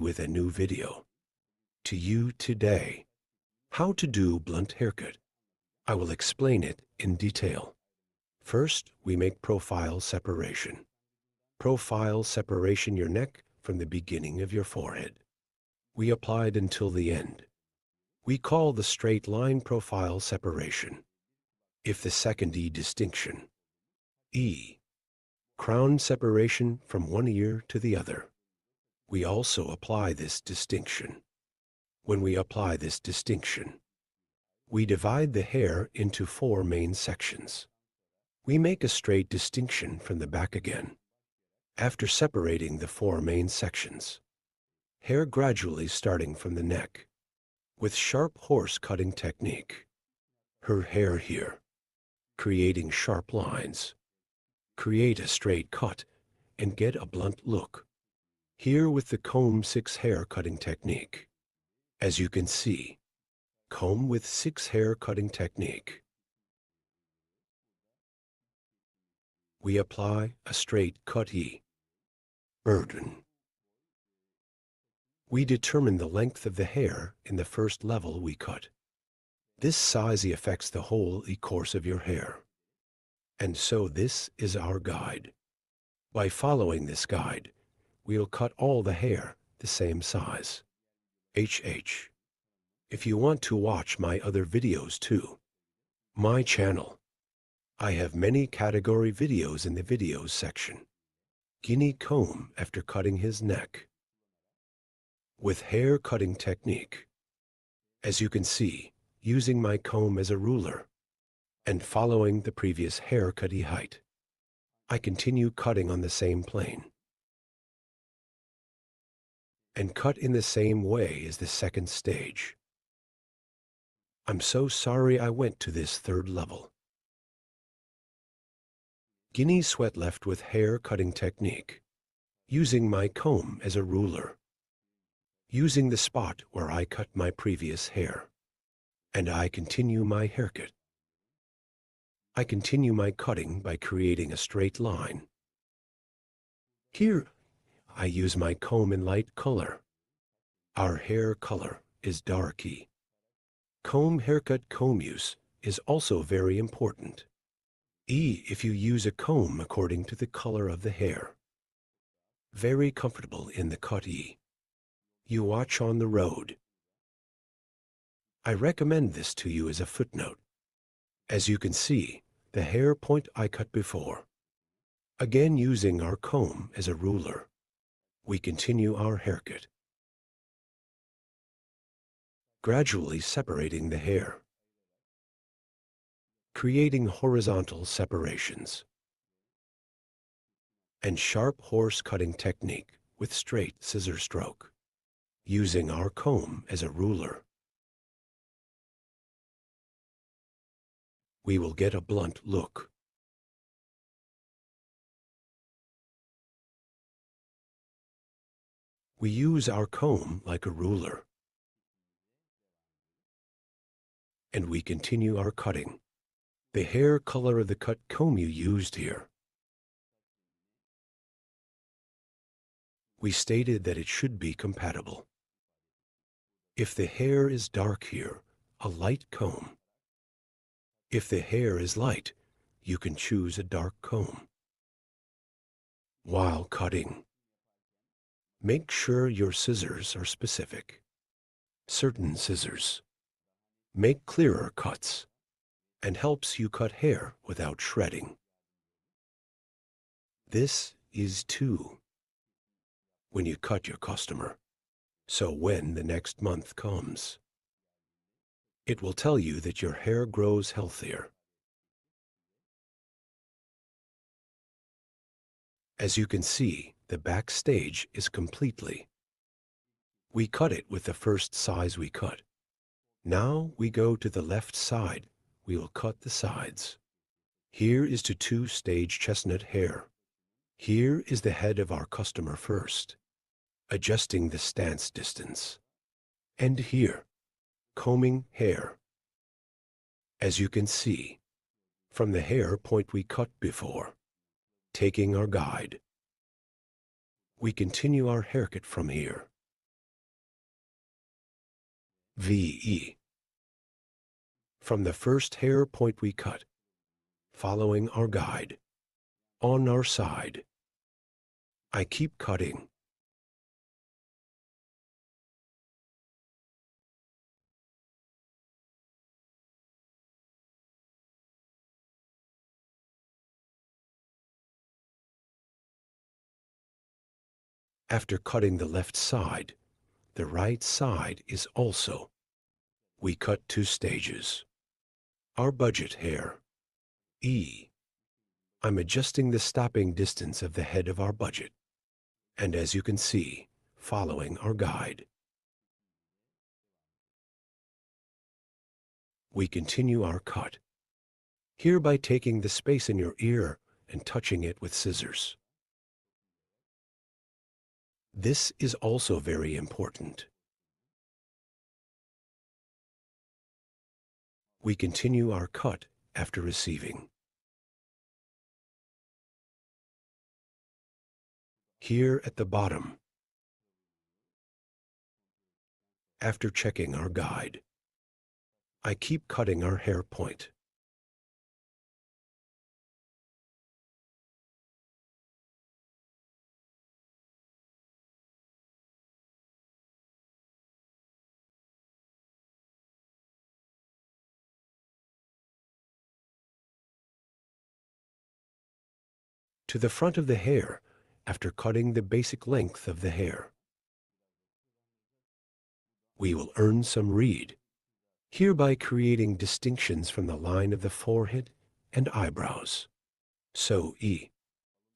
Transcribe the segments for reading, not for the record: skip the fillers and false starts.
with a new video. To you today, how to do blunt haircut. I will explain it in detail. First, we make profile separation. Profile separation your neck from the beginning of your forehead. We applied until the end. We call the straight line profile separation. If the second E distinction. E. Crown separation from one ear to the other. We also apply this distinction. When we apply this distinction, we divide the hair into 4 main sections. We make a straight distinction from the back again. After separating the 4 main sections, hair gradually starting from the neck, with sharp horse cutting technique. Her hair here, creating sharp lines. Create a straight cut and get a blunt look. Here with the comb 6 hair cutting technique. As you can see, comb with 6 hair cutting technique. We apply a straight cut E. Burden. We determine the length of the hair in the first level we cut. This size affects the whole course of your hair. And so this is our guide. By following this guide, we'll cut all the hair the same size. HH. If you want to watch my other videos too, my channel, I have many category videos in the videos section. Guinea comb after cutting his neck. With hair cutting technique. As you can see, using my comb as a ruler and following the previous hair cutty height, I continue cutting on the same plane and cut in the same way as the second stage. I'm so sorry I went to this third level. Guinea sweat left with hair cutting technique, using my comb as a ruler, using the spot where I cut my previous hair, and I continue my haircut. I continue my cutting by creating a straight line. Here, I use my comb in light color. Our hair color is darky. Comb haircut comb use is also very important. If you use a comb according to the color of the hair. Very comfortable in the cut E. You watch on the road. I recommend this to you as a footnote. As you can see, the hair point I cut before. Again using our comb as a ruler, we continue our haircut. Gradually separating the hair. Creating horizontal separations. And sharp horse cutting technique with straight scissor stroke. Using our comb as a ruler. We will get a blunt look. We use our comb like a ruler. And we continue our cutting. The hair color of the cut comb you used here. We stated that it should be compatible. If the hair is dark here, a light comb. If the hair is light, you can choose a dark comb. While cutting, make sure your scissors are specific. Certain scissors make clearer cuts and helps you cut hair without shredding. This is too when you cut your customer. So when the next month comes, it will tell you that your hair grows healthier. As you can see, the back stage is completely. We cut it with the first size we cut. Now we go to the left side. We will cut the sides. Here is to 2-stage chestnut hair. Here is the head of our customer first, adjusting the stance distance. And here, combing hair. As you can see, from the hair point we cut before, taking our guide. We continue our haircut from here. VE. From the first hair point we cut, following our guide, on our side, I keep cutting. After cutting the left side, the right side is also. We cut 2 stages. Our budget hair, E. I'm adjusting the stopping distance of the head of our budget, and as you can see, following our guide. We continue our cut, here by taking the space in your ear and touching it with scissors. This is also very important. We continue our cut after receiving. Here at the bottom, after checking our guide, I keep cutting our hair point. To the front of the hair after cutting the basic length of the hair. We will earn some read, hereby creating distinctions from the line of the forehead and eyebrows. So E.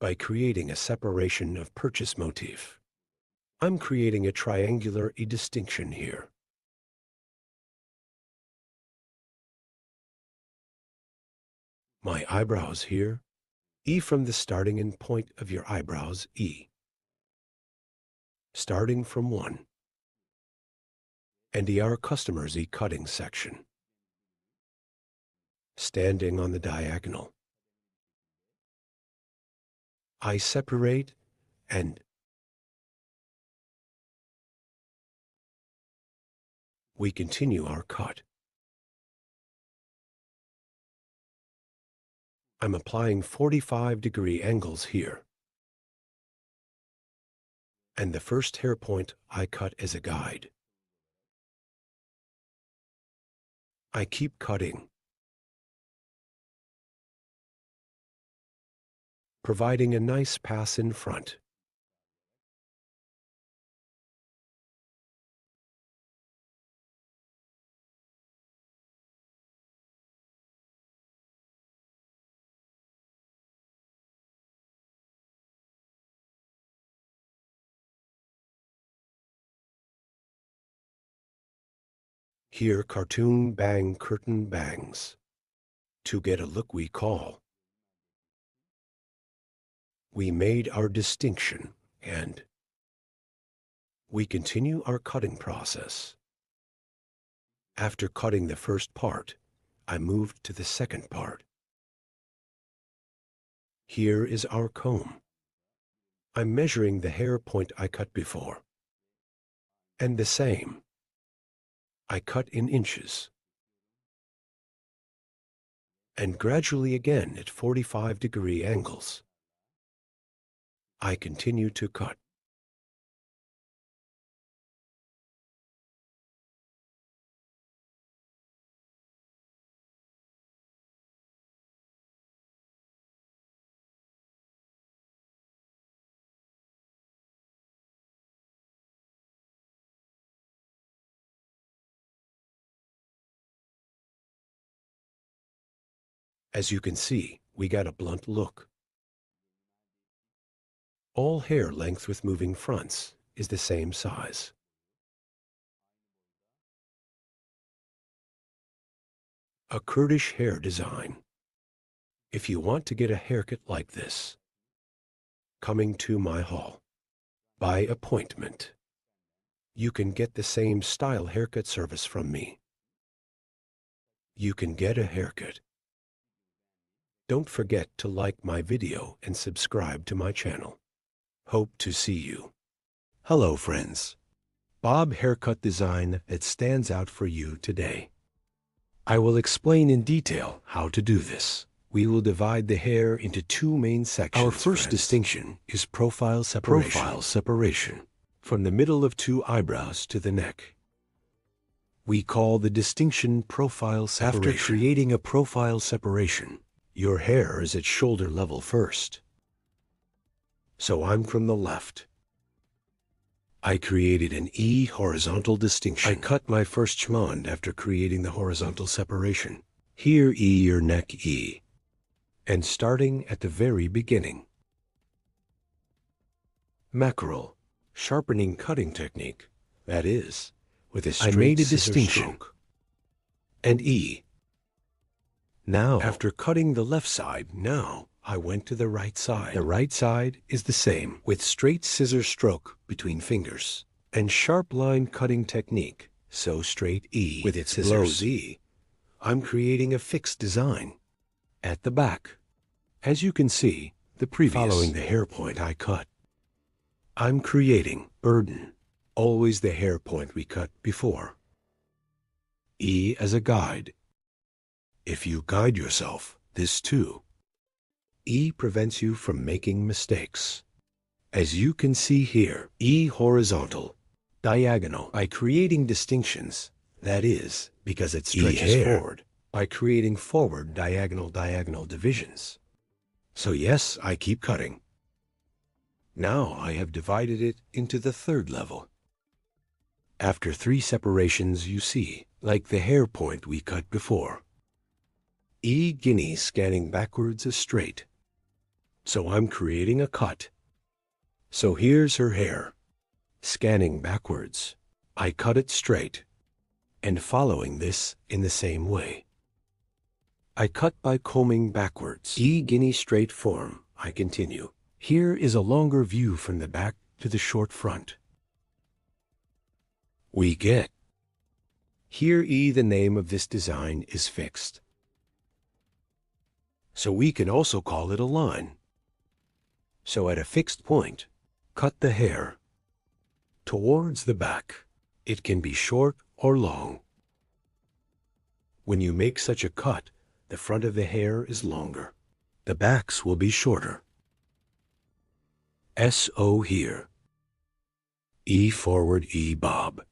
By creating a separation of purchase motif. I'm creating a triangular distinction here. My eyebrows here, E from the starting and point of your eyebrows, E. Starting from 1. And our customer's E cutting section. Standing on the diagonal. I separate and we continue our cut. I'm applying 45-degree angles here. And the first hair point I cut as a guide. I keep cutting, providing a nice pass in front. Here cartoon bang curtain bangs. To get a look we call. We made our distinction and we continue our cutting process. After cutting the first part, I moved to the second part. Here is our comb. I'm measuring the hair point I cut before. And the same. I cut in inches. And gradually again at 45-degree angles. I continue to cut. As you can see, we got a blunt look. All hair length with moving fronts is the same size. A Kurdish hair design. If you want to get a haircut like this, coming to my hall, by appointment, you can get the same style haircut service from me. You can get a haircut. Don't forget to like my video and subscribe to my channel. Hope to see you. Hello friends. bob haircut design that stands out for you today. I will explain in detail how to do this. We will divide the hair into two main sections. Our first distinction is profile separation. Profile separation. From the middle of two eyebrows to the neck. We call the distinction profile separation. After creating a profile separation, your hair is at shoulder level first. So I'm from the left. I created an E horizontal distinction. I cut my first chmond after creating the horizontal separation. Here E your neck E. And starting at the very beginning. Mackerel, sharpening cutting technique, that is, with a straight I made a distinction. Stroke. And E. Now, after cutting the left side, now I went to the right side. The right side is the same, with straight scissor stroke between fingers, and sharp line cutting technique, so straight E with its blows E. I'm creating a fixed design. At the back, as you can see, the previous, following the hair point I cut. I'm creating burden, always the hair point we cut before. E as a guide. If you guide yourself, this too. E prevents you from making mistakes. As you can see here, E horizontal, diagonal, by creating distinctions, that is, because it stretches forward, by creating forward diagonal divisions. So yes, I keep cutting. Now I have divided it into the third level. After 3 separations you see, like the hair point we cut before. E guinea scanning backwards is straight. So I'm creating a cut. So here's her hair. Scanning backwards, I cut it straight. And following this in the same way. I cut by combing backwards. E guinea straight form, I continue. Here is a longer view from the back to the short front. We get. Here E the name of this design is fixed. So we can also call it a line. So at a fixed point, cut the hair. Towards the back, it can be short or long. When you make such a cut, the front of the hair is longer. The backs will be shorter. S-O here. E forward E bob.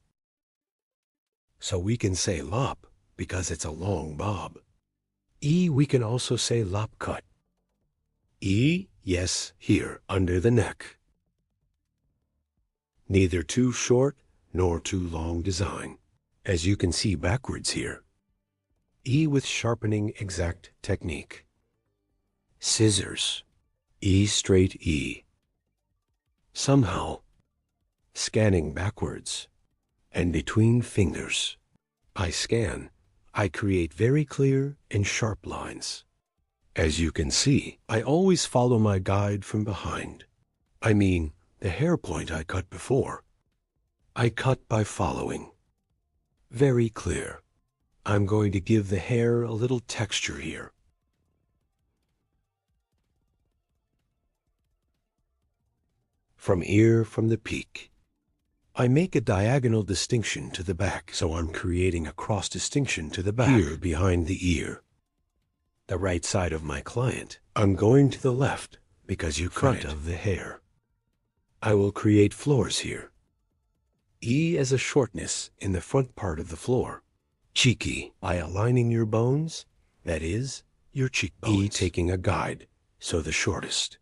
So we can say lop because it's a long bob. E we can also say lop cut. E, yes, here, under the neck. Neither too short nor too long design, as you can see backwards here. E with sharpening exact technique. Scissors, E straight E. Somehow, scanning backwards, and between fingers, I scan, I create very clear and sharp lines. As you can see, I always follow my guide from behind. I mean, the hair point I cut before. I cut by following. Very clear. I'm going to give the hair a little texture here. From ear from the peak. I make a diagonal distinction to the back, so I'm creating a cross distinction to the back. Here behind the ear. The right side of my client. I'm going to the left because you front of the hair. I will create floors here. E as a shortness in the front part of the floor. Cheeky, by aligning your bones, that is, your cheekbones. E taking a guide, so the shortest.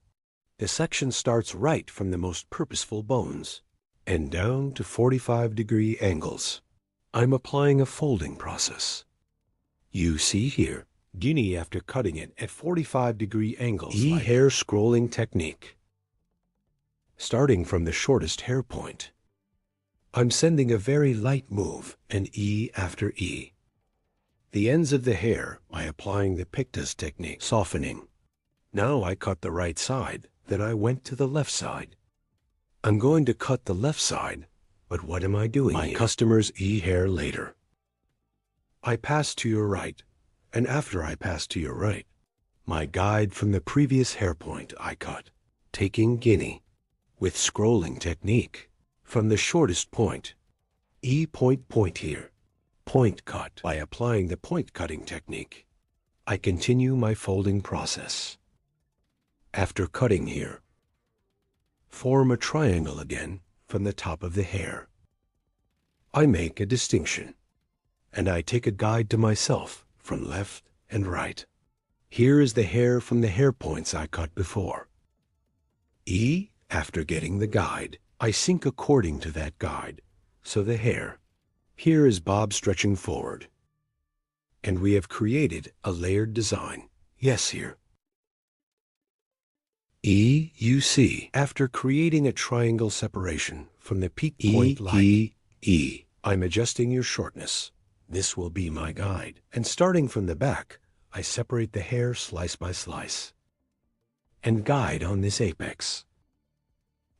The section starts right from the most purposeful bones, and down to 45-degree angles. I'm applying a folding process. You see here, guinea after cutting it at 45-degree angles. E like hair scrolling technique. Starting from the shortest hair point. I'm sending a very light move, and E after E. The ends of the hair by applying the pictus technique, softening. Now I cut the right side, then I went to the left side. I'm going to cut the left side, but what am I doing here? My customer's E hair later. I pass to your right, and after I pass to your right, my guide from the previous hair point I cut, taking guinea, with scrolling technique. From the shortest point, E point here. Point cut. By applying the point cutting technique, I continue my folding process. After cutting here, form a triangle again from the top of the hair. I make a distinction, and I take a guide to myself from left and right. Here is the hair from the hair points I cut before. E, after getting the guide, I sync according to that guide, so the hair. Here is bob stretching forward. And we have created a layered design. Yes, here. E, you see, after creating a triangle separation from the peak point like E, I'm adjusting your shortness. This will be my guide. And starting from the back, I separate the hair slice by slice and guide on this apex.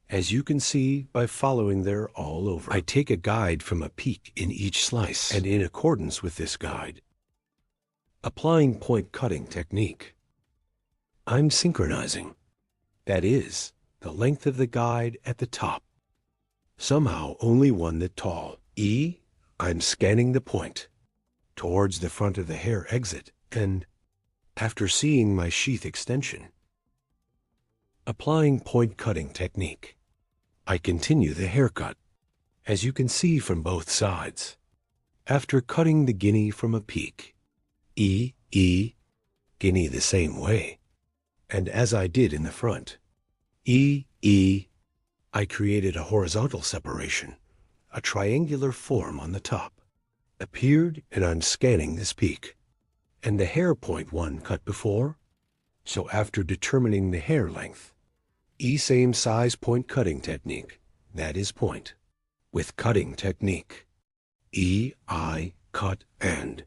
As you can see by following there all over, I take a guide from a peak in each slice, and in accordance with this guide, applying point cutting technique, I'm synchronizing. That is, the length of the guide at the top. Somehow only one that tall. E, I'm scanning the point towards the front of the hair exit, and after seeing my sheath extension, applying point cutting technique, I continue the haircut, as you can see from both sides. After cutting the guinea from a peak, E, guinea the same way, and as I did in the front, E, I created a horizontal separation, a triangular form on the top, appeared, and I'm scanning this peak, and the hair point one cut before. So after determining the hair length, E same size point cutting technique, that is point. With cutting technique, E, I, cut, and.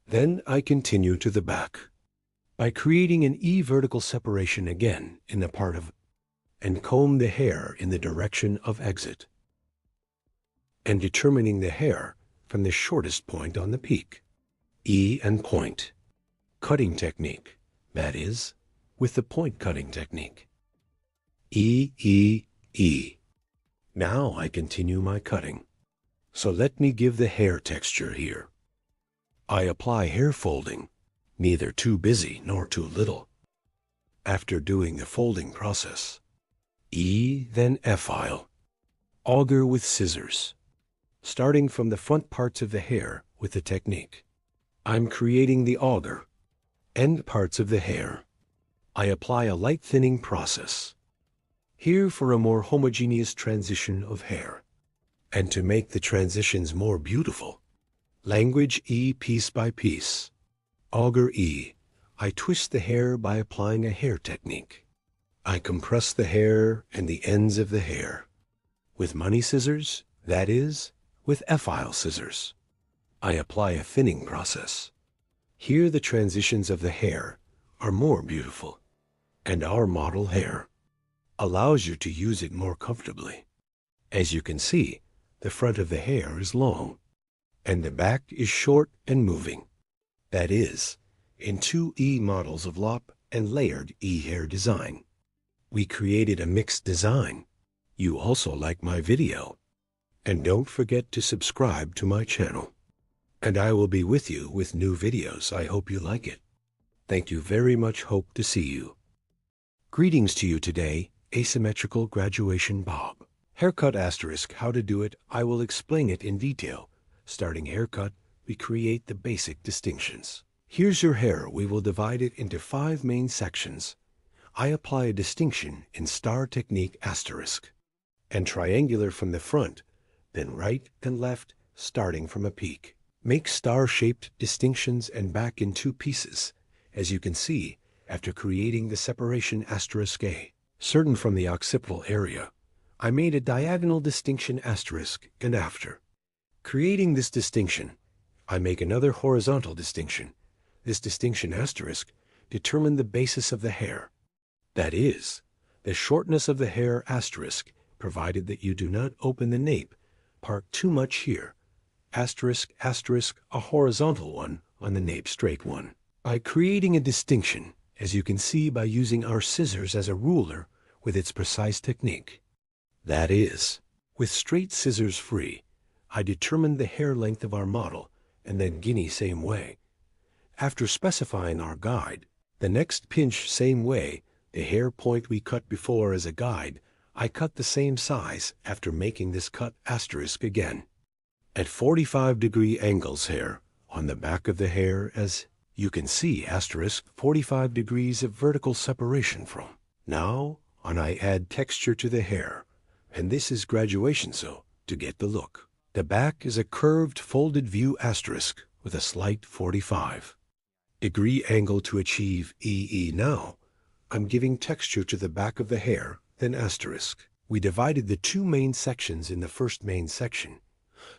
Then I continue to the back by creating an E vertical separation again in the part of, and comb the hair in the direction of exit, and determining the hair from the shortest point on the peak, E and point. Cutting technique, that is, with the point cutting technique. E. Now I continue my cutting. So let me give the hair texture here. I apply hair folding, neither too busy nor too little. After doing the folding process, E, then F-file, auger with scissors, starting from the front parts of the hair with the technique. I'm creating the auger, end parts of the hair. I apply a light thinning process, here for a more homogeneous transition of hair. And to make the transitions more beautiful, language E piece by piece. Auger E, I twist the hair by applying a hair technique. I compress the hair and the ends of the hair. With money scissors, that is, with F-file scissors, I apply a thinning process. Here the transitions of the hair are more beautiful, and our model hair allows you to use it more comfortably. As you can see, the front of the hair is long, and the back is short and moving. That is, in two E models of lop and layered E hair design. We created a mixed design. You also like my video. And don't forget to subscribe to my channel. And I will be with you with new videos. I hope you like it. Thank you very much. Hope to see you. Greetings to you today, asymmetrical graduation bob. Haircut asterisk, how to do it, I will explain it in detail. Starting haircut, we create the basic distinctions. Here's your hair. We will divide it into 5 main sections. I apply a distinction in star technique asterisk, and triangular from the front, then right and left, starting from a peak. Make star-shaped distinctions and back in 2 pieces, as you can see, after creating the separation asterisk A. Certain from the occipital area, I made a diagonal distinction asterisk and after. Creating this distinction, I make another horizontal distinction. This distinction asterisk determine the basis of the hair. That is, the shortness of the hair asterisk, provided that you do not open the nape part too much here. Asterisk, asterisk, a horizontal one on the nape straight one. By creating a distinction, as you can see by using our scissors as a ruler with its precise technique. That is, with straight scissors free, I determined the hair length of our model, and then guinea same way. After specifying our guide, the next pinch same way, the hair point we cut before as a guide, I cut the same size after making this cut asterisk again. At 45-degree angles here, on the back of the hair, as you can see asterisk 45 degrees of vertical separation from. Now, on I add texture to the hair, and this is graduation so, to get the look. The back is a curved folded view asterisk with a slight 45-degree angle to achieve EE. Now, I'm giving texture to the back of the hair, then asterisk. We divided the two main sections in the first main section,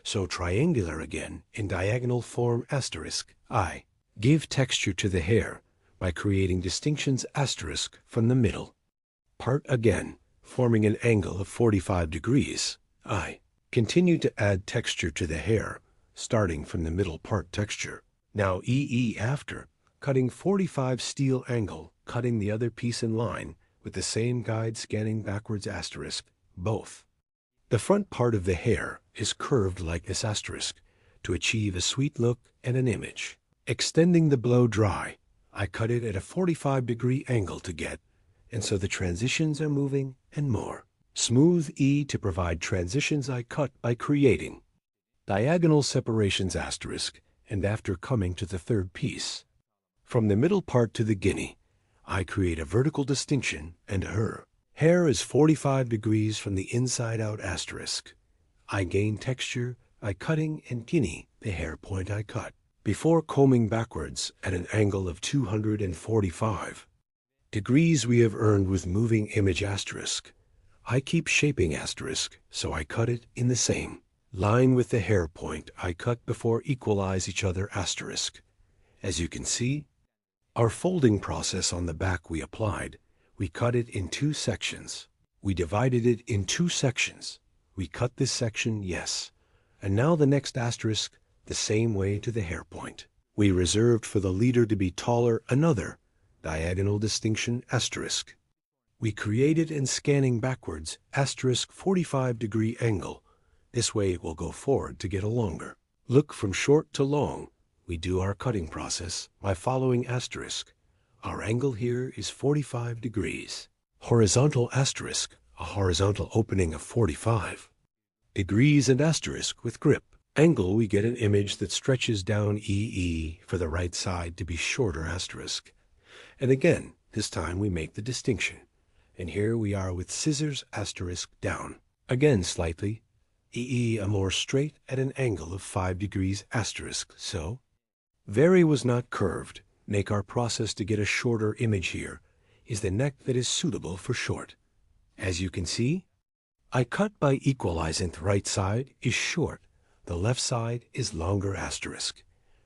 so triangular again in diagonal form asterisk. I give texture to the hair by creating distinctions asterisk from the middle part again, forming an angle of 45 degrees. I continue to add texture to the hair, starting from the middle part texture. Now EE after, cutting 45 steel angle, cutting the other piece in line with the same guide scanning backwards asterisk, both. The front part of the hair is curved like this asterisk to achieve a sweet look and an image. Extending the blow dry, I cut it at a 45-degree angle to get, and so the transitions are moving and more. Smooth E to provide transitions I cut by creating diagonal separations asterisk, and after coming to the third piece. From the middle part to the guinea, I create a vertical distinction and her hair is 45 degrees from the inside out asterisk. I gain texture by cutting and guinea the hair point I cut, before combing backwards at an angle of 245 degrees we have earned with moving image asterisk. I keep shaping asterisk, so I cut it in the same line with the hair point I cut before equalize each other asterisk. As you can see, our folding process on the back we applied, we cut it in two sections. We divided it in two sections. We cut this section, yes. And now the next asterisk, the same way to the hair point. We reserved for the leader to be taller another diagonal distinction asterisk. We created in scanning backwards asterisk 45-degree angle. This way it will go forward to get a longer look from short to long. We do our cutting process by following asterisk. Our angle here is 45 degrees. Horizontal asterisk, a horizontal opening of 45 degrees and asterisk with grip. Angle, we get an image that stretches down EE for the right side to be shorter asterisk. And again, this time we make the distinction. And here we are with scissors asterisk down. Again slightly. EE a more straight at an angle of 5 degrees asterisk. So, vary was not curved. Make our process to get a shorter image here is the neck that is suitable for short. As you can see, I cut by equalizing the right side is short. The left side is longer asterisk.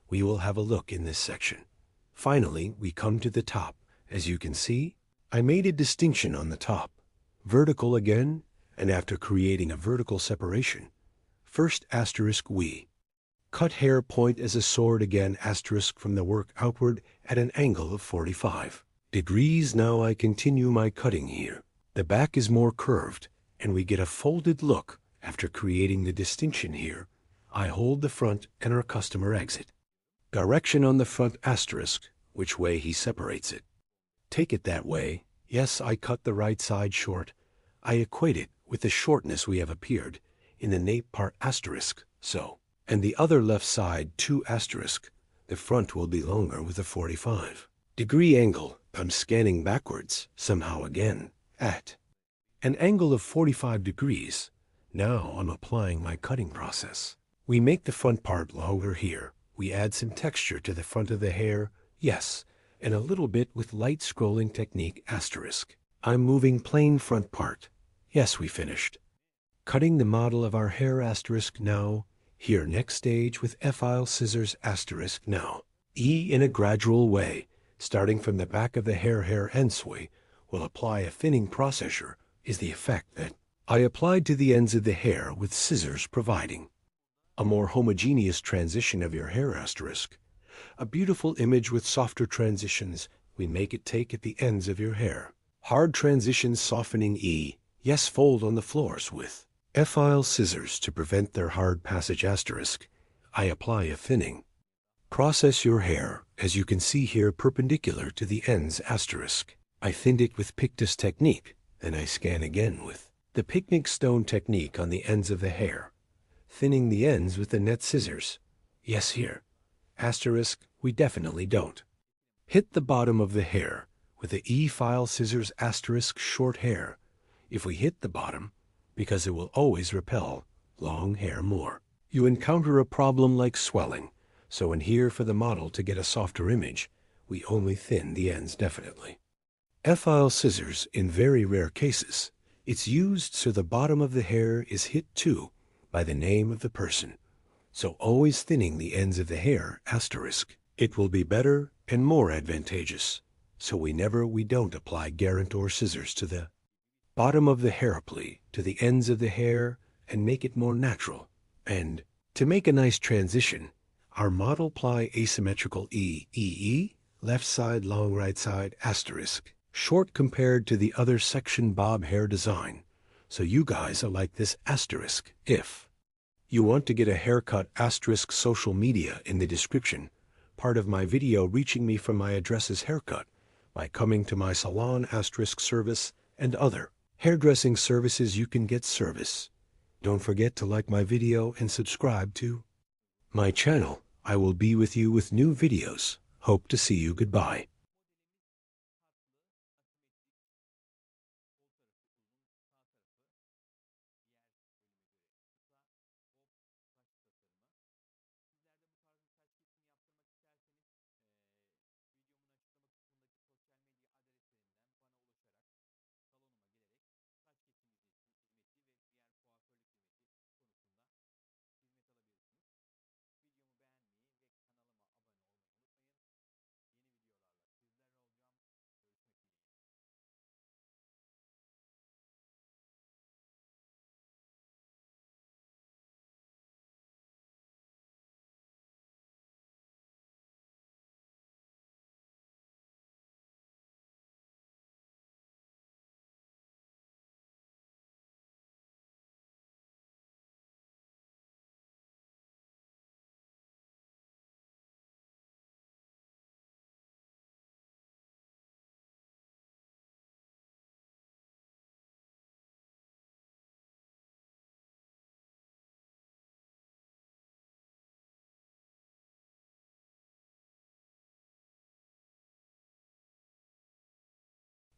We will have a look in this section. Finally, we come to the top. As you can see, I made a distinction on the top. Vertical again, and after creating a vertical separation, first asterisk we cut hair point as a sword again asterisk from the work outward at an angle of 45 degrees. Now I continue my cutting here. The back is more curved, and we get a folded look after creating the distinction here. I hold the front and our customer exit. Direction on the front asterisk, which way he separates it. Take it that way. Yes, I cut the right side short. I equate it with the shortness we have appeared in the nape part asterisk, so. And the other left side 2 asterisk. The front will be longer with a 45-degree angle. I'm scanning backwards, somehow again, at an angle of 45 degrees. Now I'm applying my cutting process. We make the front part longer here. We add some texture to the front of the hair, yes, and a little bit with light scrolling technique asterisk. I'm moving plain front part. Yes, we finished. Cutting the model of our hair asterisk now. Here next stage with F-file scissors asterisk now. E in a gradual way, starting from the back of the hair endsway, will apply a thinning processor is the effect that I applied to the ends of the hair with scissors, providing a more homogeneous transition of your hair asterisk. A beautiful image with softer transitions we make it take at the ends of your hair. Hard transitions softening E. Yes, fold on the floors with F-file scissors to prevent their hard passage asterisk. I apply a thinning. Process your hair, as you can see here, perpendicular to the ends asterisk. I thinned it with Pictus technique, then I scan again with the picnic stone technique on the ends of the hair, thinning the ends with the net scissors. Yes, here. Asterisk, we definitely don't. Hit the bottom of the hair with the E-file scissors asterisk short hair. If we hit the bottom, because it will always repel long hair more. You encounter a problem like swelling, so in here for the model to get a softer image, we only thin the ends definitely. F-file scissors, in very rare cases, it's used so the bottom of the hair is hit too by the name of the person. So always thinning the ends of the hair asterisk. It will be better and more advantageous. So we don't apply guarantor scissors to the bottom of the hair plea, to the ends of the hair, and make it more natural. And to make a nice transition, our model ply asymmetrical E, left side long right side asterisk, short compared to the other section bob hair design. So you guys are like this asterisk. If you want to get a haircut asterisk, social media in the description, part of my video reaching me from my address is haircut, by coming to my salon asterisk service and other hairdressing services you can get service. Don't forget to like my video and subscribe to my channel. I will be with you with new videos. Hope to see you. Goodbye.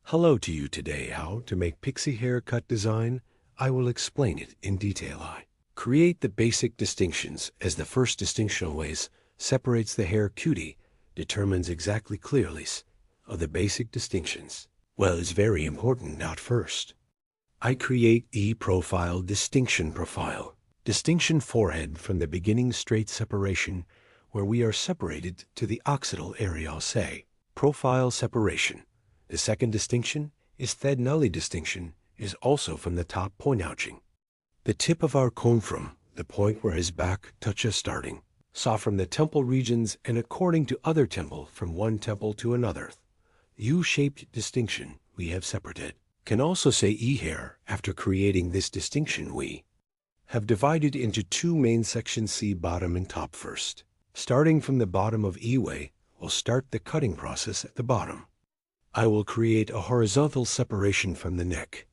Hello to you today. How to make pixie haircut design. I will explain it in detail. I create the basic distinctions, as the first distinction always separates the hair cutie, determines exactly clearly of the basic distinctions. Well, it's very important. Not first, I create E-profile distinction profile. Distinction forehead from the beginning straight separation, where we are separated to the occipital area, say. Profile separation. The second distinction is Thednully distinction, is also from the top point ouching. The tip of our comb from the point where his back touches starting. Saw from the temple regions and according to other temple from one temple to another. U-shaped distinction we have separated. Can also say E-hair. After creating this distinction we have divided into two main sections, C bottom and top first. Starting from the bottom of E-way, we'll start the cutting process at the bottom. I will create a horizontal separation from the neck.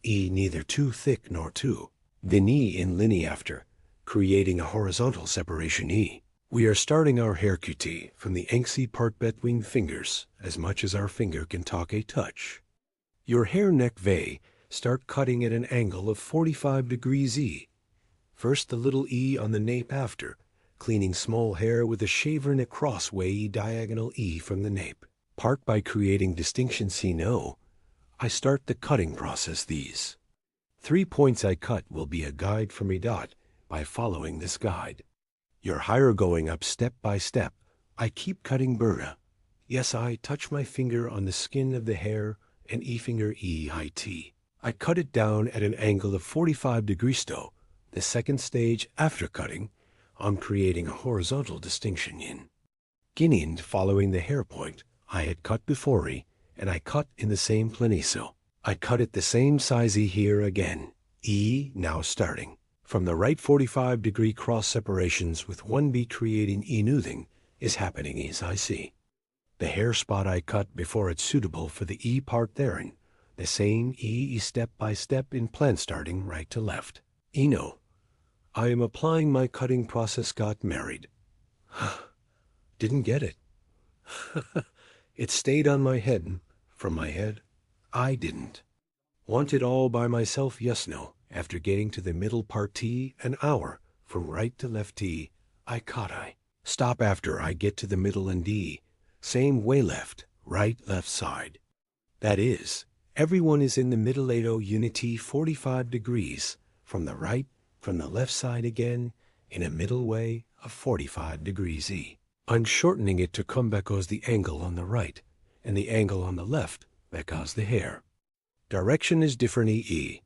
E neither too thick nor too thin. E in linea after creating a horizontal separation E. We are starting our hair cutie from the anxy part between fingers, as much as our finger can talk a touch. Your hair neck vey, start cutting at an angle of 45 degrees E. First the little E on the nape after, cleaning small hair with a shaver neck cross way diagonal E from the nape. Part by creating distinction C no. I start the cutting process. These 3 points I cut will be a guide for me. By following this guide, your hair going up step by step. I keep cutting burra. Yes, I touch my finger on the skin of the hair and E finger E high T. I cut it down at an angle of 45 degrees. The second stage after cutting, I'm creating a horizontal distinction in Guinean following the hair point I had cut before E, and I cut in the same planiso. I cut it the same size E here again. E now starting. From the right 45-degree cross separations with 1B creating E smoothing is happening as I see. The hair spot I cut before it's suitable for the E part therein. The same E step by step in plan starting right to left. Eno. I am applying my cutting process got married. Didn't get it. It stayed on my head. From my head, I didn't. Want it all by myself, yes, no. After getting to the middle part T, an hour, from right to left T, I. Stop after I get to the middle and D. Same way left, right, left side. That is, everyone is in the middle 80 unity 45 degrees, from the right, from the left side again, in a middle way of 45 degrees E. I'm shortening it to come because the angle on the right, and the angle on the left because the hair. Direction is different E.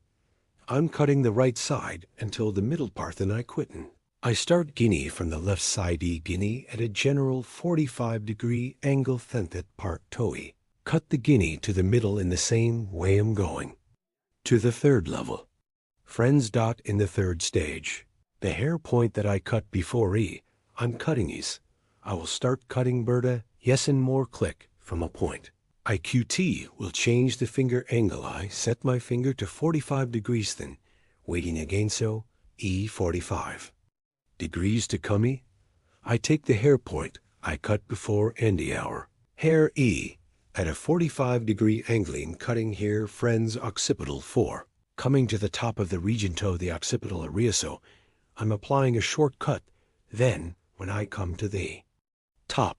I'm cutting the right side until the middle part then I quittin'. I start guinea from the left side E guinea at a general 45-degree angle thentet part toe. Cut the guinea to the middle in the same way I'm going. To the third level. Friends dot in the third stage. The hair point that I cut before E, I'm cutting E's. I will start cutting Berta, yes and more click, from a point. IQT will change the finger angle I set my finger to 45 degrees then, waiting again so, E 45. Degrees to come E. I take the hair point I cut before end the hour. Hair E, at a 45-degree angling cutting here friends occipital 4. Coming to the top of the region toe the occipital area so, I'm applying a short cut, then, when I come to the top.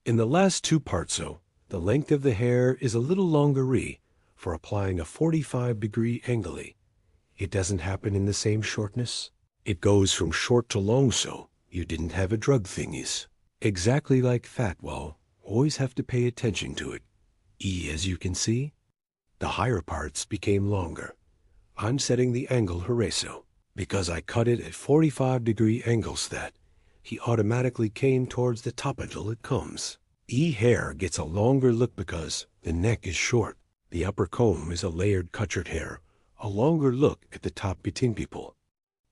In the last two parts so, the length of the hair is a little longer for applying a 45-degree angle. It doesn't happen in the same shortness. It goes from short to long so you didn't have a drug thingies. Exactly like fat well, always have to pay attention to it. E as you can see, the higher parts became longer. I'm setting the angle Horacio. Because I cut it at 45-degree angles that he automatically came towards the top until it comes. E hair gets a longer look because the neck is short. The upper comb is a layered cutchered hair, a longer look at the top between people.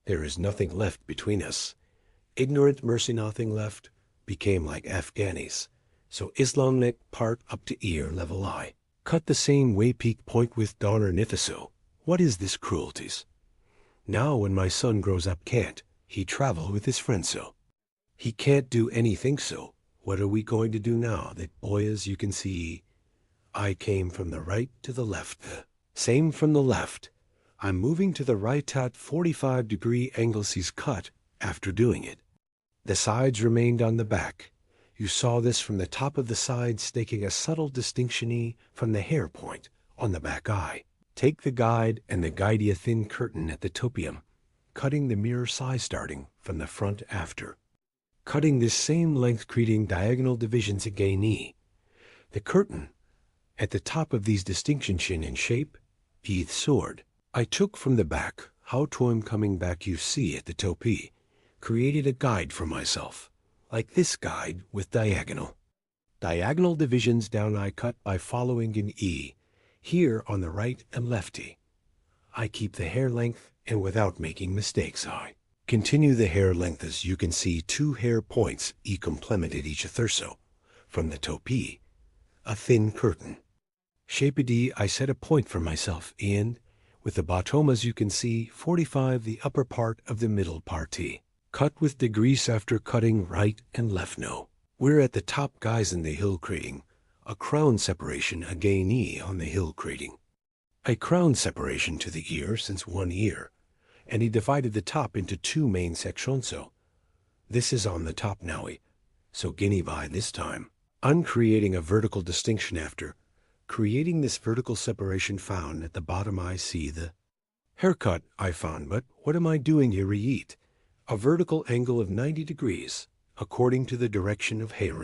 There is nothing left between us. Ignorant mercy nothing left, became like Afghanis. So Islam neck part up to ear level I. Cut the same way peak point with Donner Nifiso. What is this cruelties? Now when my son grows up can't, he travel with his friends so. He can't do anything so. What are we going to do now that boy as you can see, I came from the right to the left. Same from the left. I'm moving to the right at 45-degree angles he's cut after doing it. The sides remained on the back. You saw this from the top of the sides staking a subtle distinction from the hair point on the back eye. Take the guide and the guide a thin curtain at the topium, cutting the mirror size starting from the front after. Cutting this same length creating diagonal divisions again E. The curtain, at the top of these distinctions in shape, Eith sword. I took from the back how to I'm coming back you see at the topi, created a guide for myself, like this guide with diagonal. Diagonal divisions down I cut by following in E, here on the right and lefty. I keep the hair length and without making mistakes I. Continue the hair length as you can see two hair points E complemented each thurso. From the topi, a thin curtain. Shape D I set a point for myself and, with the bottom as you can see 45 the upper part of the middle party. Cut with degrees after cutting right and left no. We're at the top guys in the hill creating. A crown separation again E on the hill creating. A crown separation to the ear since one ear. And he divided the top into two main sections so. This is on the top now so guinea by this time. I'm creating a vertical distinction after. Creating this vertical separation found at the bottom I see the haircut I found but what am I doing here eat? A vertical angle of 90 degrees according to the direction of hair.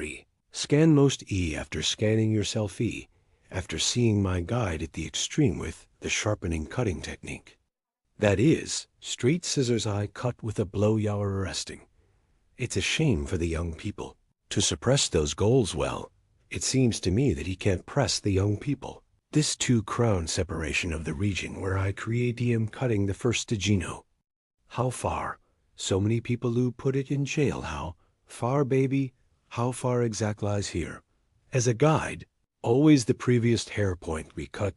Scan most E after scanning yourself E after seeing my guide at the extreme with the sharpening cutting technique. That is, straight scissors I cut with a blow you are arresting. It's a shame for the young people. To suppress those goals well, it seems to me that he can't press the young people. This two crown separation of the region where I create am cutting the first Stagino. How far? So many people who put it in jail. How far, baby? How far exact lies here? As a guide, always the previous hair point we cut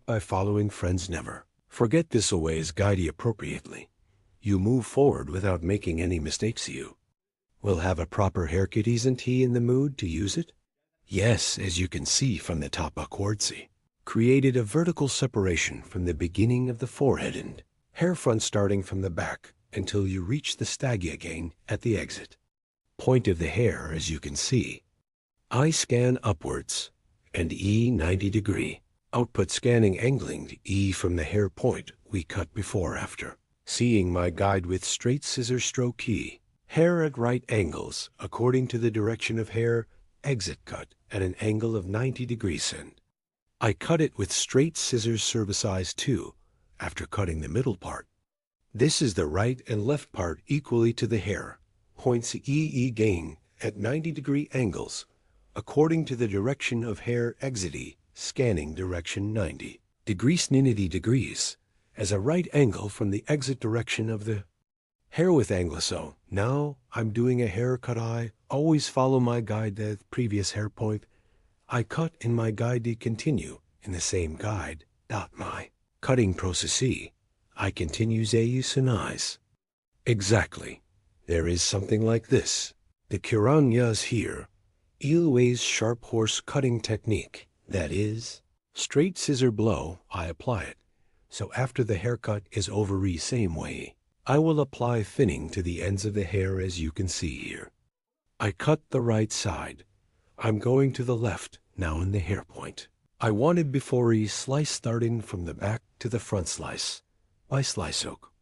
by following friends never. Forget this always guide you appropriately. You move forward without making any mistakes you. Will have a proper haircut. Isn't he in the mood to use it? Yes, as you can see from the top upwards. Created a vertical separation from the beginning of the forehead and hair front starting from the back until you reach the staggy again at the exit. Point of the hair as you can see. I scan upwards and E 90 degree. Output scanning angling to E from the hair point we cut before after. Seeing my guide with straight scissor stroke key. Hair at right angles according to the direction of hair exit cut at an angle of 90 degrees and I cut it with straight scissors service size 2 after cutting the middle part. This is the right and left part equally to the hair. Points EE gain at 90 degree angles according to the direction of hair exit E, scanning direction 90 degrees 90 degrees as a right angle from the exit direction of the hair with angle. So now I'm doing a haircut. I always follow my guide the previous hair point. I cut in my guide to continue in the same guide. My cutting process I continues a use and eyes. Exactly. There is something like this. The Kiranyas here. Ilways sharp horse cutting technique. That is, straight scissor blow, I apply it. So after the haircut is over same way. I will apply thinning to the ends of the hair as you can see here. I cut the right side. I'm going to the left now in the hair point. I wanted before slice starting from the back to the front slice. By slice oak.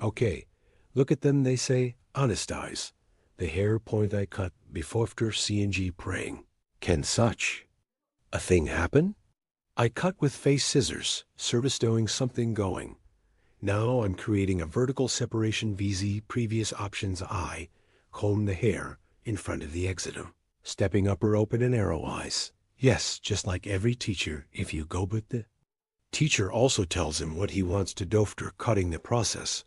Okay, look at them, they say, honest eyes. The hair point I cut before after CNG praying. Can such a thing happen? I cut with face scissors, service doing something going. Now I'm creating a vertical separation VZ previous options I, comb the hair in front of the exitum. Stepping upper open and arrow eyes. Yes, just like every teacher if you go but the teacher also tells him what he wants to do after cutting the process.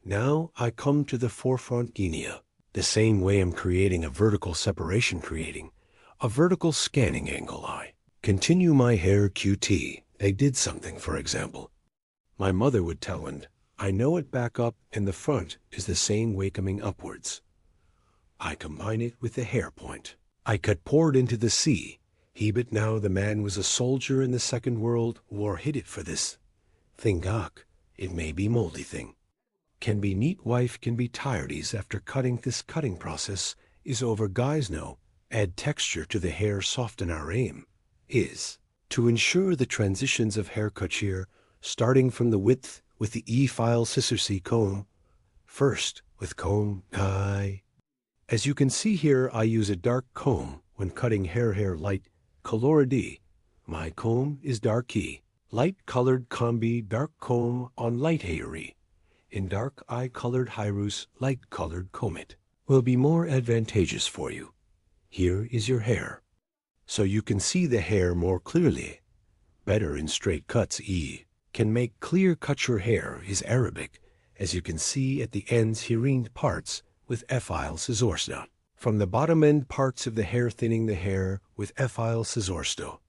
Now I come to the forefront guinea. The same way I'm creating a vertical separation creating a vertical scanning angle I. Continue my hair QT. They did something for example. My mother would tell and I know it back up and the front is the same way coming upwards. I combine it with the hair point. I cut poured into the sea. He but now the man was a soldier in the Second World War hit it for this. Thing gawk, it may be moldy thing. Can be neat wife can be tiredys after cutting this cutting process is over guys know. Add texture to the hair soften our aim. Is to ensure the transitions of haircut here starting from the width with the E-file scissor C comb. First with comb I. As you can see here I use a dark comb when cutting hair light color D. My comb is dark E. Light colored combi dark comb on light hairy. In dark eye colored Hyrus light colored comb it. Will be more advantageous for you. Here is your hair. So you can see the hair more clearly. Better in straight cuts E. Can make clear cut your hair is Arabic. As you can see at the ends hearing parts with F-file scissorsto. From the bottom end parts of the hair thinning the hair with F-file scissorsto.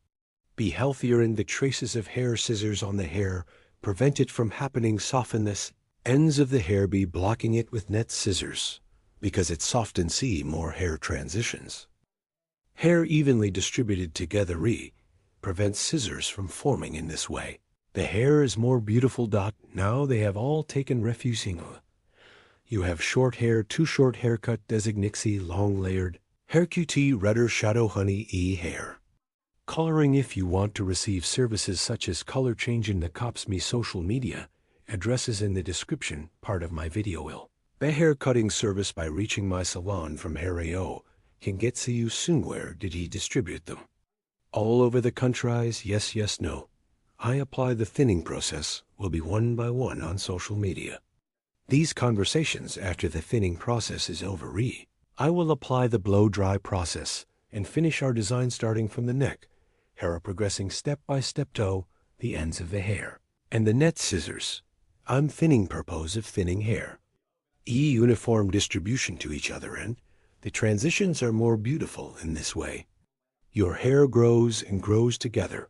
Be healthier in the traces of hair scissors on the hair. Prevent it from happening soften this. Ends of the hair be blocking it with net scissors. Because it softens see more hair transitions. Hair evenly distributed together prevents scissors from forming in this way. The hair is more beautiful. Now they have all taken refusing. You have short hair, too short haircut designixie long layered. Hair QT redder shadow honey E hair. Coloring if you want to receive services such as color change in the cops me social media. Addresses in the description part of my video will. The hair cutting service by reaching my salon from Hair.AO can get to you soon. Where did he distribute them? All over the countries. Yes, no. I apply the thinning process will be one by one on social media. These conversations after the thinning process is over I will apply the blow dry process and finish our design starting from the neck hair progressing step by step to the ends of the hair. And the net scissors. I'm thinning purpose of thinning hair. Uniform distribution to each other, and the transitions are more beautiful in this way. Your hair grows and grows together,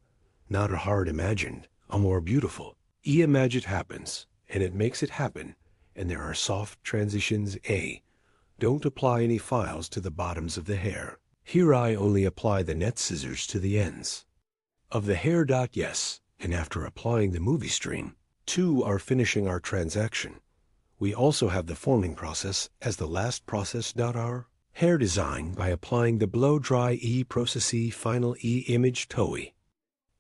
not a hard imagined, a more beautiful. Imagined happens, and it makes it happen, and there are soft transitions. Don't apply any files to the bottoms of the hair. Here I only apply the net scissors to the ends of the hair. Yes, and after applying the movie stream, 2 are finishing our transaction. We also have the forming process as the last process. Our hair design by applying the blow dry process final image TOE.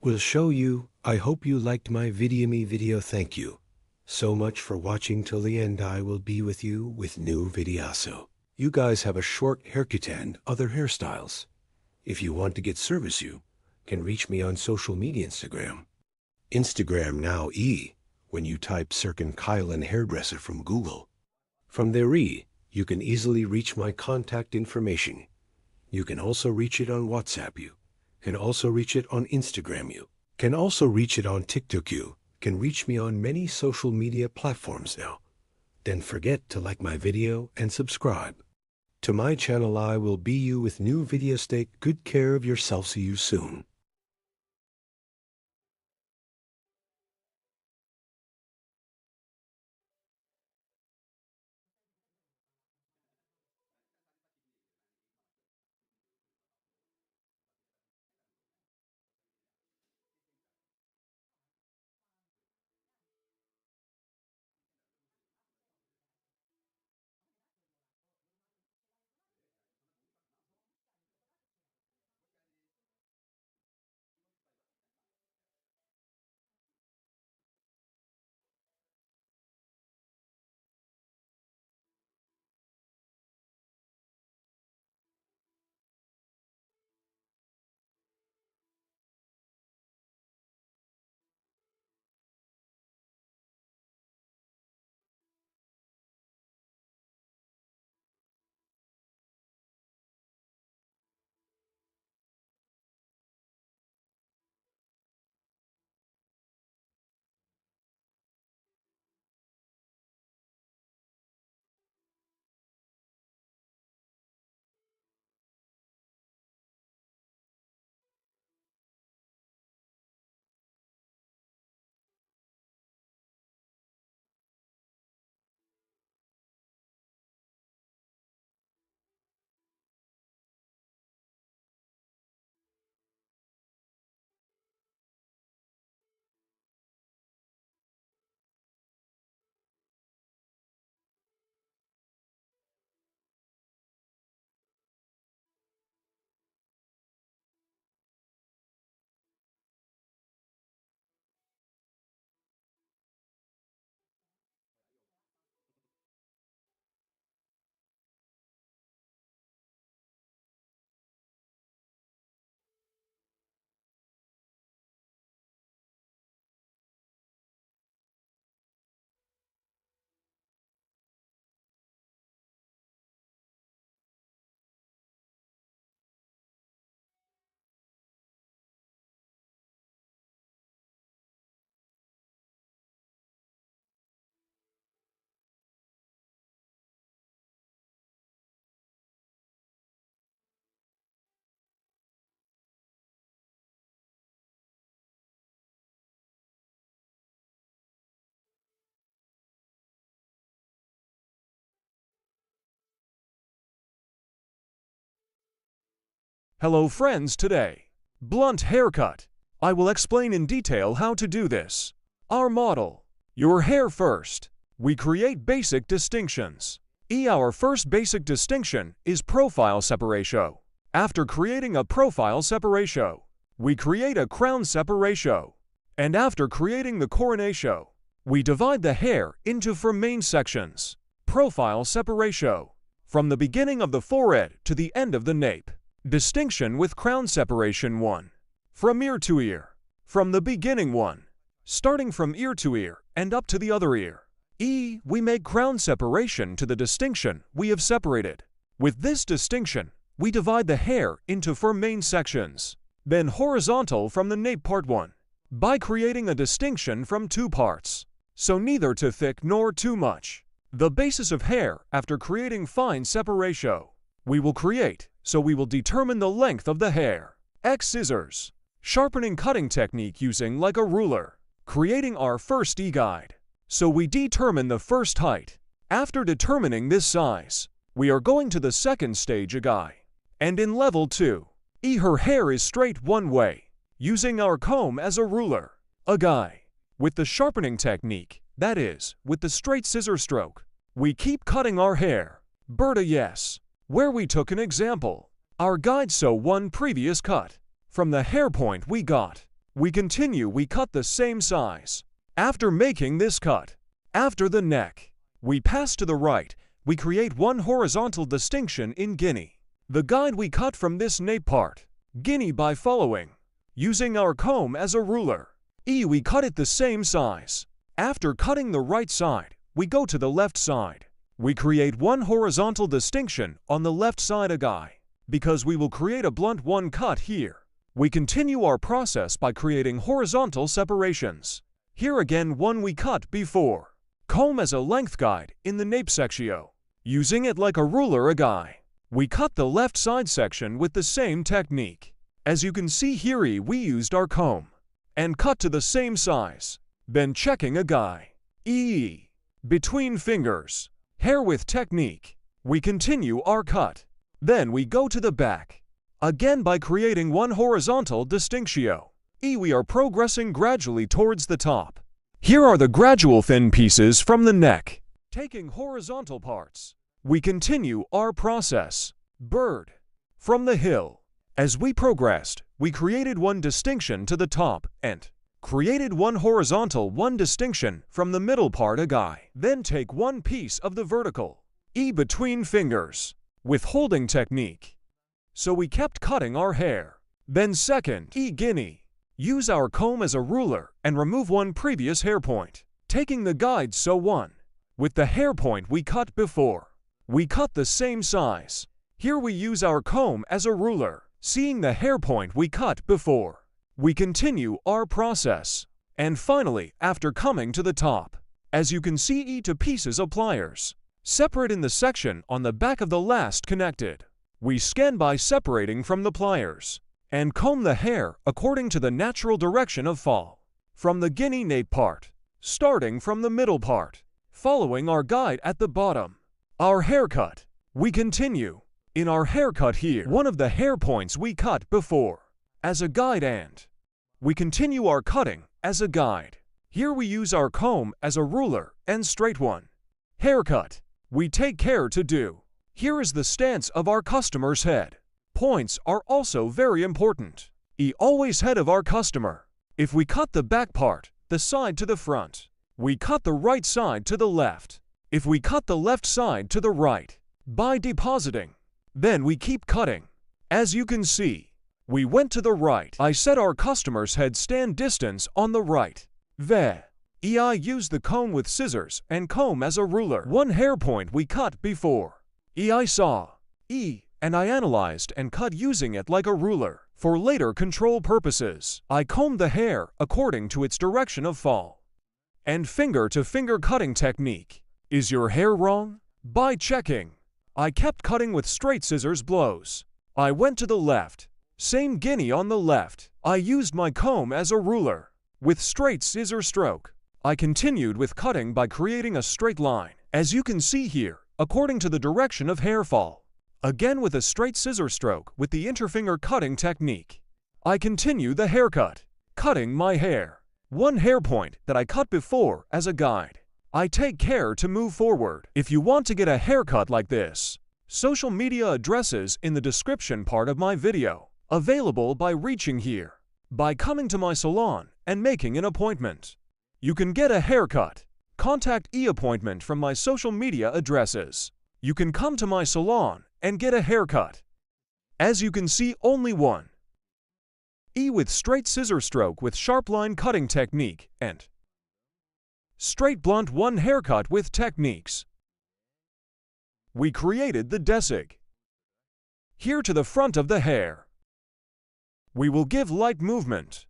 Will show you. I hope you liked my video. Thank you so much for watching till the end. I will be with you with new videos. You guys have a short haircut and other hairstyles. If you want to get service, you can reach me on social media Instagram now when you type Sirkin Kylan hairdresser from Google. From there you can easily reach my contact information. You can also reach it on WhatsApp. You can also reach it on Instagram. You can also reach it on TikTok. You can reach me on many social media platforms now. Don't forget to like my video and subscribe to my channel. I will be you with new videos. Take good care of yourself. See you soon. Hello friends, today, blunt haircut. I will explain in detail how to do this. Our model, your hair first. We create basic distinctions. Our first basic distinction is profile separation. After creating a profile separation, we create a crown separation. And after creating the coronation, we divide the hair into four main sections. Profile separation, from the beginning of the forehead to the end of the nape. Distinction with crown separation 1. From ear to ear. From the beginning 1. Starting from ear to ear and up to the other ear. We make crown separation to the distinction we have separated. With this distinction, we divide the hair into four main sections. then horizontal from the nape part 1, by creating a distinction from 2 parts, so neither too thick nor too much. The basis of hair after creating fine separation, we will create, so we will determine the length of the hair. X scissors, sharpening cutting technique using like a ruler, creating our first E-guide. So we determine the first height. After determining this size, we are going to the second stage E-guide. And in level 2, E her hair is straight one way, using our comb as a ruler. E-guide. With the sharpening technique, that is, with the straight scissor stroke, we keep cutting our hair. Berta yes. Where we took an example. Our guide so one previous cut. From the hair point we got. We continue we cut the same size. After making this cut, after the neck, we pass to the right, we create one horizontal distinction in guinea. The guide we cut from this nape part, guinea by following, using our comb as a ruler. E we cut it the same size. After cutting the right side, we go to the left side. We create one horizontal distinction on the left side a guide, because we will create a blunt one cut here. We continue our process by creating horizontal separations. Here again one we cut before. Comb as a length guide in the nape section. Using it like a ruler a guide. We cut the left side section with the same technique. As you can see here we used our comb. And cut to the same size. Then checking a guide. E. Between fingers. Hair with technique. We continue our cut. Then we go to the back. Again by creating one horizontal distinction. E we are progressing gradually towards the top. Here are the gradual thin pieces from the neck. Taking horizontal parts. We continue our process. Bird. From the hill. As we progressed, we created one distinction to the top and created one horizontal one distinction from the middle part a guide. Then take one piece of the vertical. E between fingers. With holding technique. So we kept cutting our hair. Then second, E guinea. Use our comb as a ruler and remove one previous hair point. Taking the guide so one. With the hair point we cut before. We cut the same size. Here we use our comb as a ruler. Seeing the hair point we cut before. We continue our process. And finally, after coming to the top, as you can see E to pieces of pliers. Separate in the section on the back of the last connected. We scan by separating from the pliers. And comb the hair according to the natural direction of fall. From the guinea nape part. Starting from the middle part. Following our guide at the bottom. Our haircut. We continue. In our haircut here, one of the hair points we cut before. As a guide and. We continue our cutting as a guide. Here we use our comb as a ruler and straight one. Haircut. We take care to do. Here is the stance of our customer's head. Points are also very important. E always head of our customer. If we cut the back part, the side to the front. We cut the right side to the left. If we cut the left side to the right. By depositing. Then we keep cutting. As you can see, we went to the right. I set our customer's head stand distance on the right. I used the comb with scissors and comb as a ruler. One hair point we cut before. I saw. And I analyzed and cut using it like a ruler. For later control purposes, I combed the hair according to its direction of fall. And finger-to-finger cutting technique. Is your hair wrong? By checking. I kept cutting with straight scissors blows. I went to the left. Same guinea on the left. I used my comb as a ruler. With straight scissor stroke. I continued with cutting by creating a straight line. As you can see here, according to the direction of hair fall. Again with a straight scissor stroke with the interfinger cutting technique. I continue the haircut. Cutting my hair. One hair point that I cut before as a guide. I take care to move forward. If you want to get a haircut like this, social media addresses in the description part of my video, available by reaching here, by coming to my salon and making an appointment. You can get a haircut. Contact e-appointment from my social media addresses. You can come to my salon and get a haircut. As you can see, only one. E with straight scissor stroke with sharp line cutting technique and straight blunt one haircut with techniques. We created the desig. Here to the front of the hair. We will give light movement.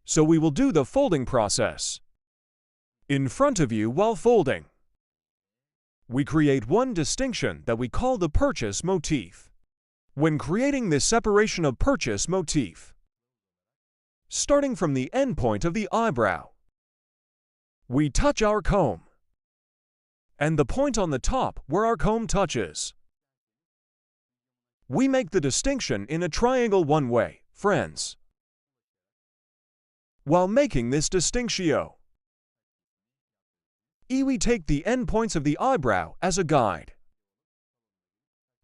So we will do the folding process. In front of you while folding. We create one distinction that we call the purchase motif. When creating this separation of purchase motif, starting from the end point of the eyebrow, we touch our comb, and the point on the top where our comb touches. We make the distinction in a triangle one way, friends. While making this distinctio, we take the end points of the eyebrow as a guide.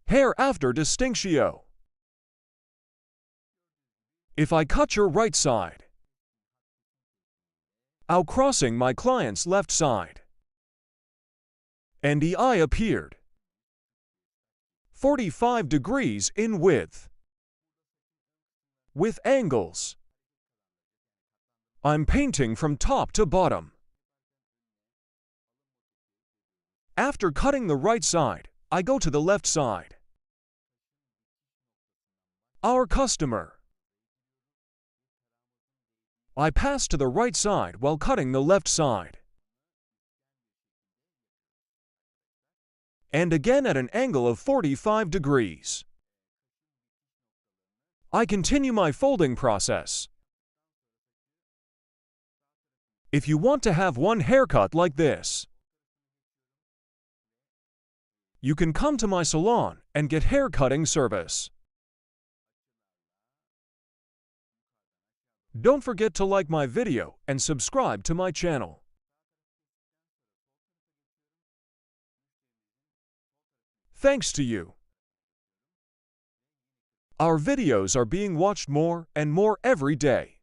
Hair after distinctio. If I cut your right side, I'll crossing my client's left side, and the eye appeared 45 degrees in width. With angles, I'm painting from top to bottom. After cutting the right side, I go to the left side. Our customer. I pass to the right side while cutting the left side. And again at an angle of 45 degrees. I continue my folding process. If you want to have one haircut like this, you can come to my salon and get hair cutting service. Don't forget to like my video and subscribe to my channel. Thanks to you, our videos are being watched more and more every day.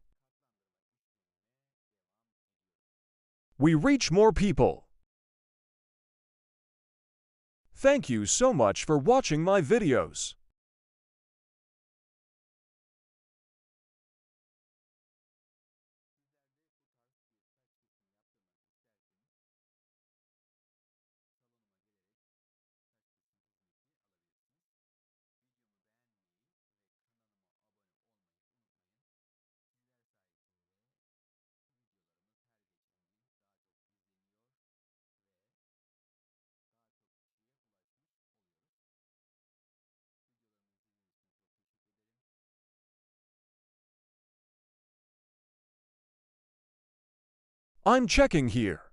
We reach more people. Thank you so much for watching my videos. I'm checking here.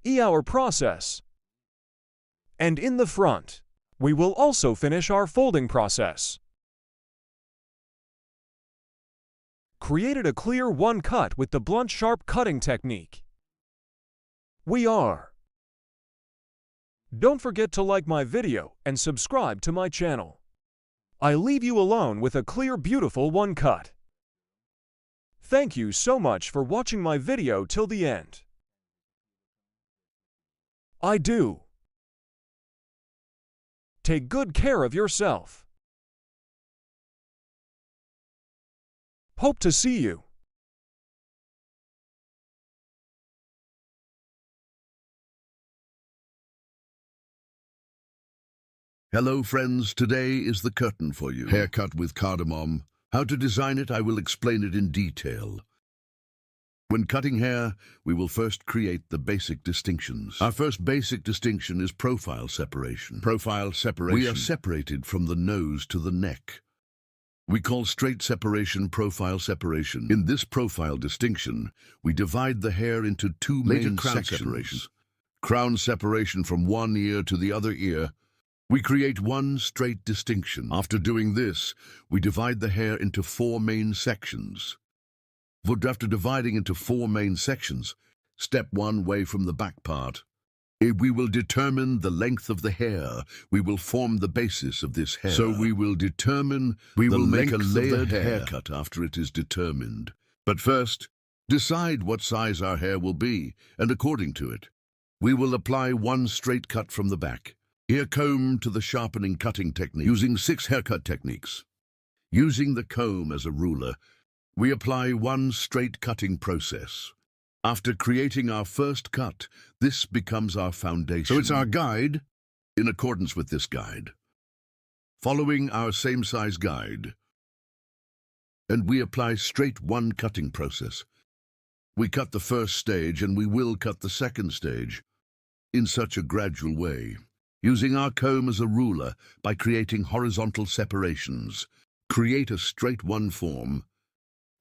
Our process. And in the front, we will also finish our folding process. Created a clear one cut with the blunt sharp cutting technique. We are. Don't forget to like my video and subscribe to my channel. I leave you alone with a clear beautiful one cut. Thank you so much for watching my video till the end. I do. Take good care of yourself. Hope to see you. Hello friends, today is the curtain for you. Haircut with cardamom. How to design it, I will explain it in detail. When cutting hair, we will first create the basic distinctions. Our first basic distinction is profile separation. Profile separation. We are separated from the nose to the neck. We call straight separation profile separation. In this profile distinction, we divide the hair into two main crown sections. Separation. Crown separation from one ear to the other ear. We create one straight distinction. After doing this, we divide the hair into four main sections. After dividing into four main sections, step one way from the back part. We will determine the length of the hair. We will form the basis of this hair. So we will make a layered haircut after it is determined. But first, decide what size our hair will be, and according to it, we will apply one straight cut from the back. Ear comb to the sharpening cutting technique, using 6 haircut techniques. Using the comb as a ruler, we apply one straight cutting process. After creating our first cut, this becomes our foundation. So it's our guide, in accordance with this guide. Following our same size guide, and we apply straight one cutting process. We cut the first stage and we will cut the second stage in such a gradual way, using our comb as a ruler by creating horizontal separations. Create a straight one form.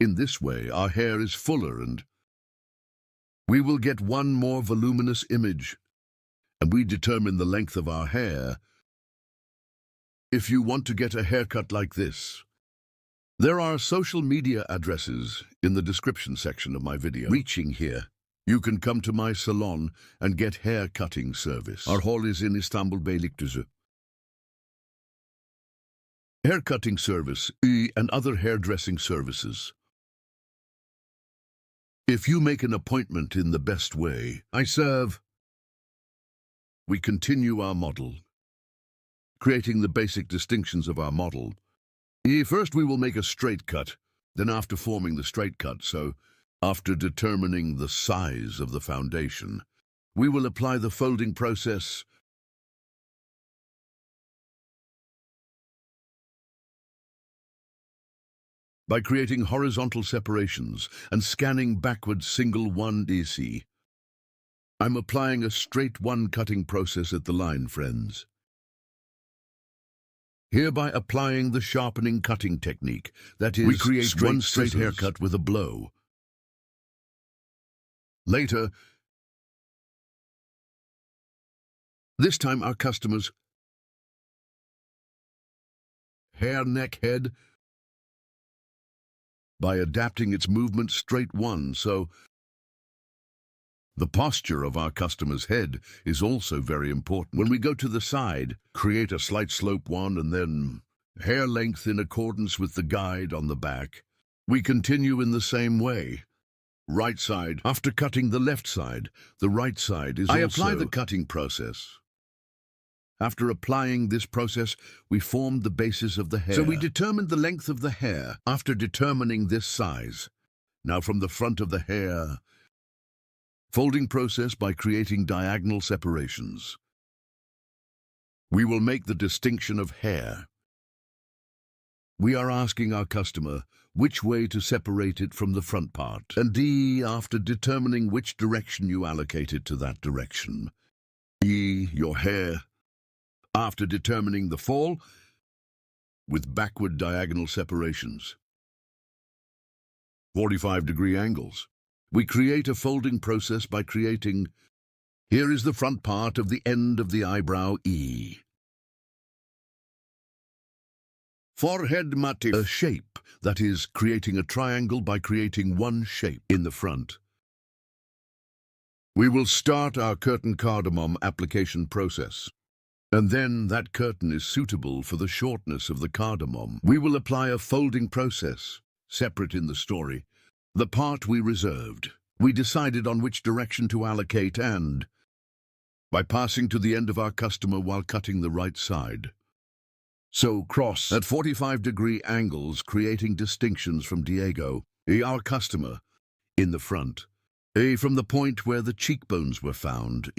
In this way, our hair is fuller and we will get one more voluminous image, and we determine the length of our hair. If you want to get a haircut like this, there are social media addresses in the description section of my video. Reaching here, you can come to my salon and get hair cutting service. Our hall is in Istanbul Beylikdüzü. Hair cutting service, and other hairdressing services. If you make an appointment in the best way, I serve. We continue our model, creating the basic distinctions of our model. First we will make a straight cut, then after forming the straight cut, so after determining the size of the foundation, we will apply the folding process. By creating horizontal separations and scanning backwards single 1DC. I'm applying a straight one cutting process at the line, friends. Hereby applying the sharpening cutting technique, that is, we create one straight haircut with a blow. Later, this time our customer's hair neck head by adapting its movement straight one, so the posture of our customer's head is also very important. When we go to the side, create a slight slope one and then hair length in accordance with the guide on the back. We continue in the same way. Right side, after cutting the left side, the right side is I apply the cutting process. After applying this process, we formed the basis of the hair. So we determined the length of the hair after determining this size. Now from the front of the hair, folding process by creating diagonal separations. We will make the distinction of hair. We are asking our customer which way to separate it from the front part. And after determining which direction you allocate it to that direction. Your hair. After determining the fall with backward diagonal separations. 45-degree angles. We create a folding process by creating, here is the front part of the end of the eyebrow Forehead motif. A shape, that is, creating a triangle by creating one shape in the front. We will start our curtain cardamom application process. And then that curtain is suitable for the shortness of the cardamom. We will apply a folding process, separate in the story. The part we reserved. We decided on which direction to allocate and by passing to the end of our customer while cutting the right side. So cross at 45-degree angles, creating distinctions from Diego, our customer, in the front. From the point where the cheekbones were found,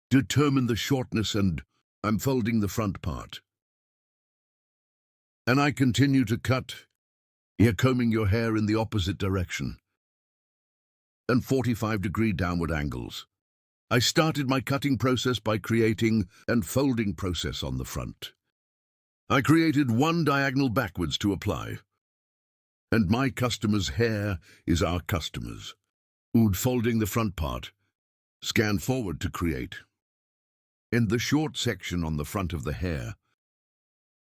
Determine the shortness and I'm folding the front part. And I continue to cut, here combing your hair in the opposite direction. And 45-degree downward angles. I started my cutting process by creating and folding process on the front. I created one diagonal backwards to apply. And my customer's hair is our customer's. Folding the front part. Scan forward to create. In the short section on the front of the hair,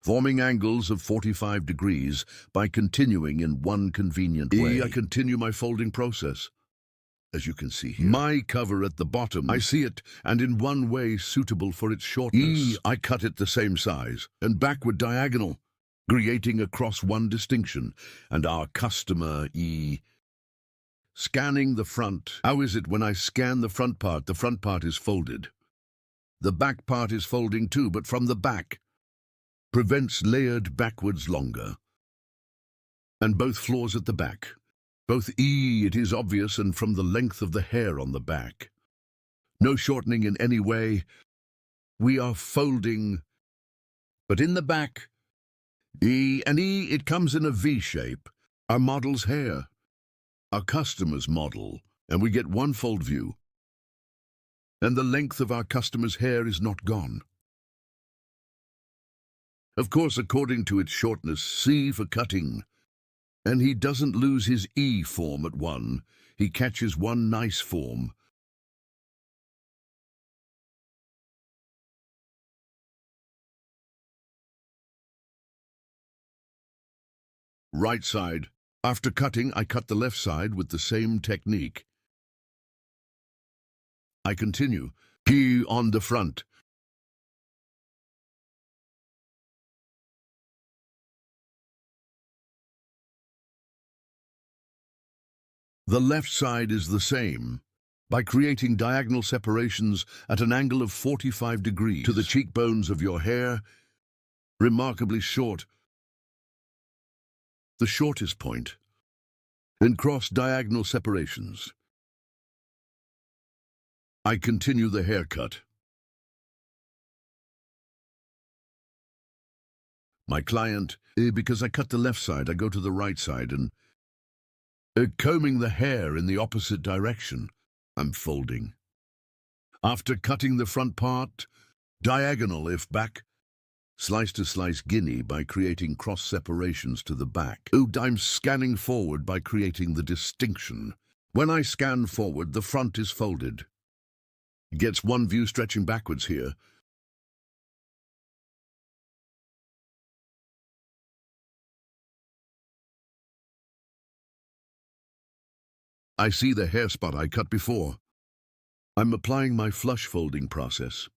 forming angles of 45 degrees by continuing in one convenient way. I continue my folding process. As you can see here, my cover at the bottom, I see it, and in one way suitable for its shortness. I cut it the same size, and backward diagonal, creating across one distinction, and our customer, Scanning the front. How is it when I scan the front part is folded. The back part is folding too, but from the back. Prevents layered backwards longer. And both floors at the back. Both it is obvious, and from the length of the hair on the back. No shortening in any way. We are folding. But in the back, It comes in a V shape. Our model's hair, our customer's model, and we get one fold view. And the length of our customer's hair is not gone. Of course, according to its shortness, C for cutting. And he doesn't lose his E form at one. He catches one nice form. Right side. After cutting, I cut the left side with the same technique. I continue. P on the front. The left side is the same, by creating diagonal separations at an angle of 45 degrees to the cheekbones of your hair, remarkably short, the shortest point, and cross diagonal separations. I continue the haircut. My client, because I cut the left side, I go to the right side and combing the hair in the opposite direction. I'm folding. After cutting the front part, diagonal if back, slice to slice guinea by creating cross separations to the back. I'm scanning forward by creating the distinction. When I scan forward, the front is folded. It gets one view stretching backwards here. I see the hair spot I cut before. I'm applying my flush folding process.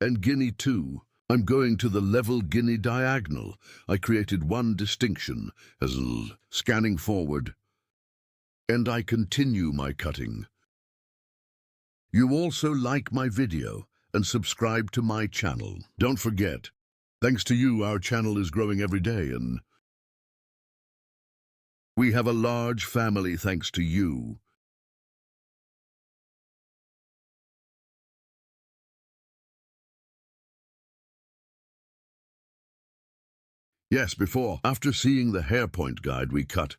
And guinea too. I'm going to the level guinea diagonal. I created one distinction as scanning forward. And I continue my cutting. You also like my video and subscribe to my channel. Don't forget, thanks to you, our channel is growing every day and we have a large family thanks to you. Yes, after seeing the hair point guide we cut,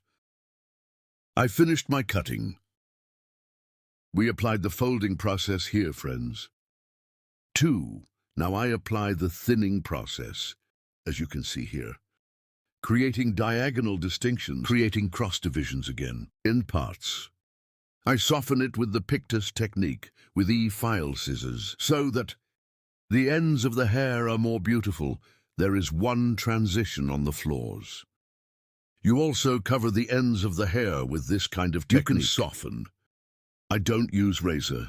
I finished my cutting. We applied the folding process here, friends. 2. Now I apply the thinning process, as you can see here. Creating diagonal distinctions, creating cross divisions again, in parts. I soften it with the pictus technique, with file scissors, so that the ends of the hair are more beautiful. There is one transition on the floors. You also cover the ends of the hair with this kind of technique. You can soften. I don't use razor.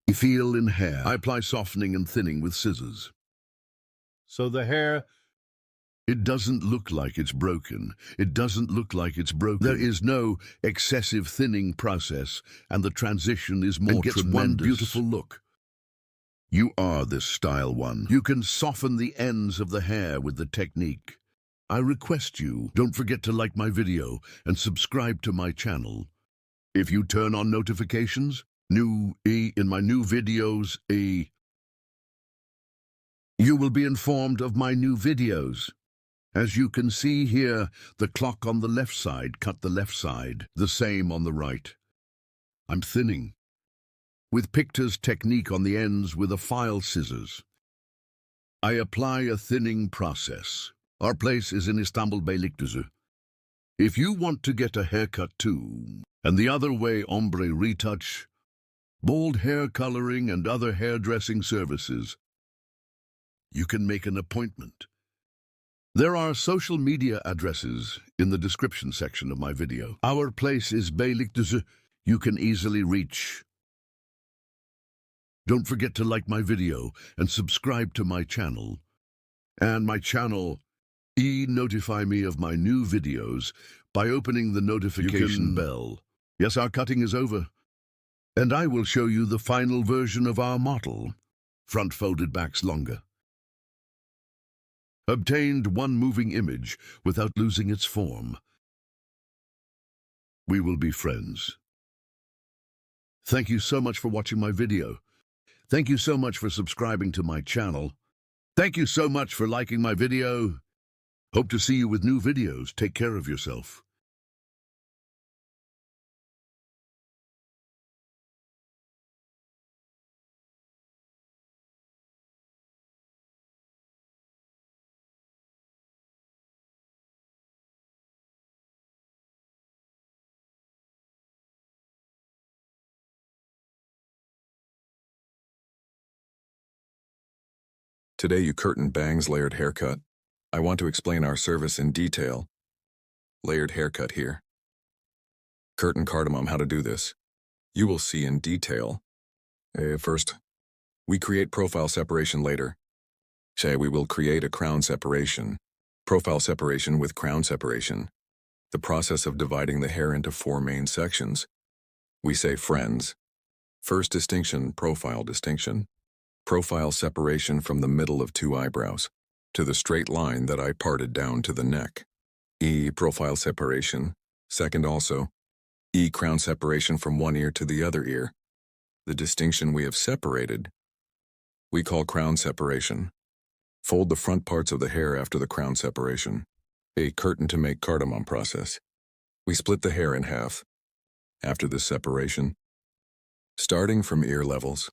You feel in hair. I apply softening and thinning with scissors. So the hair, it doesn't look like it's broken. It doesn't look like it's broken. There is no excessive thinning process, and the transition is more tremendous. One beautiful look. You are this style one. You can soften the ends of the hair with the technique. I request you, don't forget to like my video and subscribe to my channel. If you turn on notifications, in my new videos, you will be informed of my new videos. As you can see here, the clock on the left side cut the left side, the same on the right. I'm thinning. With pictus technique on the ends with a file scissors. I apply a thinning process. Our place is in Istanbul Beylikdüzü. If you want to get a haircut too, and the other way ombre retouch, bold hair coloring and other hairdressing services, you can make an appointment. There are social media addresses in the description section of my video. Our place is Beylikdüzü. You can easily reach. Don't forget to like my video and subscribe to my channel. And my channel, notify me of my new videos by opening the notification bell. Yes, our cutting is over. And I will show you the final version of our model. Front folded backs longer. Obtained one moving image without losing its form. We will be friends. Thank you so much for watching my video. Thank you so much for subscribing to my channel. Thank you so much for liking my video. Hope to see you with new videos. Take care of yourself. Today you curtain bangs layered haircut. I want to explain our service in detail. Layered haircut here. Curtain cardamom, how to do this. You will see in detail. First, we create profile separation later. We will create a crown separation. Profile separation with crown separation. The process of dividing the hair into 4 main sections. We say friends. First distinction, profile distinction. Profile separation from the middle of 2 eyebrows to the straight line that I parted down to the neck. Profile separation. Second also. Crown separation from one ear to the other ear. The distinction we have separated, we call crown separation. Fold the front parts of the hair after the crown separation. A curtain to make cardamom process. We split the hair in half. After this separation, starting from ear levels,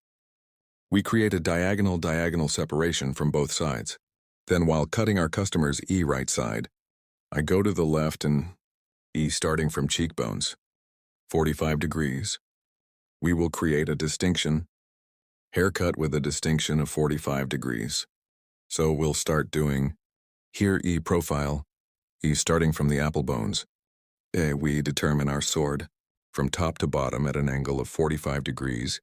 we create a diagonal separation from both sides. Then while cutting our customer's right side, I go to the left and starting from cheekbones, 45 degrees. We will create a distinction, haircut with a distinction of 45 degrees. So we'll start doing here profile, starting from the apple bones. We determine our sword from top to bottom at an angle of 45 degrees.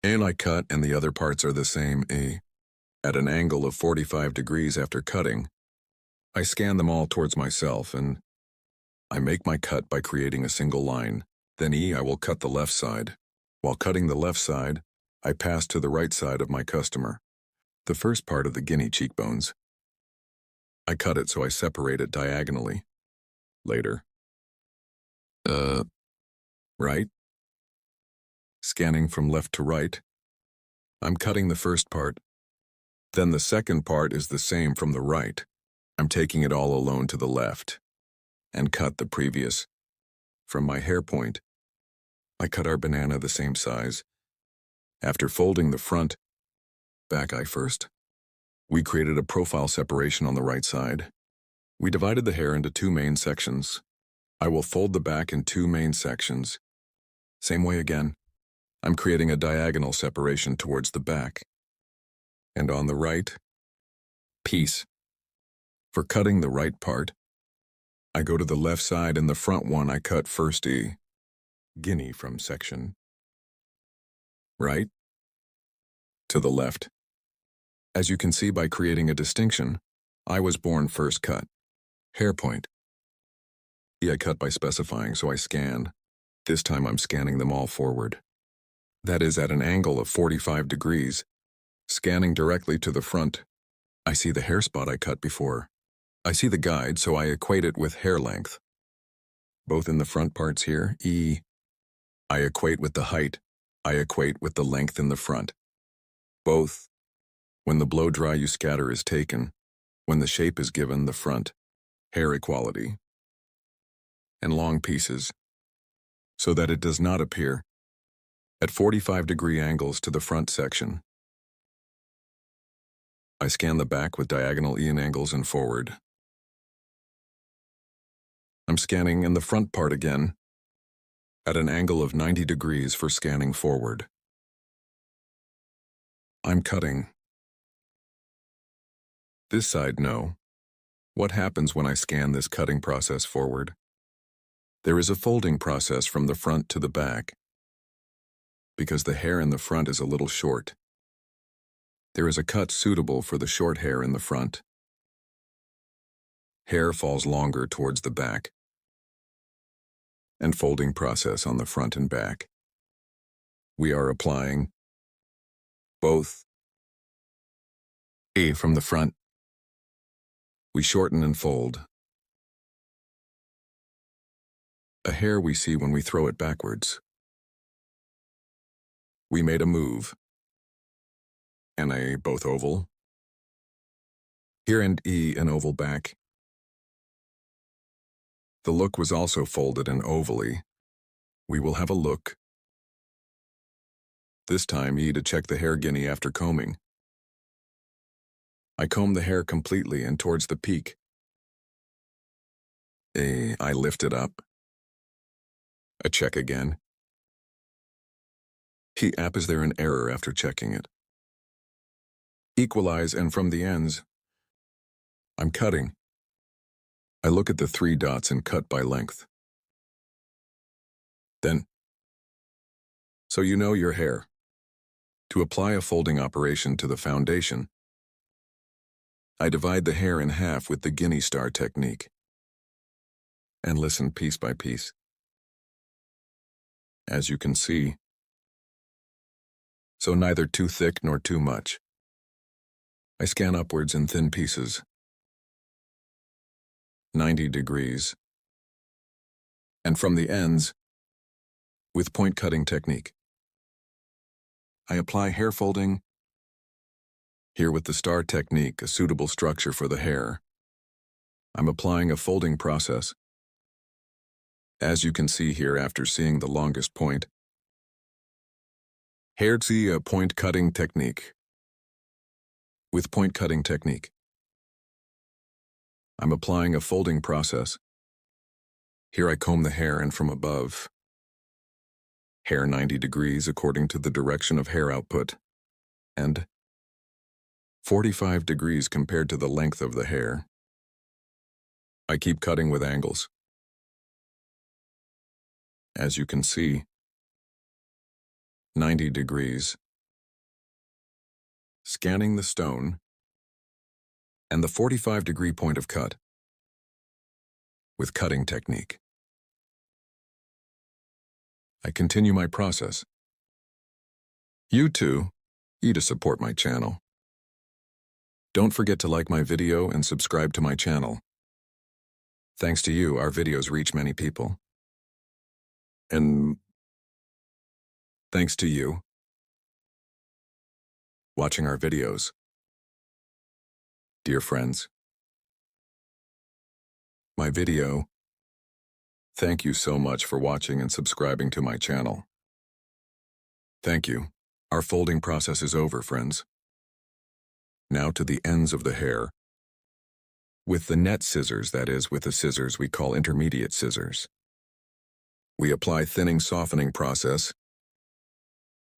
And I cut, and the other parts are the same, at an angle of 45 degrees after cutting. I scan them all towards myself, and I make my cut by creating a single line. Then I will cut the left side. While cutting the left side, I pass to the right side of my customer, the first part of the guinea cheekbones. I cut it so I separate it diagonally. Later. Right? Scanning from left to right. I'm cutting the first part. Then the second part is the same from the right. I'm taking it all alone to the left and cut the previous. From my hair point, I cut our banana the same size. After folding the front, back eye first, we created a profile separation on the right side. We divided the hair into 2 main sections. I will fold the back in 2 main sections. Same way again. I'm creating a diagonal separation towards the back. And on the right, piece. For cutting the right part, I go to the left side and the front one I cut first guinea from section right to the left. As you can see by creating a distinction, I was born first cut. Hair point. I cut by specifying, so I scan. This time I'm scanning them all forward. That is at an angle of 45 degrees. Scanning directly to the front, I see the hair spot I cut before. I see the guide, so I equate it with hair length. Both in the front parts here, I equate with the height. I equate with the length in the front. Both. When the blow dry you scatter is taken. When the shape is given, the front. Hair equality. And long pieces. So that it does not appear at 45-degree angles to the front section. I scan the back with diagonal angles and forward. I'm scanning in the front part again at an angle of 90 degrees for scanning forward. I'm cutting. This side, no. What happens when I scan this cutting process forward? There is a folding process from the front to the back. Because the hair in the front is a little short. There is a cut suitable for the short hair in the front. Hair falls longer towards the back. And folding process on the front and back. We are applying both. From the front. We shorten and fold. A hair we see when we throw it backwards. We made a move. And both oval Here and E an oval back. The look was also folded and ovally. We will have a look. This time E to check the hair guinea after combing. I comb the hair completely and towards the peak. I lift it up. A check again. He app is there an error after checking it. Equalize and from the ends. I'm cutting. I look at the 3 dots and cut by length. Then, so you know your hair. To apply a folding operation to the foundation, I divide the hair in half with the guinea star technique and listen piece by piece. As you can see, so neither too thick nor too much. I scan upwards in thin pieces, 90 degrees, and from the ends, with point cutting technique. I apply hair folding, here with the star technique, a suitable structure for the hair. I'm applying a folding process. As you can see here after seeing the longest point, Herzi a point cutting technique. With point cutting technique, I'm applying a folding process. Here I comb the hair and from above, hair 90 degrees according to the direction of hair output, and 45 degrees compared to the length of the hair. I keep cutting with angles. As you can see, 90 degrees, scanning the stone, and the 45-degree point of cut with cutting technique. I continue my process. You too, to support my channel. Don't forget to like my video and subscribe to my channel. Thanks to you, our videos reach many people. And thanks to you watching our videos. Dear friends, my video, thank you so much for watching and subscribing to my channel. Thank you. Our folding process is over, friends. Now to the ends of the hair. With the net scissors, that is, with the scissors we call intermediate scissors, we apply thinning softening process,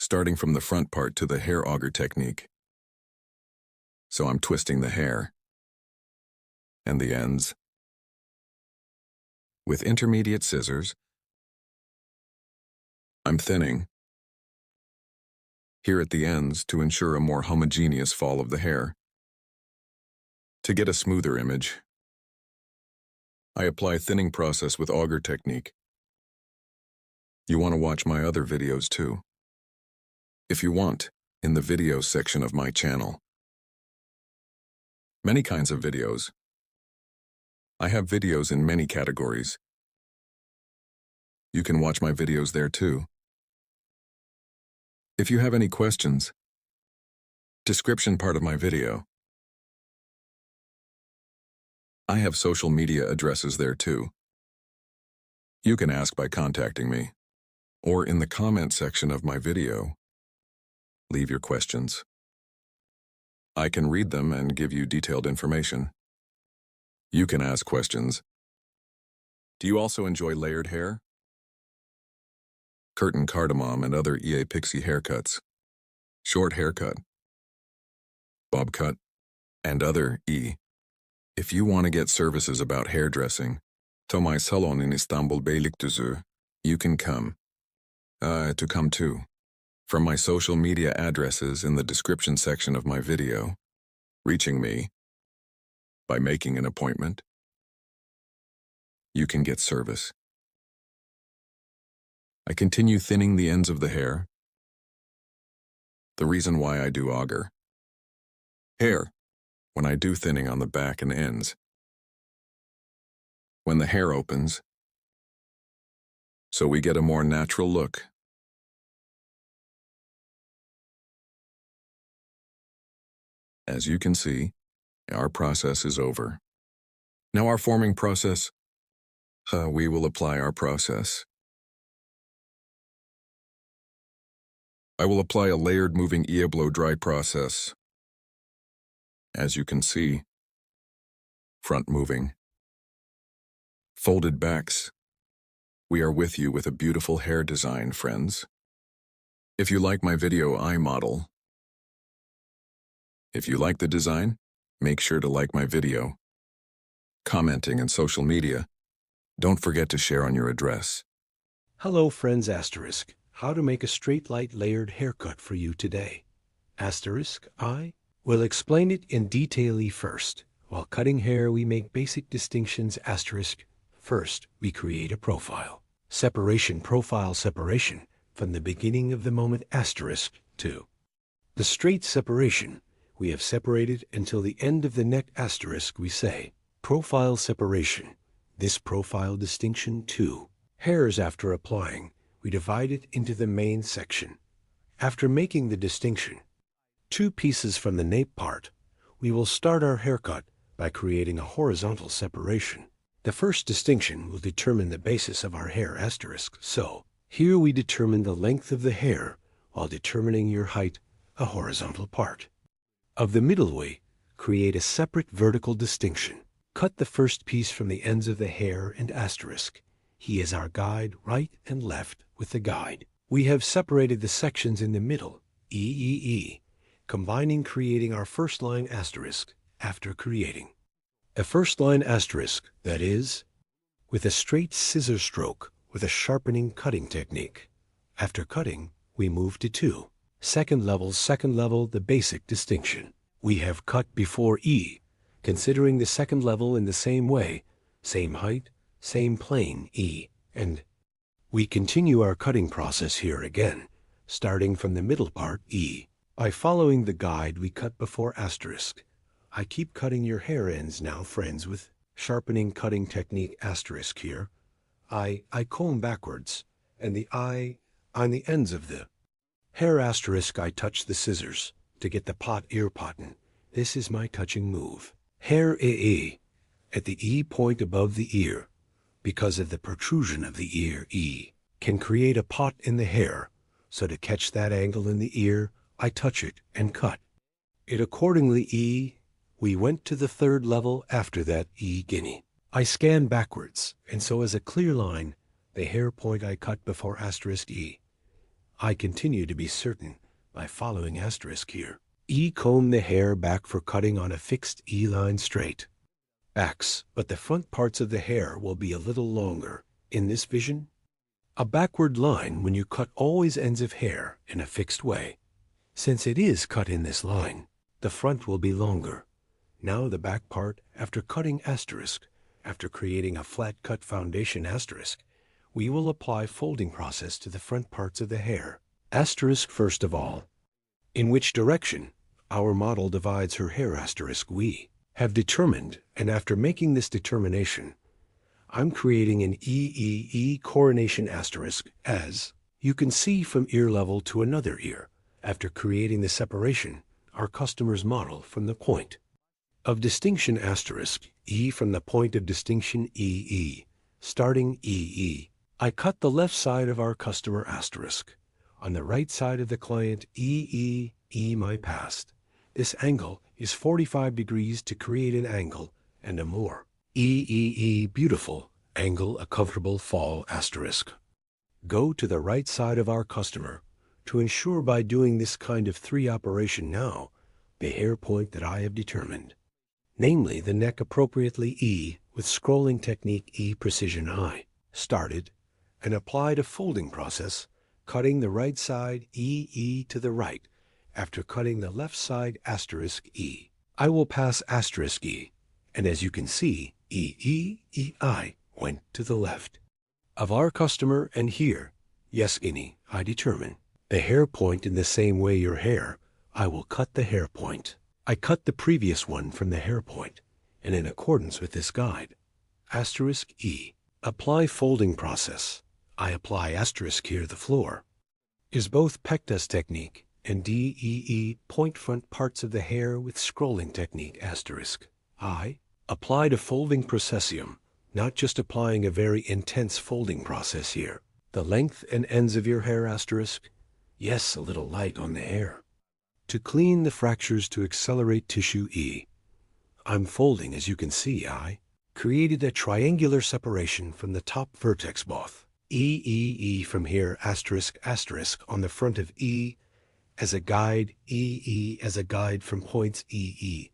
starting from the front part to the hair auger technique. So I'm twisting the hair and the ends. With intermediate scissors, I'm thinning here at the ends to ensure a more homogeneous fall of the hair. To get a smoother image, I apply thinning process with auger technique. You want to watch my other videos too. If you want, in the videos section of my channel. Many kinds of videos. I have videos in many categories. You can watch my videos there too. If you have any questions, description part of my video. I have social media addresses there too. You can ask by contacting me, or in the comment section of my video. Leave your questions. I can read them and give you detailed information. You can ask questions. Do you also enjoy layered hair? Curtain cardamom and other EA pixie haircuts, short haircut, bob cut, and other E. If you want to get services about hairdressing, to my salon in Istanbul Beylikdüzü, you can come. To come too. From my social media addresses in the description section of my video, reaching me by making an appointment, you can get service. I continue thinning the ends of the hair. The reason why I do auger hair when I do thinning on the back and ends. When the hair opens, so we get a more natural look. As you can see, Our process is over. Now our forming process. We will apply our process. I will apply a layered moving blow-dry process. As you can see, front moving, folded backs. We are with you with a beautiful hair design, friends. If you like my video, I model. If you like the design, make sure to like my video. Commenting in social media. Don't forget to share on your address. Hello friends asterisk. How to make a straight light layered haircut for you today. Asterisk, I will explain it in detail first. While cutting hair, we make basic distinctions asterisk. First, we create a profile. Separation, profile separation, from the beginning of the moment asterisk to the straight separation. We have separated until the end of the neck asterisk, we say. Profile separation. This profile distinction too. Hairs after applying, we divide it into the main section. After making the distinction, two pieces from the nape part, we will start our haircut by creating a horizontal separation. The first distinction will determine the basis of our hair asterisk. So, here we determine the length of the hair while determining your height, a horizontal part. Of the middle way, create a separate vertical distinction. Cut the first piece from the ends of the hair and asterisk. He is our guide, right and left with the guide. We have separated the sections in the middle, E, combining creating our first line asterisk after creating. A first line asterisk, that is, with a straight scissor stroke with a sharpening cutting technique. After cutting, we move to 2. Second level, the basic distinction. We have cut before E, considering the second level in the same way, same height, same plane E, and we continue our cutting process here again, starting from the middle part E. By following the guide we cut before asterisk. I keep cutting your hair ends now, friends, with sharpening cutting technique asterisk here. I comb backwards, and the eye on the ends of the hair asterisk I touch the scissors to get the pot ear potten. This is my touching move. Hair at the E point above the ear, because of the protrusion of the ear E, can create a pot in the hair, so to catch that angle in the ear, I touch it and cut it accordingly E. We went to the third level after that E guinea. I scan backwards, and so as a clear line, the hair point I cut before asterisk E. I continue to be certain by following asterisk here. E comb the hair back for cutting on a fixed E line straight. Backs, but the front parts of the hair will be a little longer. In this vision, a backward line when you cut always ends of hair in a fixed way. Since it is cut in this line, the front will be longer. Now the back part, after cutting asterisk, after creating a flat cut foundation asterisk, we will apply folding process to the front parts of the hair. Asterisk first of all. In which direction our model divides her hair asterisk we have determined, and after making this determination, I'm creating an E coronation asterisk as you can see from ear level to another ear, after creating the separation, our customer's model from the point of distinction asterisk E from the point of distinction EE, starting EE. I cut the left side of our customer asterisk. On the right side of the client EE my past. This angle is 45 degrees to create an angle and a more EE beautiful angle, a comfortable fall asterisk. Go to the right side of our customer to ensure by doing this kind of 3 operation now, the hair point that I have determined, namely the neck appropriately E with scrolling technique E precision I, started and applied a folding process, cutting the right side EE to the right, after cutting the left side asterisk E. I will pass asterisk E, and as you can see, EI went to the left of our customer, and here, yes guinea, I determine the hair point in the same way your hair, I will cut the hair point. I cut the previous one from the hair point, and in accordance with this guide, asterisk E, apply folding process. I apply asterisk here the floor, is both Pectas technique, and D-E-E point front parts of the hair with scrolling technique asterisk. I applied a folding processium, not just applying a very intense folding process here. The length and ends of your hair asterisk. Yes, a little light on the hair. To clean the fractures to accelerate tissue E. I'm folding, as you can see. I created a triangular separation from the top vertex both. E from here asterisk asterisk on the front of E as a guide, E as a guide from points E.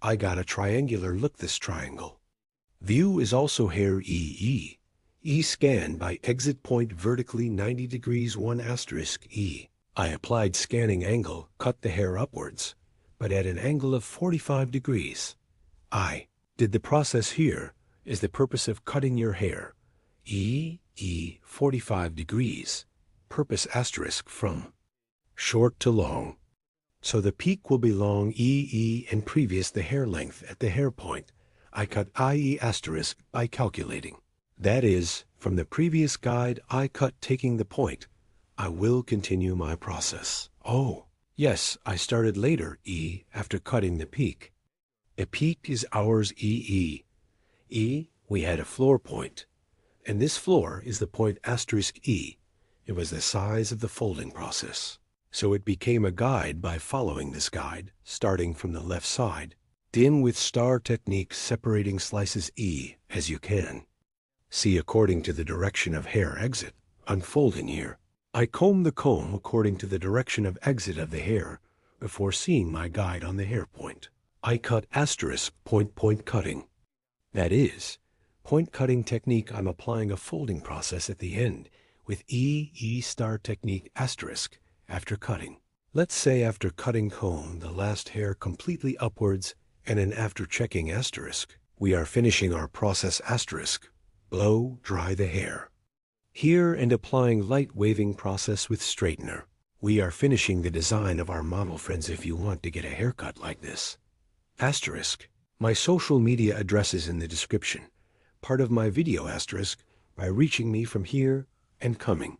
I got a triangular look this triangle. View is also hair E. E scan by exit point vertically 90 degrees 1 asterisk E. I applied scanning angle, cut the hair upwards, but at an angle of 45 degrees. I did the process here is the purpose of cutting your hair. E 45 degrees. Purpose asterisk from short to long. So the peak will be long E and previous the hair length at the hair point. I cut IE asterisk by calculating. That is, from the previous guide I cut taking the point. I will continue my process. Oh, yes, I started later E after cutting the peak. A peak is ours E. We had a floor point, and this floor is the point asterisk E. It was the size of the folding process. So it became a guide by following this guide, starting from the left side. Dim with star technique separating slices E as you can. See according to the direction of hair exit, unfolding here. I comb the comb according to the direction of exit of the hair before seeing my guide on the hair point. I cut asterisk point cutting. That is, point cutting technique. I'm applying a folding process at the end with E star technique asterisk after cutting. Let's say after cutting comb the last hair completely upwards and an after checking asterisk. We are finishing our process asterisk. Blow dry the hair. Here and applying light waving process with straightener. We are finishing the design of our model friends if you want to get a haircut like this. Asterisk. My social media address is in the description. Part of my video asterisk by reaching me from here and coming.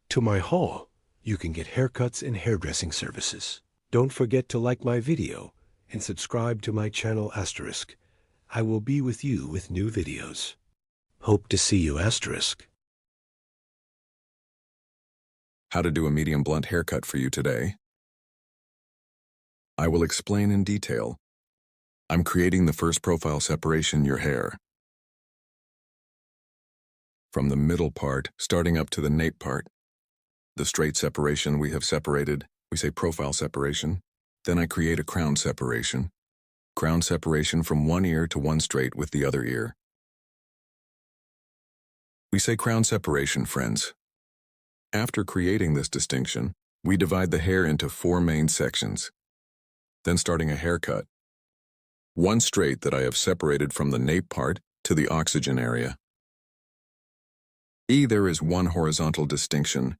To my haul, you can get haircuts and hairdressing services. Don't forget to like my video and subscribe to my channel asterisk. I will be with you with new videos. Hope to see you asterisk. How to do a medium blunt haircut for you today. I will explain in detail. I'm creating the first profile separation your hair. From the middle part, starting up to the nape part. The straight separation we have separated, we say profile separation. Then I create a crown separation. Crown separation from one ear to one straight with the other ear. We say crown separation, friends. After creating this distinction, we divide the hair into 4 main sections. Then starting a haircut. One straight that I have separated from the nape part to the oxygen area. There is one horizontal distinction.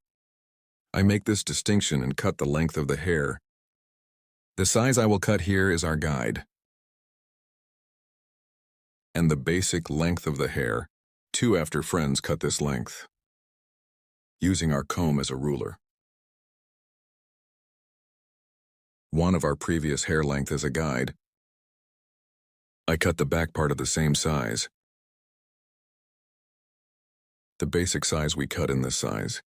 I make this distinction and cut the length of the hair. The size I will cut here is our guide. And the basic length of the hair, 2 after friends cut this length. Using our comb as a ruler. 1 of our previous hair length as a guide. I cut the back part of the same size. The basic size we cut in this size.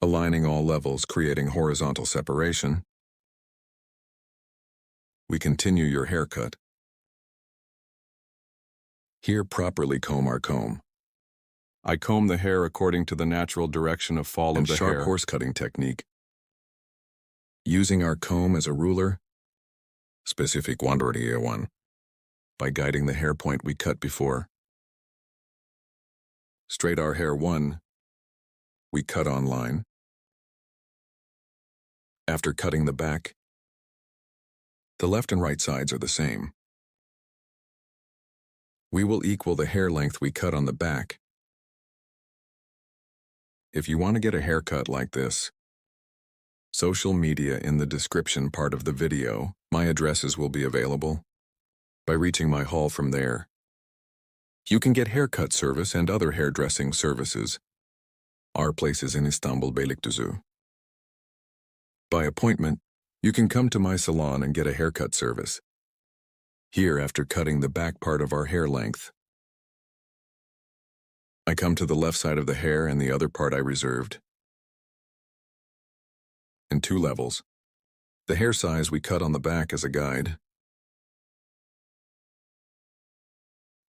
Aligning all levels, creating horizontal separation. We continue your haircut. Here properly comb our comb. I comb the hair according to the natural direction of fall of the hair. Sharp horse cutting technique. Using our comb as a ruler. Specific 1. By guiding the hair point we cut before. Straight our hair 1. We cut on line. After cutting the back, the left and right sides are the same. We will equal the hair length we cut on the back. If you want to get a haircut like this, social media in the description part of the video, my addresses will be available. By reaching my haul from there, you can get haircut service and other hairdressing services. Our place is in Istanbul, Beylikdüzü. By appointment, you can come to my salon and get a haircut service. Here, after cutting the back part of our hair length, I come to the left side of the hair and the other part I reserved. In 2 levels. The hair size we cut on the back as a guide.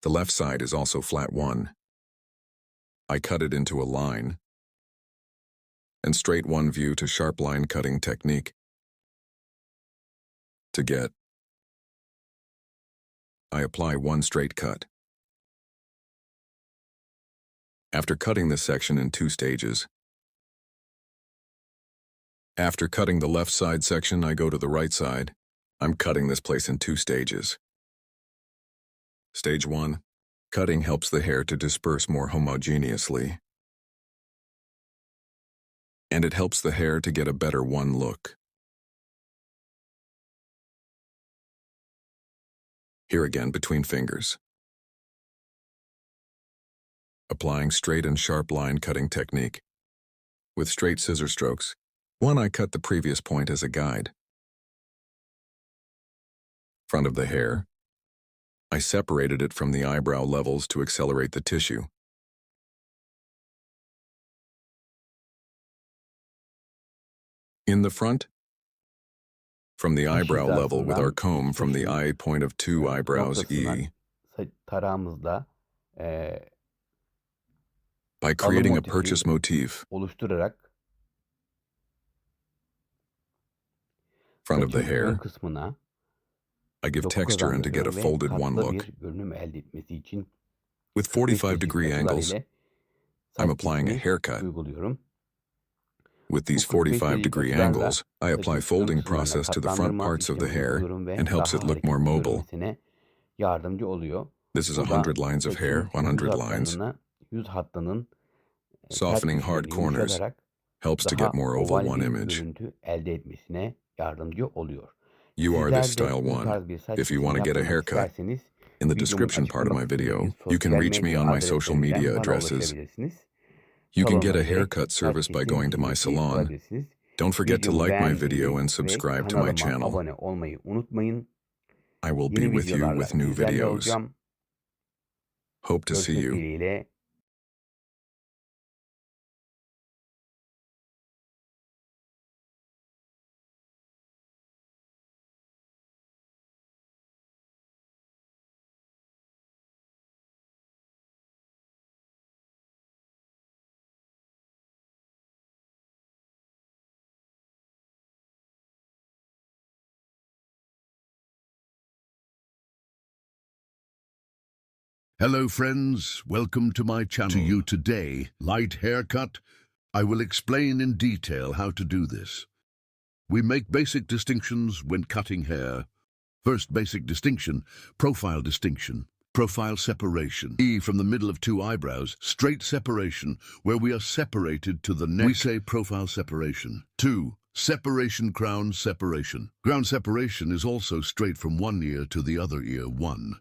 The left side is also flat 1. I cut it into a line and straight 1 view to sharp line cutting technique. To get, I apply 1 straight cut. After cutting this section in 2 stages. After cutting the left side section, I go to the right side. I'm cutting this place in 2 stages. Stage 1. Cutting helps the hair to disperse more homogeneously. And it helps the hair to get a better 1 look. Here again, between fingers. Applying straight and sharp line cutting technique. With straight scissor strokes. 1, I cut the previous point as a guide. Front of the hair. I separated it from the eyebrow levels to accelerate the tissue. In the front, from the eyebrow level with our comb from the eye point of 2 eyebrows E, tarağımızla by creating a purchase motif, oluşturarak front of the saçın ön hair, kısmına I give doku texture and to get a kazandırıyor ve folded 1 katlı look. bir görünüm elde etmesi için With 45 45-degree açılar angles, ile I'm saç applying a kesimi haircut. uyguluyorum. With these Bu 45 45-degree açılarla angles, I apply saçın ön folding kısmına process to the front katlandırma parts of the işlemi hair uyguluyorum ve and helps daha it look more hareketli mobile. görünmesine yardımcı oluyor. This is Bu da 100 lines of hair, saçın 100 lines, yüz hattının sert softening hard işlerini corners, yumuşatarak helps to daha get more oval oval 1 bir image. görüntü elde etmesine yardımcı oluyor. You are this Sizler de style bu 1. tarz bir saç If you kesimi want to get a yaptırmak haircut, isterseniz in the videomun description part of açıklama my video, kısmındaki you can sosyal reach me medya on my social adreslerinden media bana addresses. ulaşabilirsiniz. You can get Salonuma a direkt haircut saç service by kesim going to my ücreti salon. alabilirsiniz. Don't forget to Videomu like my beğenmeyi video and ve subscribe to my kanalıma channel. abone olmayı unutmayın. I will be Yeni with you videolarla with new sizlerle videos. olacağım. Hope to see Görüşmek you. dileğiyle. Hello friends, welcome to my channel. To you today, light haircut. I will explain in detail how to do this. We make basic distinctions when cutting hair. First basic distinction, profile distinction. Profile separation. E from the middle of 2 eyebrows, straight separation, where we are separated to the neck. We say profile separation. 2. Separation, crown separation. Crown separation is also straight from one ear to the other ear. 1.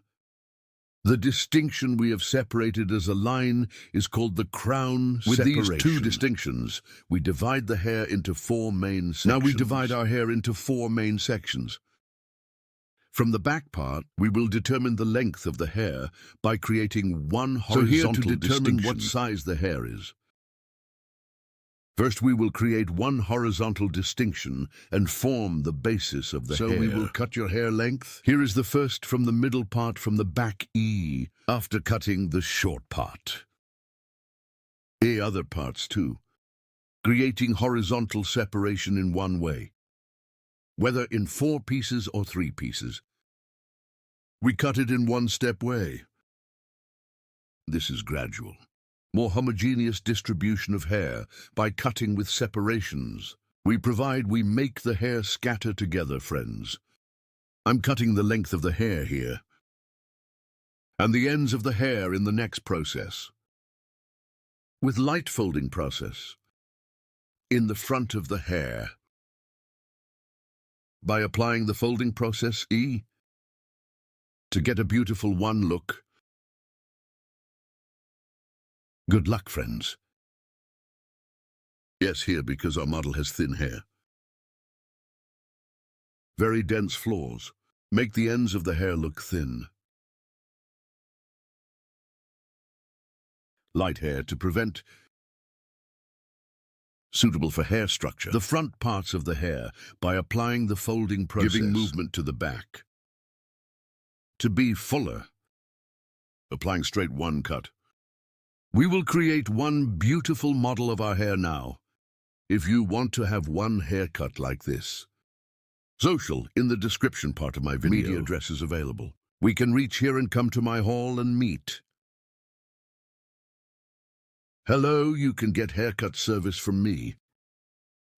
The distinction we have separated as a line is called the crown separation. With these 2 distinctions, we divide the hair into 4 main sections. Now we divide our hair into 4 main sections. From the back part, we will determine the length of the hair by creating 1 horizontal distinction. So here to determine what size the hair is. First, we will create 1 horizontal distinction and form the basis of the hair. So we will cut your hair length. Here is the first from the middle part from the back E, after cutting the short part. A other parts too, creating horizontal separation in 1 way, whether in 4 pieces or 3 pieces. We cut it in 1-step way. This is gradual. More homogeneous distribution of hair by cutting with separations. We make the hair scatter together, friends. I'm cutting the length of the hair here, and the ends of the hair in the next process. With light folding process, in the front of the hair. By applying the folding process E, to get a beautiful 1 look. Good luck, friends. Yes, here, because our model has thin hair. very dense flaws. Make the ends of the hair look thin. Light hair to prevent suitable for hair structure. The front parts of the hair by applying the folding process, giving movement to the back. To be fuller, applying straight one cut. We will create one beautiful model of our hair now. If you want to have one haircut like this. Social in the description part of my video. Media address is available. We can reach here and come to my hall and meet. Hello, you can get haircut service from me.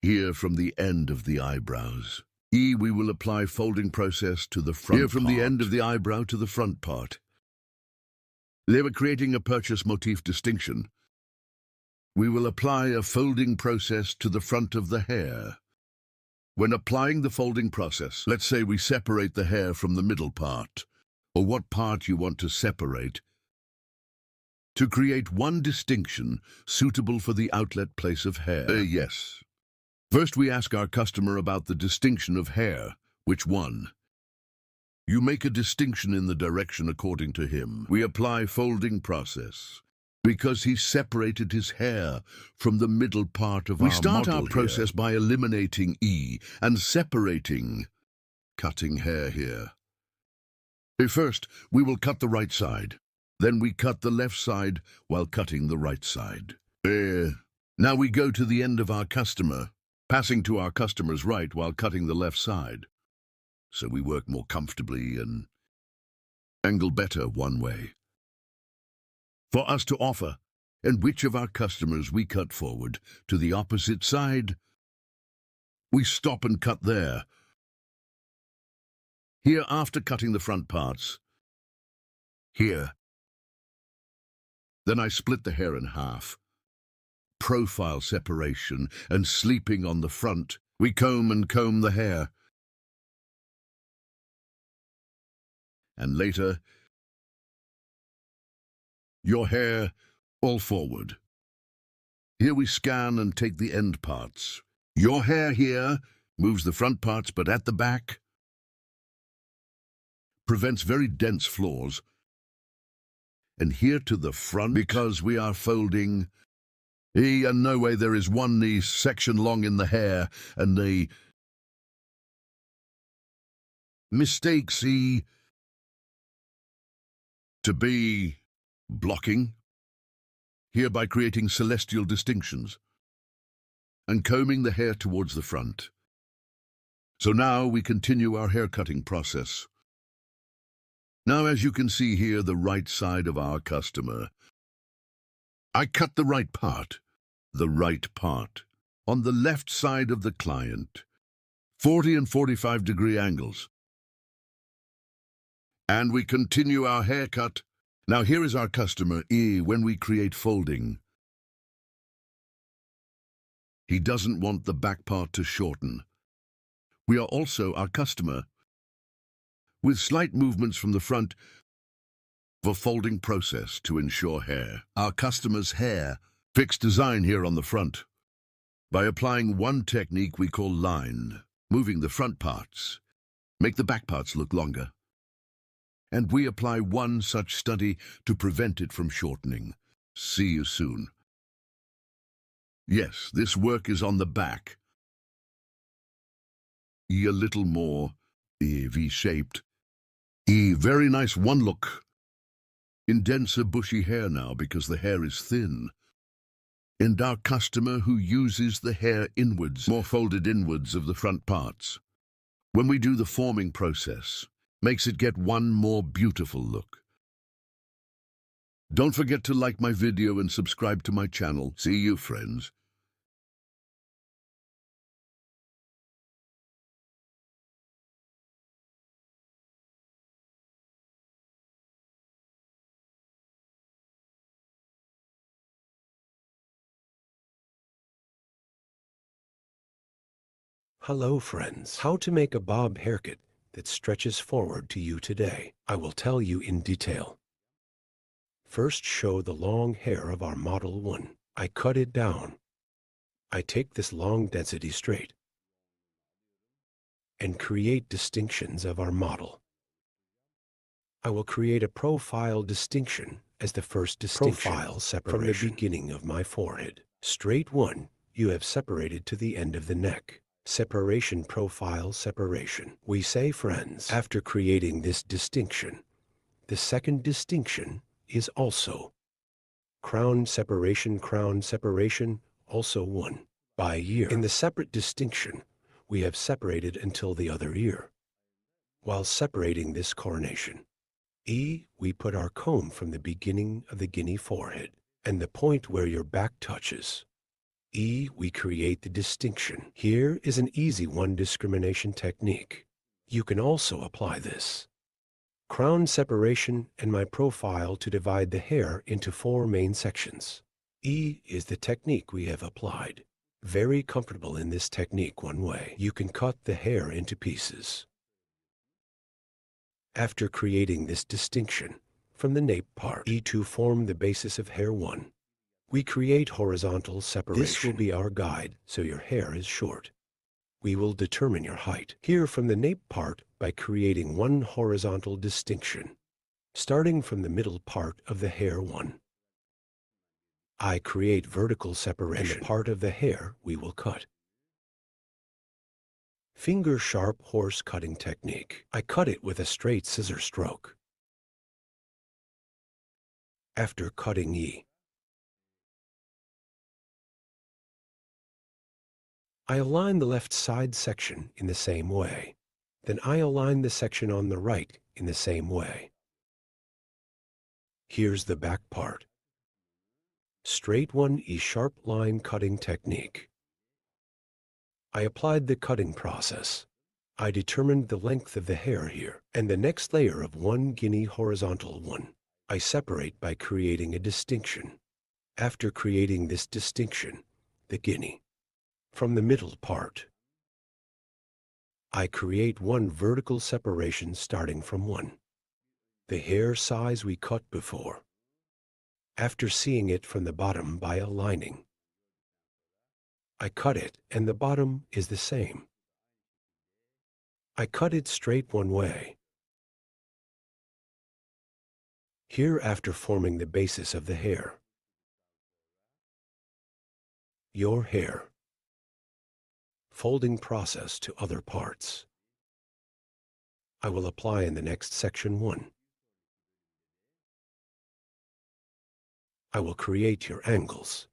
Here from the end of the eyebrows. We will apply folding process to the front. Here from the end of the eyebrow to the front part. They were creating a purchase motif distinction. We will apply a folding process to the front of the hair. When applying the folding process, let's say we separate the hair from the middle part, or what part you want to separate, to create one distinction suitable for the outlet place of hair. Yes. First we ask our customer about the distinction of hair. Which one? You make a distinction in the direction according to him. We apply folding process because he separated his hair from the middle part of our model. We start our process by eliminating E and separating, cutting hair here. First, we will cut the right side. Then we cut the left side while cutting the right side. Now we go to the end of our customer, passing to our customer's right while cutting the left side. So we work more comfortably and angle better one way. For us to offer, and which of our customers we cut forward to the opposite side, we stop and cut there. Here after cutting the front parts. Here. Then I split the hair in half. Profile separation and sleeping on the front. We comb the hair. And later, your hair all forward. Here we scan and take the end parts. Your hair here moves the front parts, but at the back prevents very dense flaws. And here to the front, because we are folding, and no way there is one knee section long in the hair, and the mistakes to be blocking, here by creating celestial distinctions, and combing the hair towards the front. So now we continue our hair cutting process. Now as you can see here, the right side of our customer. I cut the right part, on the left side of the client, 40 and 45 degree angles. And we continue our haircut. Now here is our customer, when we create folding. He doesn't want the back part to shorten. We are also our customer, with slight movements from the front for folding process to ensure hair. Our customer's hair, fixed design here on the front. By applying one technique we call line, moving the front parts, make the back parts look longer. And we apply one such study to prevent it from shortening. See you soon. Yes, this work is on the back. A little more V-shaped. Very nice one look. In denser bushy hair now because the hair is thin. And our customer who uses the hair inwards, more folded inwards of the front parts. When we do the forming process, makes it get one more beautiful look. Don't forget to like my video and subscribe to my channel. See you, friends. Hello, friends. How to make a bob haircut that stretches forward to you today. I will tell you in detail. First, show the long hair of our Model 1. I cut it down. I take this long density straight and create distinctions of our model. I will create a profile distinction as the first distinction Profile from the separation. beginning of my forehead. Straight one, you have separated to the end of the neck. Separation, profile separation. We say, friends, after creating this distinction, the second distinction is also crown separation, also one. By ear, in the separate distinction, we have separated until the other ear. While separating this coronation, we put our comb from the beginning of the guinea forehead and the point where your back touches. We create the distinction. Here is an easy one discrimination technique. You can also apply this crown separation and my profile to divide the hair into 4 main sections. Is the technique we have applied. Very comfortable in this technique one way. You can cut the hair into pieces. After creating this distinction from the nape part, to form the basis of hair 1, we create horizontal separation. This will be our guide so your hair is short. We will determine your height here from the nape part by creating one horizontal distinction, starting from the middle part of the hair 1. I create vertical separation, and the part of the hair we will cut. Finger sharp horse cutting technique. I cut it with a straight scissor stroke. After cutting I align the left side section in the same way. Then I align the section on the right in the same way. Here's the back part. Straight one sharp line cutting technique. I applied the cutting process. I determined the length of the hair here, and the next layer of one guinea horizontal one. I separate by creating a distinction. After creating this distinction, the guinea, from the middle part, I create one vertical separation starting from 1. The hair size we cut before. After seeing it from the bottom by aligning, I cut it and the bottom is the same. I cut it straight one way. Here after forming the basis of the hair. Your hair. Folding process to other parts. I will apply in the next section 1. I will create your angles.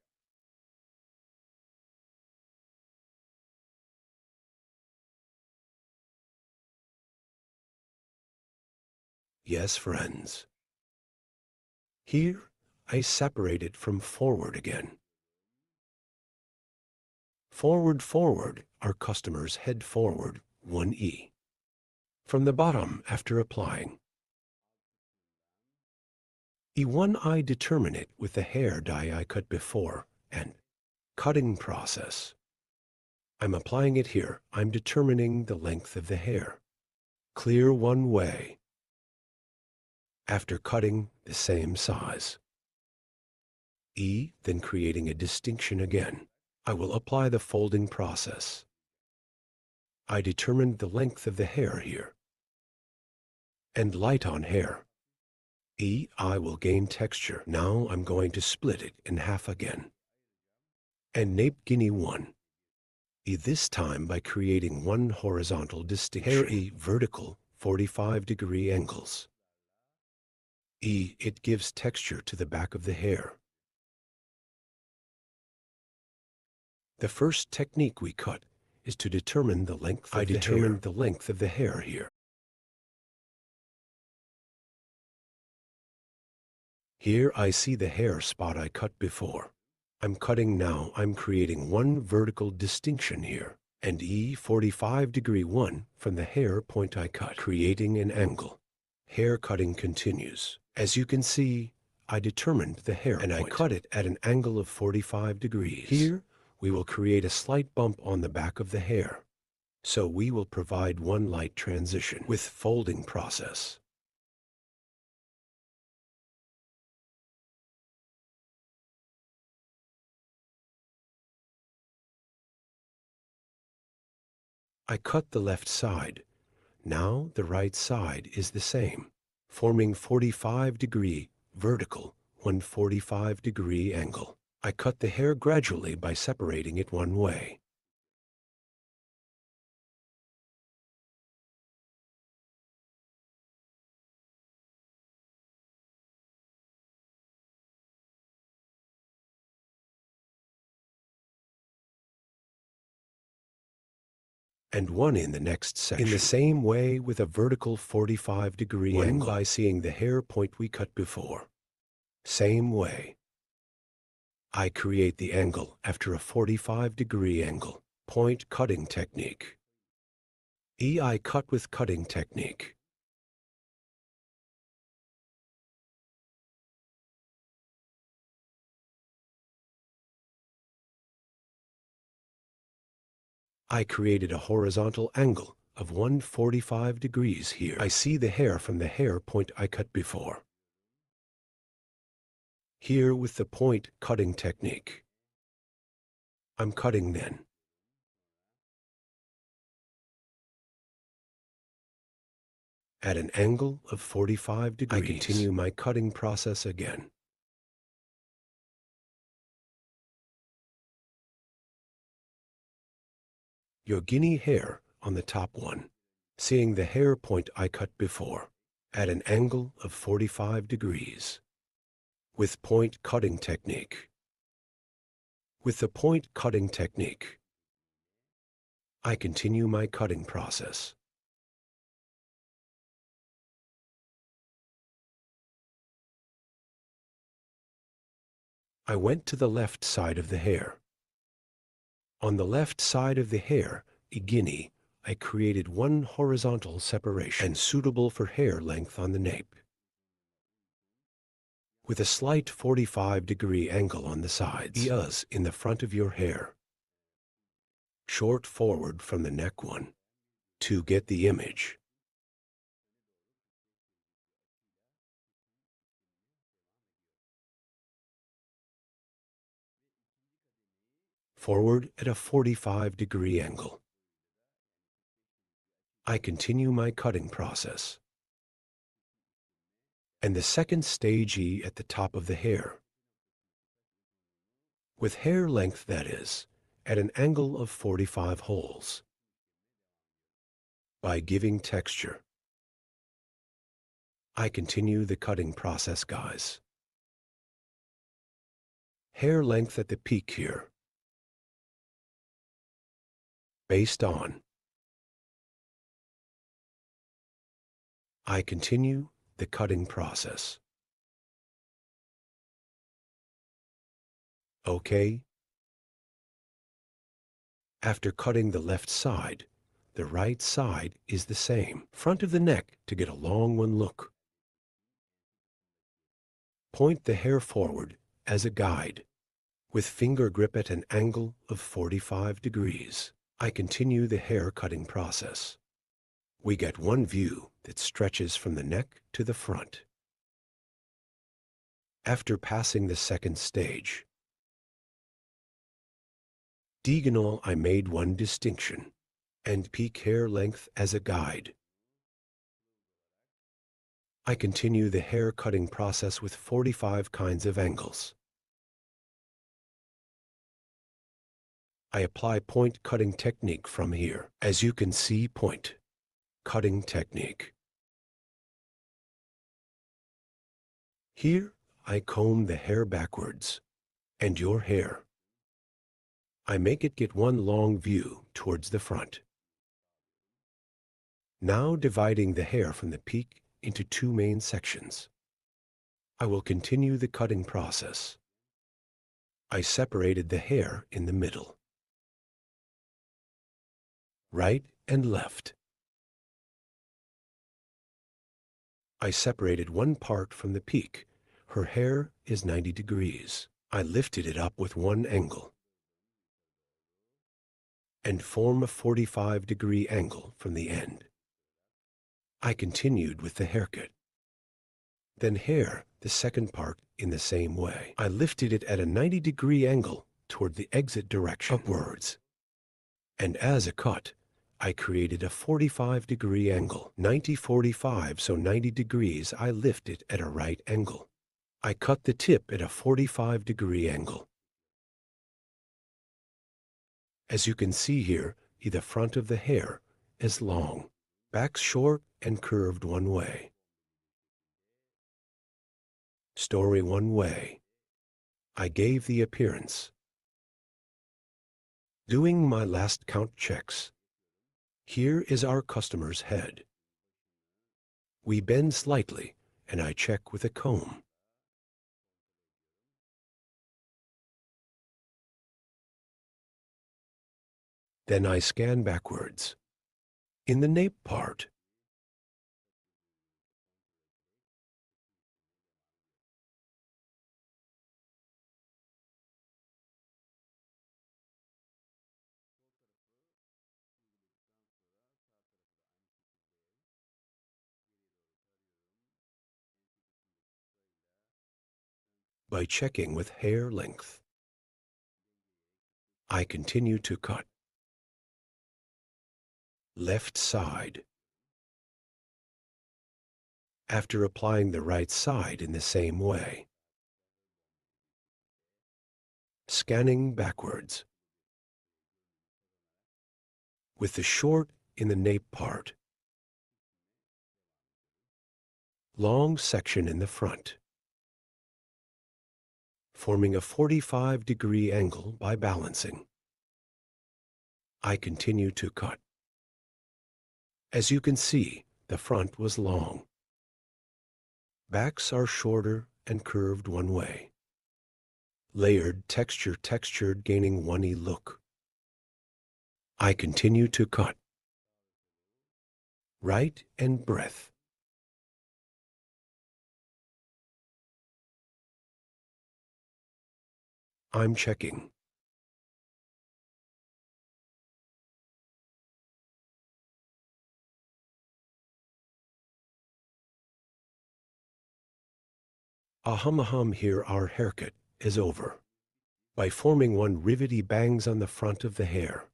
Yes, friends. Here, I separate it from forward again. Forward, forward, our customers head forward, 1 From the bottom after applying. E1 I determine it with the hair dye I cut before, and cutting process. I'm applying it here. I'm determining the length of the hair. Clear one way. After cutting the same size. Then creating a distinction again. I will apply the folding process. I determined the length of the hair here. And light on hair. I will gain texture. Now I'm going to split it in half again. And nape guinea 1. This time by creating one horizontal distinction. Hair vertical, 45-degree angles. It gives texture to the back of the hair. The first technique we cut is to determine the length of the hair. I determined the length of the hair here. Here I see the hair spot I cut before. I'm cutting now. I'm creating one vertical distinction here. And 45-degree one from the hair point I cut, creating an angle. Hair cutting continues. As you can see, I determined the hair and point. I cut it at an angle of 45 degrees. Here, we will create a slight bump on the back of the hair. So we will provide one light transition with folding process. I cut the left side. Now the right side is the same, forming 45-degree vertical, 145-degree angle. I cut the hair gradually by separating it one way. And one in the next section. In the same way with a vertical 45-degree angle by seeing the hair point we cut before. Same way. I create the angle after a 45-degree angle. Point cutting technique. I cut with cutting technique. I created a horizontal angle of 145 degrees here. I see the hair from the hair point I cut before. Here with the point cutting technique. I'm cutting then. At an angle of 45 degrees, I continue my cutting process again. Your guinea hair on the top one, seeing the hair point I cut before, at an angle of 45 degrees, with point cutting technique. With the point cutting technique, I continue my cutting process. I went to the left side of the hair. On the left side of the hair, a guinea, I created one horizontal separation and suitable for hair length on the nape, with a slight 45-degree angle on the sides, in the front of your hair. Short forward from the neck one, to get the image. Forward at a 45-degree angle. I continue my cutting process. And the second stage at the top of the hair. With hair length, that is, at an angle of 45 holes. By giving texture. I continue the cutting process, guys. Hair length at the peak here. Based on. I continue the cutting process. Okay. After cutting the left side, the right side is the same. Front of the neck to get a long one look. Point the hair forward as a guide, with finger grip at an angle of 45 degrees. I continue the hair cutting process. We get one view that stretches from the neck to the front. After passing the second stage, diagonal, I made one distinction, and peak hair length as a guide. I continue the hair cutting process with 45 kinds of angles. I apply point cutting technique from here. As you can see, point cutting technique. Here, I comb the hair backwards, and your hair. I make it get one long view towards the front. Now dividing the hair from the peak into two main sections. I will continue the cutting process. I separated the hair in the middle. Right and left. I separated one part from the peak. Her hair is 90 degrees. I lifted it up with one angle and form a 45-degree angle from the end. I continued with the haircut. Then hair, the second part, in the same way. I lifted it at a 90-degree angle toward the exit direction upwards. And as a cut, I created a 45-degree angle, 90-45, so 90 degrees. I lift it at a right angle. I cut the tip at a 45-degree angle. As you can see here, the front of the hair is long, back short and curved one way. Story one way. I gave the appearance. Doing my last count checks. Here is our customer's head. We bend slightly, and I check with a comb. Then I scan backwards. In the nape part, by checking with hair length, I continue to cut. Left side. After applying the right side in the same way. Scanning backwards. With the short in the nape part. Long section in the front. Forming a 45-degree angle by balancing. I continue to cut. As you can see, the front was long. Backs are shorter and curved one way. Layered textured gaining one-y look. I continue to cut. Right and breadth. I'm checking. Ahum, here our haircut is over. By forming one rivety bangs on the front of the hair.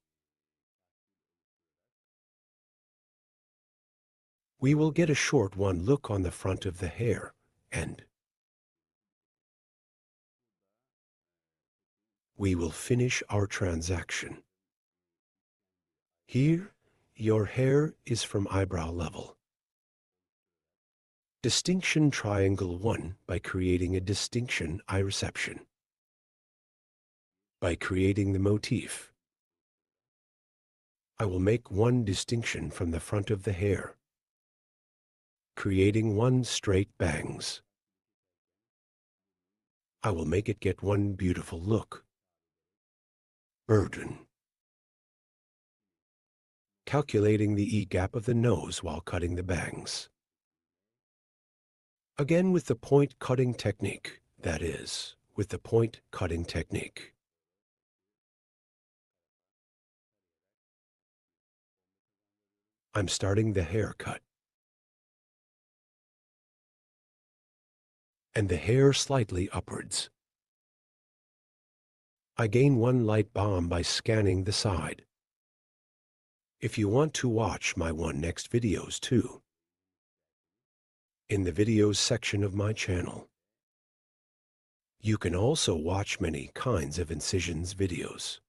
We will get a short one look on the front of the hair, and we will finish our transaction. Here, your hair is from eyebrow level. Distinction triangle 1 by creating a distinction eye reception. By creating the motif, I will make one distinction from the front of the hair, creating one straight bangs. I will make it get one beautiful look. Burden. Calculating the E-gap of the nose while cutting the bangs. Again with the point cutting technique, that is, with the point cutting technique. I'm starting the haircut. And the hair slightly upwards. I gain one light bomb by scanning the side. If you want to watch my next videos too, in the videos section of my channel, you can also watch many kinds of incisions videos.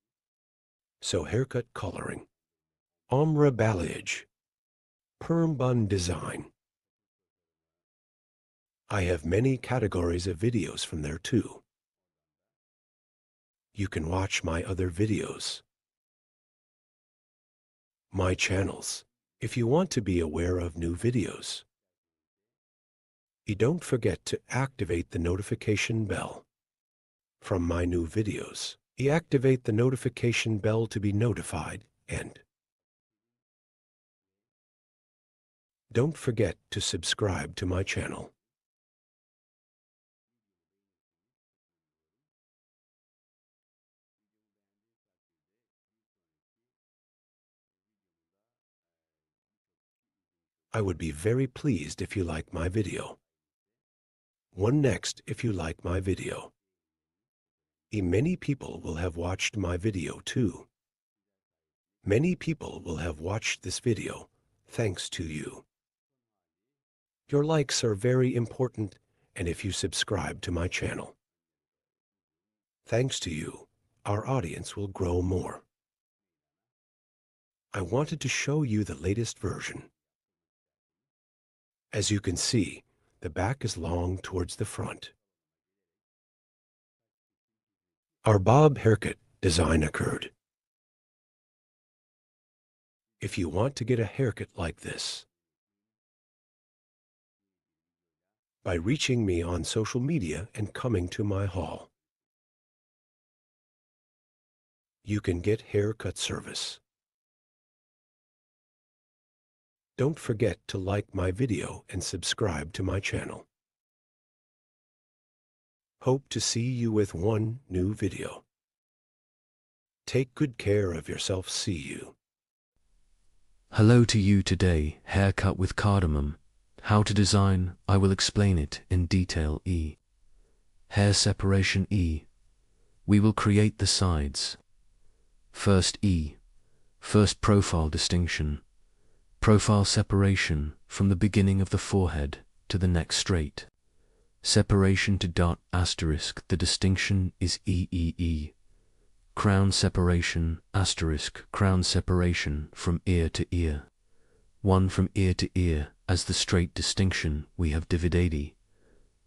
So haircut coloring, ombre balayage, perm bun design. I have many categories of videos from there too. You can watch my other videos. My channels, if you want to be aware of new videos. You don't forget to activate the notification bell. From my new videos, you activate the notification bell to be notified, and don't forget to subscribe to my channel. I would be very pleased if you like my video. One next if you like my video. Many people will have watched my video too. Many people will have watched this video thanks to you. Your likes are very important, and if you subscribe to my channel. Thanks to you, our audience will grow more. I wanted to show you the latest version. As you can see, the back is long towards the front. Our bob haircut design occurred. If you want to get a haircut like this, by reaching me on social media and coming to my hall, you can get haircut service. Don't forget to like my video and subscribe to my channel. Hope to see you with one new video. Take good care of yourself. See you. Hello to you today, haircut with cardamom. How to design, I will explain it in detail. Hair separation. We will create the sides. First First profile distinction. Profile separation from the beginning of the forehead to the neck straight. Separation to dot asterisk. The distinction is E. Crown separation asterisk. Crown separation from ear to ear. One from ear to ear as the straight distinction we have divided.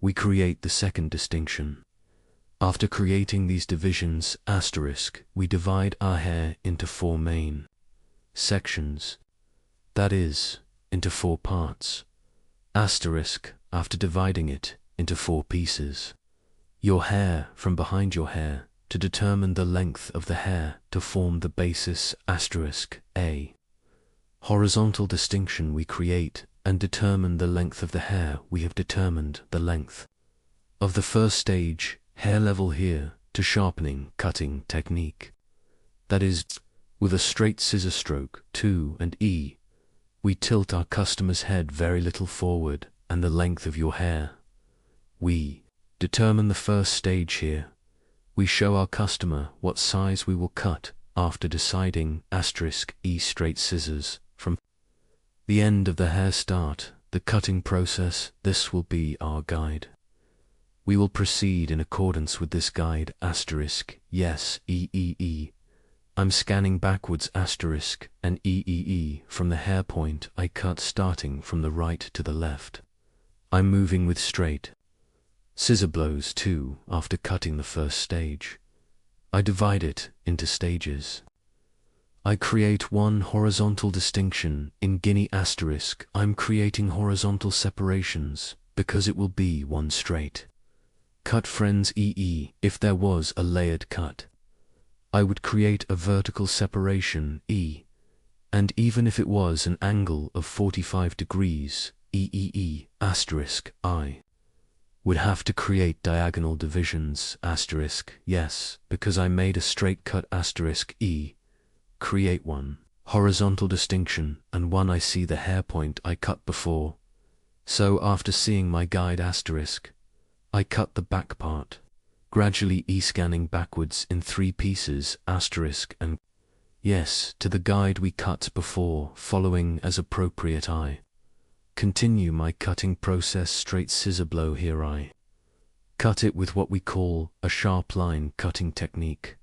We create the second distinction. After creating these divisions asterisk, we divide our hair into 4 main sections. That is, into 4 parts. Asterisk, after dividing it into 4 pieces. Your hair from behind your hair to determine the length of the hair to form the basis asterisk A. Horizontal distinction we create and determine the length of the hair. We have determined the length of the first stage, hair level here, to sharpening cutting technique. That is, with a straight scissor stroke, 2 and E, we tilt our customer's head very little forward and the length of your hair. We determine the first stage here. We show our customer what size we will cut after deciding asterisk E straight scissors from the end of the hair start, the cutting process. This will be our guide. We will proceed in accordance with this guide asterisk. Yes, I'm scanning backwards asterisk and from the hair point I cut starting from the right to the left. I'm moving with straight scissor blows too after cutting the first stage. I divide it into stages. I create one horizontal distinction in guinea asterisk. I'm creating horizontal separations because it will be one straight cut. Friends, if there was a layered cut, I would create a vertical separation and even if it was an angle of 45 degrees asterisk, I would have to create diagonal divisions asterisk. Yes, because I made a straight cut asterisk create one horizontal distinction and one I see the hair point I cut before. So after seeing my guide asterisk, I cut the back part, gradually scanning backwards in 3 pieces asterisk and yes to the guide we cut before, following as appropriate. I continue my cutting process. Straight scissor blow here. I cut it with what we call a sharp line cutting technique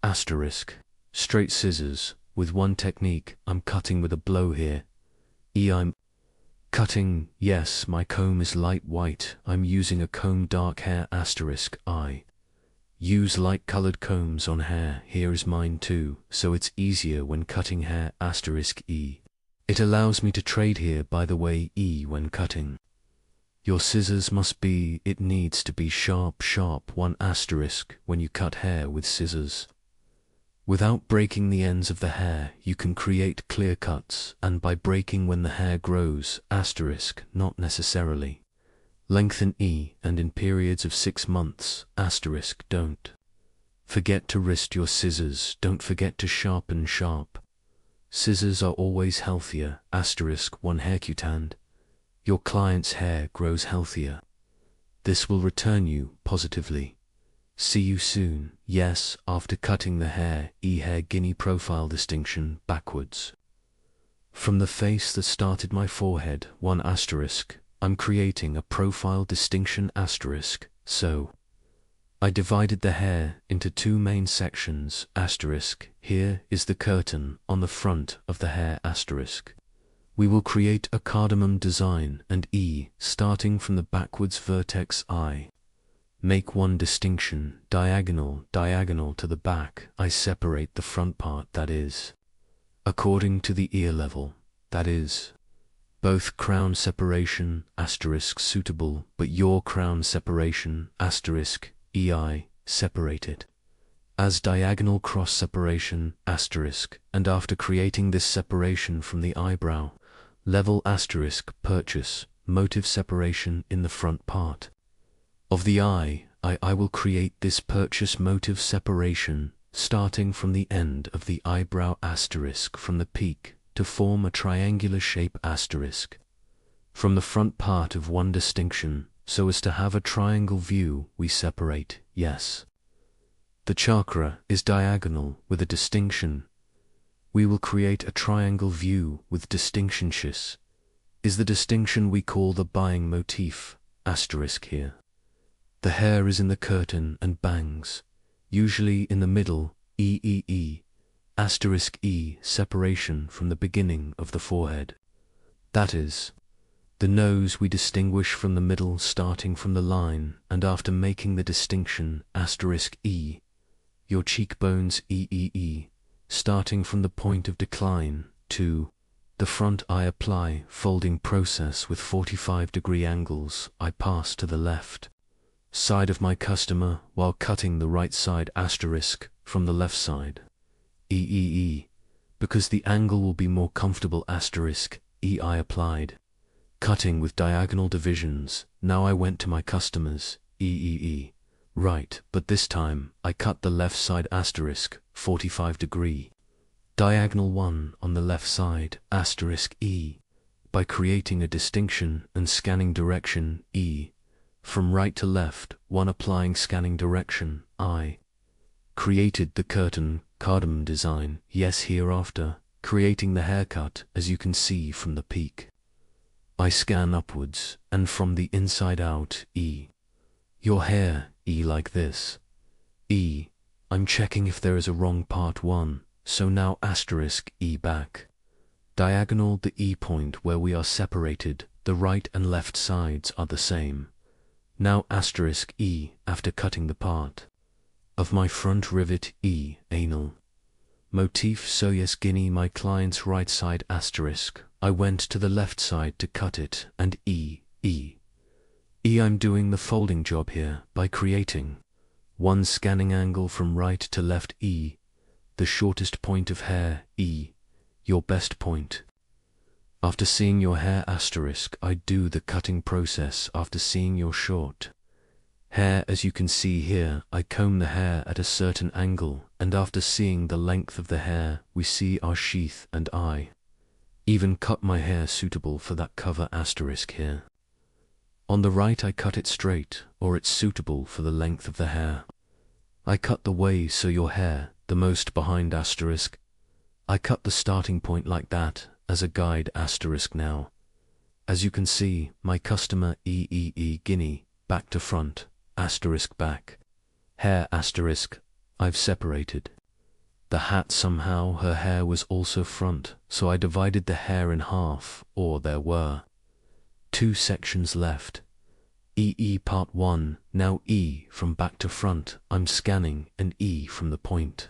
asterisk. Straight scissors with one technique. I'm cutting with a blow here. I'm cutting. Yes, my comb is light white. I'm using a comb. Dark hair asterisk. I use light colored combs on hair. Here is mine too, so it's easier when cutting hair asterisk. It allows me to trade here, by the way, when cutting. Your scissors must be, it needs to be sharp one asterisk when you cut hair with scissors. Without breaking the ends of the hair, you can create clear cuts, and by breaking when the hair grows asterisk, not necessarily. Lengthen and in periods of 6 months asterisk. Don't forget to wrist your scissors. Don't forget to sharpen sharp. Scissors are always healthier asterisk. One haircut and your client's hair grows healthier. This will return you positively. See you soon. Yes, after cutting the hair, hair guinea profile distinction backwards. From the face that started my forehead, 1 asterisk, I'm creating a profile distinction asterisk, so I divided the hair into 2 main sections, asterisk. Here is the curtain on the front of the hair, asterisk. We will create a cardamom design and starting from the backwards vertex make 1 distinction, diagonal to the back. I separate the front part, that is, according to the ear level, that is, both crown separation, asterisk suitable, but your crown separation, asterisk, separated, as diagonal cross separation, asterisk, and after creating this separation from the eyebrow, level asterisk purchase, motive separation in the front part of the eye, I will create this purchase motive separation starting from the end of the eyebrow asterisk from the peak to form a triangular shape asterisk from the front part of 1 distinction, so as to have a triangle view. We separate, yes. The chakra is diagonal with a distinction. We will create a triangle view with distinction. Is the distinction we call the buying motif, asterisk here. The hair is in the curtain and bangs, usually in the middle, asterisk separation from the beginning of the forehead. That is, the nose we distinguish from the middle starting from the line, and after making the distinction, asterisk your cheekbones starting from the point of decline to the front. I apply folding process with 45-degree angles. I pass to the left side of my customer while cutting the right side asterisk from the left side. Because the angle will be more comfortable asterisk I applied, cutting with diagonal divisions. Now I went to my customers right, but this time I cut the left side asterisk 45-degree diagonal 1 on the left side asterisk by creating a distinction and scanning direction from right to left, 1 applying scanning direction. I created the curtain cardamom design, yes, hereafter creating the haircut as you can see from the peak. I scan upwards and from the inside out your hair like this. I'm checking if there is a wrong part 1, so now asterisk back. Diagonal the point where we are separated, the right and left sides are the same. Now asterisk after cutting the part of my front rivet anal motif, so yes, guinea my client's right side asterisk. I went to the left side to cut it and I'm doing the folding job here by creating 1 scanning angle from right to left the shortest point of hair your best point. After seeing your hair asterisk, I do the cutting process after seeing your short hair. As you can see here, I comb the hair at a certain angle, and after seeing the length of the hair, we see our sheath, and I even cut my hair suitable for that cover asterisk here. On the right I cut it straight, or it's suitable for the length of the hair. I cut the way so your hair, the most behind asterisk. I cut the starting point like that, as a guide asterisk now. As you can see, my customer guinea, back to front, asterisk back. Hair asterisk, I've separated. The hat somehow her hair was also front, so I divided the hair in half, or there were 2 sections left. Part 1, now from back to front, I'm scanning an from the point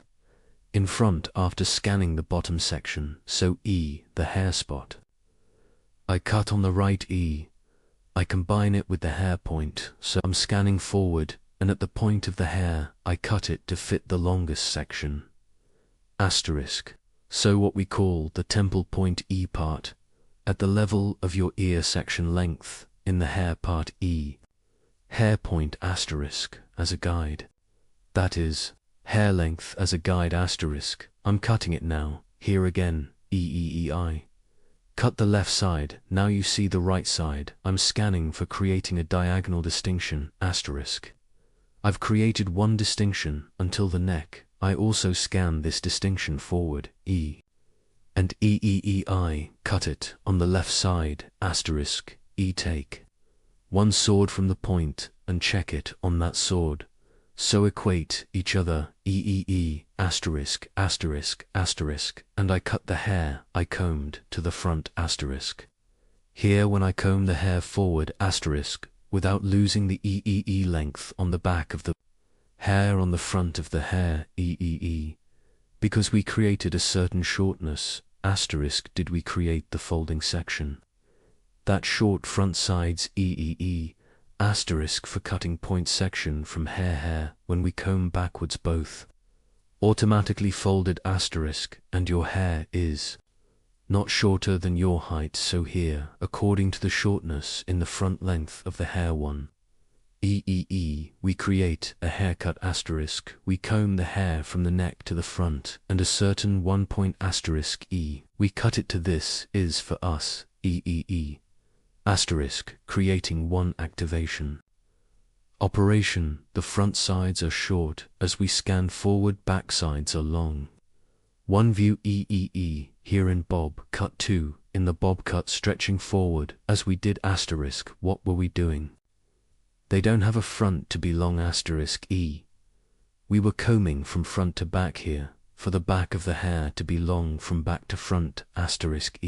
in front after scanning the bottom section, so the hair spot. I cut on the right I combine it with the hair point, so I'm scanning forward, and at the point of the hair, I cut it to fit the longest section. Asterisk. So what we call the temple point part, at the level of your ear section length, in the hair part hair point asterisk, as a guide. That is, hair length as a guide asterisk. I'm cutting it now, here again, I. Cut the left side, now you see the right side. I'm scanning for creating a diagonal distinction, asterisk. I've created one distinction until the neck. I also scan this distinction forward, E. And I cut it on the left side, asterisk, E take one sword from the point and check it on that sword. So equate each other, asterisk, asterisk, asterisk, and I cut the hair I combed to the front, asterisk. Here when I comb the hair forward, asterisk, without losing the length on the back of the hair on the front of the hair, because we created a certain shortness, asterisk, did we create the folding section. That short front sides, asterisk, for cutting point section from hair when we comb backwards both automatically folded, asterisk, and your hair is not shorter than your height, so here according to the shortness in the front length of the hair one, we create a haircut, asterisk, we comb the hair from the neck to the front and a certain 1 point, asterisk, we cut it to this is for us, asterisk, creating one activation. Operation, the front sides are short as we scan forward, back sides are long. One view, here in bob cut 2, in the bob cut stretching forward as we did, asterisk, what were we doing? They don't have a front to be long, asterisk, We were combing from front to back here, for the back of the hair to be long from back to front, asterisk,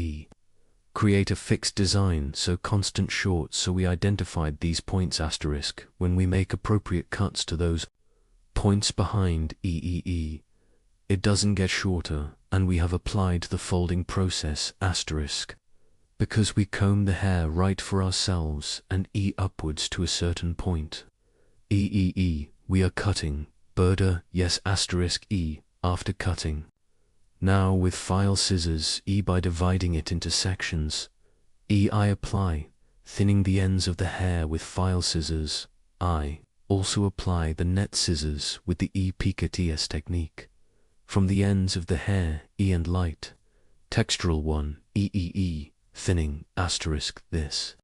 Create a fixed design, so constant short, so we identified these points, asterisk, when we make appropriate cuts to those points behind, It doesn't get shorter, and we have applied the folding process, asterisk, because we comb the hair right for ourselves and upwards to a certain point. We are cutting, border, yes, asterisk, after cutting. Now with file scissors, by dividing it into sections, I apply, thinning the ends of the hair with file scissors. I also apply the net scissors with the piquettes technique. From the ends of the hair, and light, textural one, thinning, asterisk, this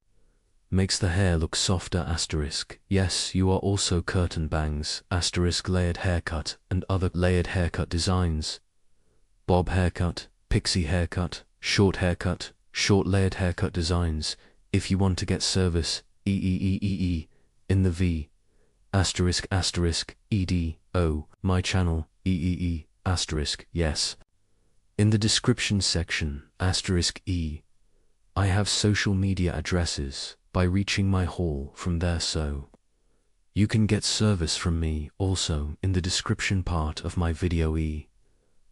makes the hair look softer, asterisk. Yes, you are also curtain bangs, asterisk, layered haircut and other layered haircut designs. Bob haircut, pixie haircut, short layered haircut designs. If you want to get service, in the V, asterisk, asterisk, my channel, asterisk, yes. In the description section, asterisk, I have social media addresses by reaching my hall from there, so you can get service from me also in the description part of my video.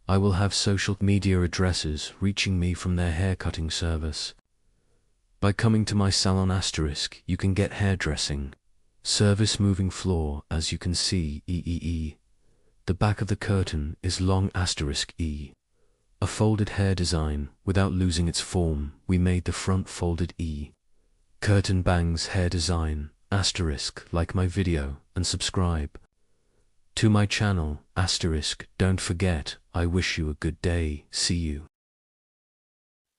I will have social media addresses reaching me from their haircutting service. By coming to my salon, asterisk, you can get hairdressing service, moving floor, as you can see, The back of the curtain is long, asterisk, a folded hair design without losing its form. We made the front folded curtain bangs hair design, asterisk, like my video and subscribe to my channel, asterisk, don't forget. I wish you a good day. See you.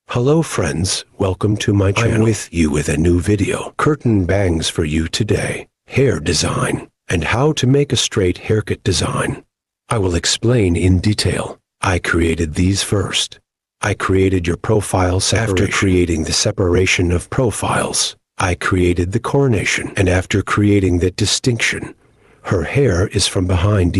Hello friends, welcome to my channel. I'm with you with a new video. Curtain bangs for you today. Hair design and how to make a straight haircut design. I will explain in detail. I created these first. I created your profile separation. After creating the separation of profiles, I created the coronation. And after creating that distinction, her hair is from behind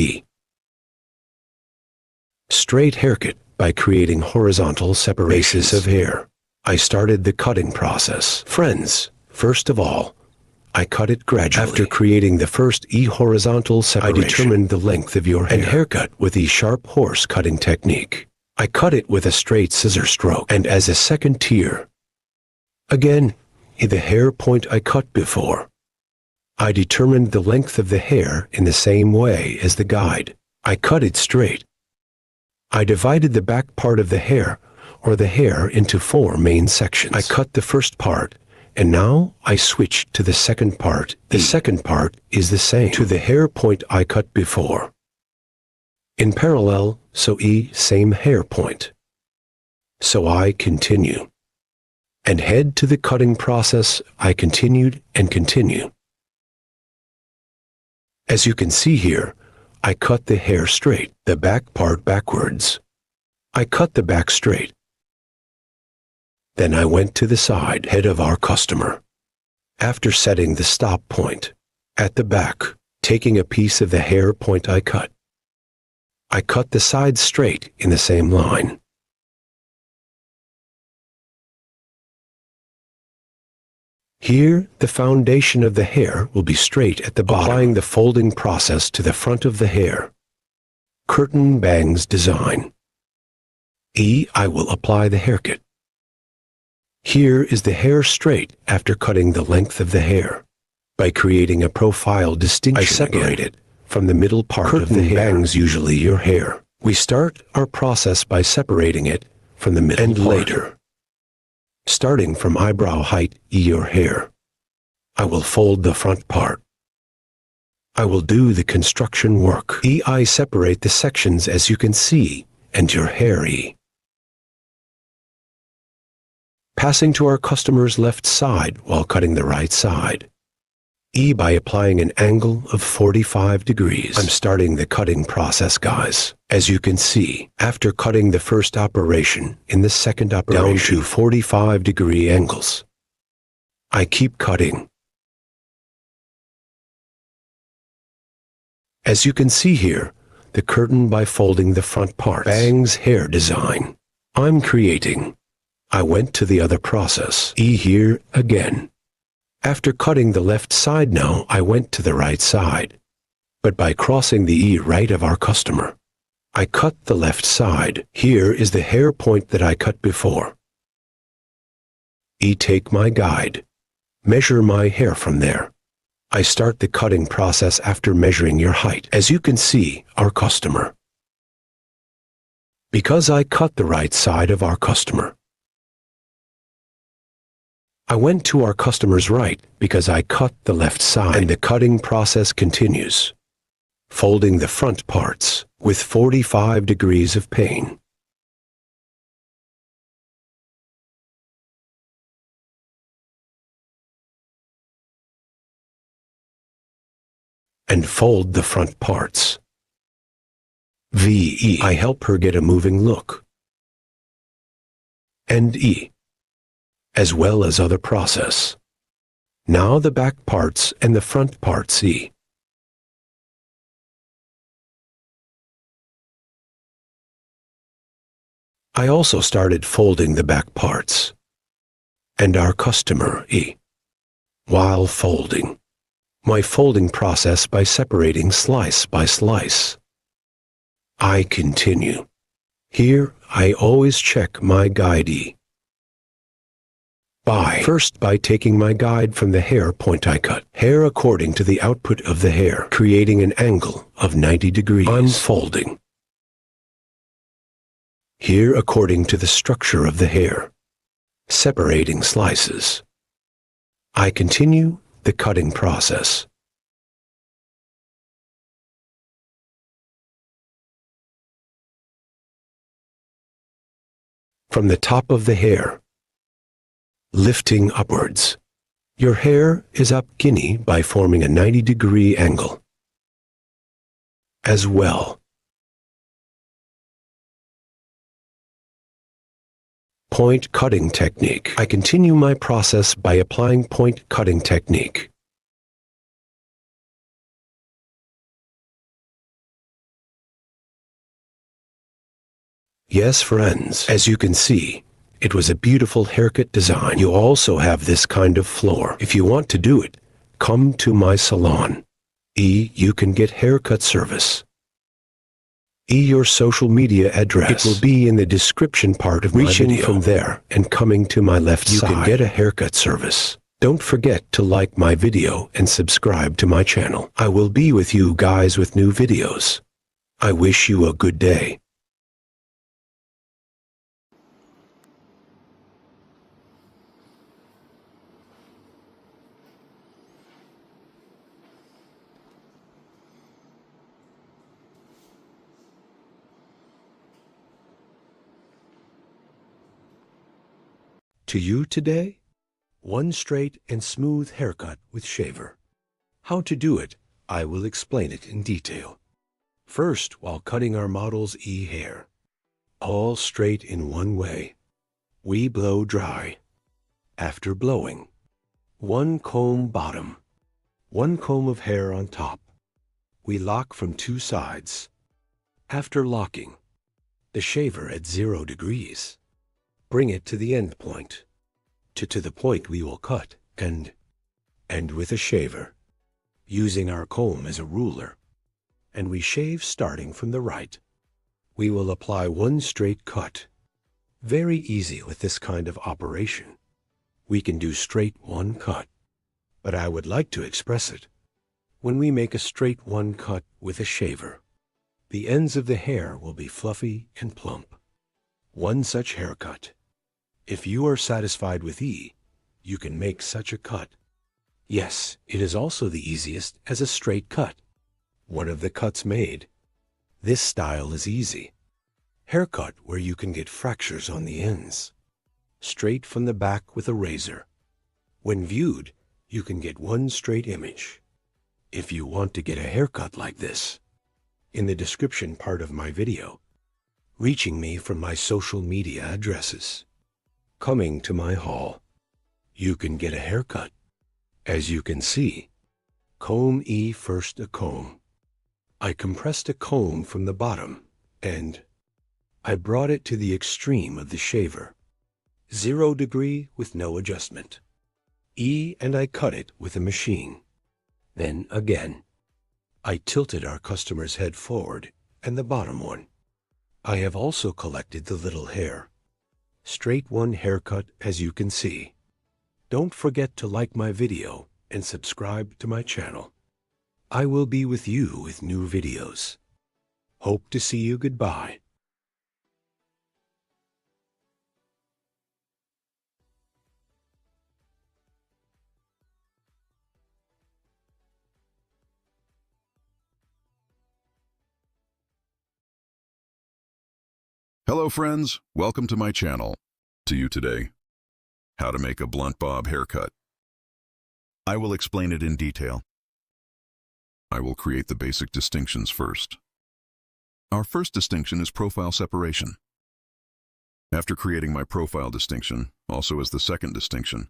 straight haircut by creating horizontal separations of hair. I started the cutting process. Friends, first of all, I cut it gradually. After creating the first horizontal separation, I determined the length of your hair and haircut with the sharp horse cutting technique. I cut it with a straight scissor stroke. And as a second tier, again, in the hair point I cut before, I determined the length of the hair in the same way as the guide. I cut it straight. I divided the back part of the hair, or the hair, into 4 main sections. I cut the first part, and now I switched to the second part. The second part is the same to the hair point I cut before. In parallel, so same hair point. So I continue. And head to the cutting process. I continued and continue. As you can see here, I cut the hair straight, the back part backwards. I cut the back straight. Then I went to the side head of our customer. After setting the stop point at the back, taking a piece of the hair point I cut the side straight in the same line. Here, the foundation of the hair will be straight at the bottom. Applying the folding process to the front of the hair. Curtain bangs design. E. I will apply the haircut. Here is the hair straight after cutting the length of the hair. By creating a profile distinction, I separate it from the middle part of the hair. Bangs usually your hair. We start our process by separating it from the middle part. And later, starting from eyebrow height, your hair, I will fold the front part. I will do the construction work. I separate the sections as you can see, and your hair. Passing to our customer's left side while cutting the right side. By applying an angle of 45 degrees. I'm starting the cutting process, guys. As you can see, after cutting the first operation, in the second operation, down to 45-degree angles. I keep cutting. As you can see here, the curtain by folding the front part. Bangs hair design. I'm creating. I went to the other process. Here again. After cutting the left side now, I went to the right side. But by crossing the E right of our customer, I cut the left side. Here is the hair point that I cut before. Take my guide. Measure my hair from there. I start the cutting process after measuring your height. As you can see, our customer. Because I cut the right side of our customer, I went to our customer's right because I cut the left side, and the cutting process continues. Folding the front parts with 45 degrees of pane. And fold the front parts. I help her get a moving look. And as well as other process. Now the back parts and the front parts. I also started folding the back parts. And our customer, while folding. My folding process by separating slice by slice. I continue. Here, I always check my guide. First by taking my guide from the hair point I cut. Hair according to the output of the hair, creating an angle of 90 degrees. I'm folding. Here according to the structure of the hair. Separating slices. I continue the cutting process. From the top of the hair, lifting upwards. Your hair is up guinea by forming a 90-degree angle. As well. Point cutting technique. I continue my process by applying point cutting technique. Yes, friends, as you can see, it was a beautiful haircut design. You also have this kind of floor. If you want to do it, come to my salon. You can get haircut service. Your social media address. It will be in the description part of my video. Reaching from there and coming to my left side, you can get a haircut service. Don't forget to like my video and subscribe to my channel. I will be with you guys with new videos. I wish you a good day. To you today, one straight and smooth haircut with shaver. How to do it, I will explain it in detail. First, while cutting our model's E hair, all straight in one way, we blow dry. After blowing, one comb bottom, one comb of hair on top. We lock from two sides. After locking, the shaver at 0 degrees. Bring it to the end point, to the point we will cut, and with a shaver, using our comb as a ruler, and we shave starting from the right. We will apply one straight cut. Very easy with this kind of operation. We can do straight one cut, but I would like to express it. When we make a straight one cut with a shaver, the ends of the hair will be fluffy and plump. One such haircut. If you are satisfied with E, you can make such a cut. Yes, it is also the easiest as a straight cut. One of the cuts made. This style is easy. Haircut where you can get fractures on the ends. Straight from the back with a razor. When viewed, you can get one straight image. If you want to get a haircut like this, in the description part of my video, reaching me from my social media addresses, coming to my hall, you can get a haircut. As you can see, comb E first a comb. I compressed a comb from the bottom and I brought it to the extreme of the shaver. 0 degree with no adjustment. E and I cut it with a machine. Then again, I tilted our customer's head forward and the bottom one. I have also collected the little hair. Straight one haircut as you can see. Don't forget to like my video and subscribe to my channel. I will be with you with new videos. Hope to see you. Goodbye. Hello friends, welcome to my channel. To you today, how to make a blunt bob haircut. I will explain it in detail. I will create the basic distinctions first. Our first distinction is profile separation. After creating my profile distinction, also as the second distinction,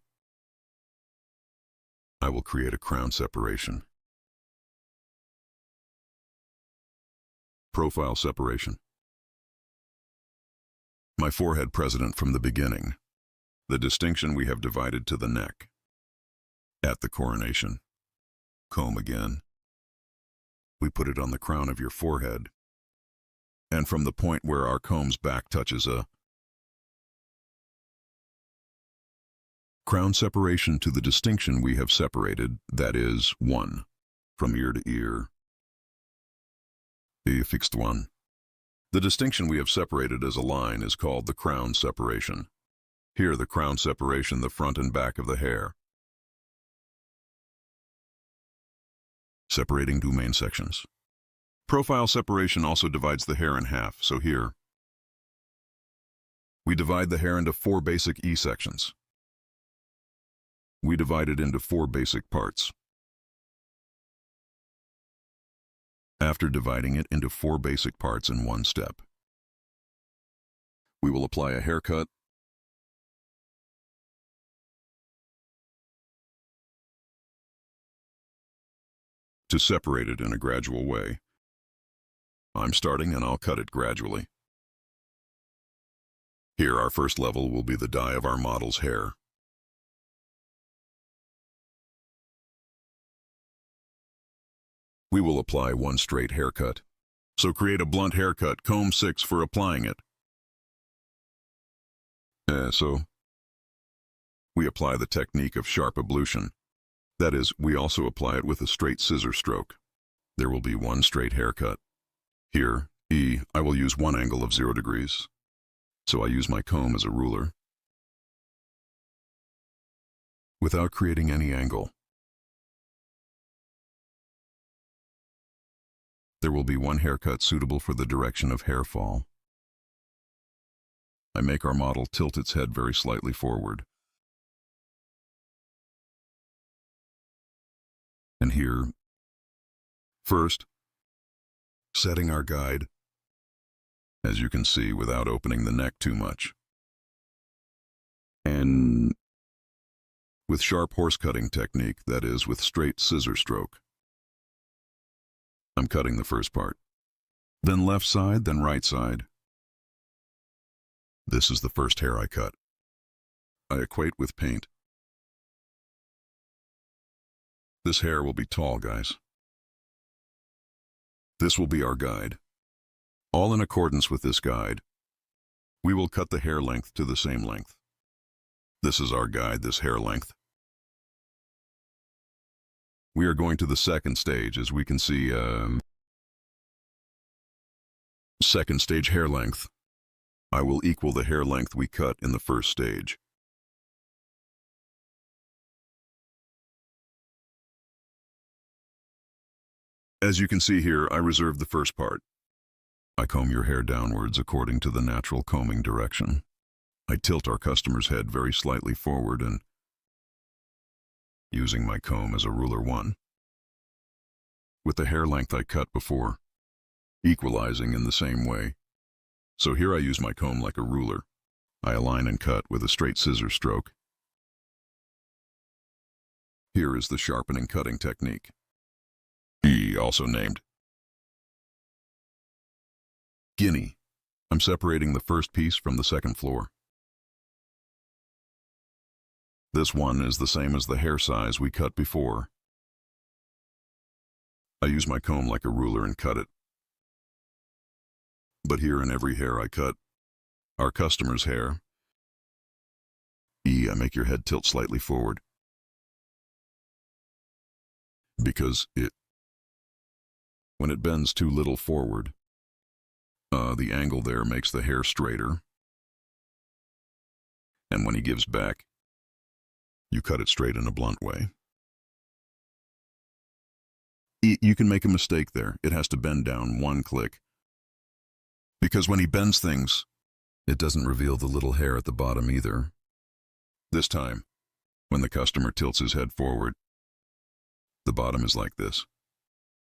I will create a crown separation. Profile separation. My forehead present from the beginning. The distinction we have divided to the neck. At the coronation. Comb again. We put it on the crown of your forehead. And from the point where our comb's back touches a crown separation to the distinction we have separated, that is, 1. From ear to ear. A fixed one. The distinction we have separated as a line is called the crown separation. Here the crown separation, the front and back of the hair. Separating two main sections. Profile separation also divides the hair in half, so here we divide the hair into 4 basic E sections. We divide it into 4 basic parts. After dividing it into 4 basic parts in one step, we will apply a haircut to separate it in a gradual way. I'm starting and I'll cut it gradually. Here our first level will be the dye of our model's hair. We will apply one straight haircut. So create a blunt haircut, comb 6 for applying it. So we apply the technique of sharp ablution. That is, we also apply it with a straight scissor stroke. There will be one straight haircut. Here, E, I will use one angle of 0 degrees. So I use my comb as a ruler. Without creating any angle. There will be one haircut suitable for the direction of hair fall. I make our model tilt its head very slightly forward. And here, First, setting our guide, as you can see, without opening the neck too much. And with sharp horse cutting technique, that is, with straight scissor stroke. I'm cutting the first part. Then left side, then right side. This is the first hair I cut. I equate with paint. This hair will be tall, guys. This will be our guide. All in accordance with this guide, we will cut the hair length to the same length. This is our guide, this hair length. We are going to the second stage, as we can see, second stage hair length. I will equal the hair length we cut in the first stage. As you can see here, I reserve the first part. I comb your hair downwards according to the natural combing direction. I tilt our customer's head very slightly forward and, using my comb as a ruler 1, with the hair length I cut before, equalizing in the same way. So here I use my comb like a ruler. I align and cut with a straight scissor stroke. Here is the sharpening cutting technique, also named Guinea. I'm separating the first piece from the second floor. This one is the same as the hair size we cut before. I use my comb like a ruler and cut it. But here in every hair I cut, our customer's hair, I make your head tilt slightly forward. Because when it bends too little forward, the angle there makes the hair straighter. And when he gives back, you cut it straight in a blunt way. You can make a mistake there. It has to bend down 1 click. Because when he bends things, it doesn't reveal the little hair at the bottom either. This time, when the customer tilts his head forward, the bottom is like this.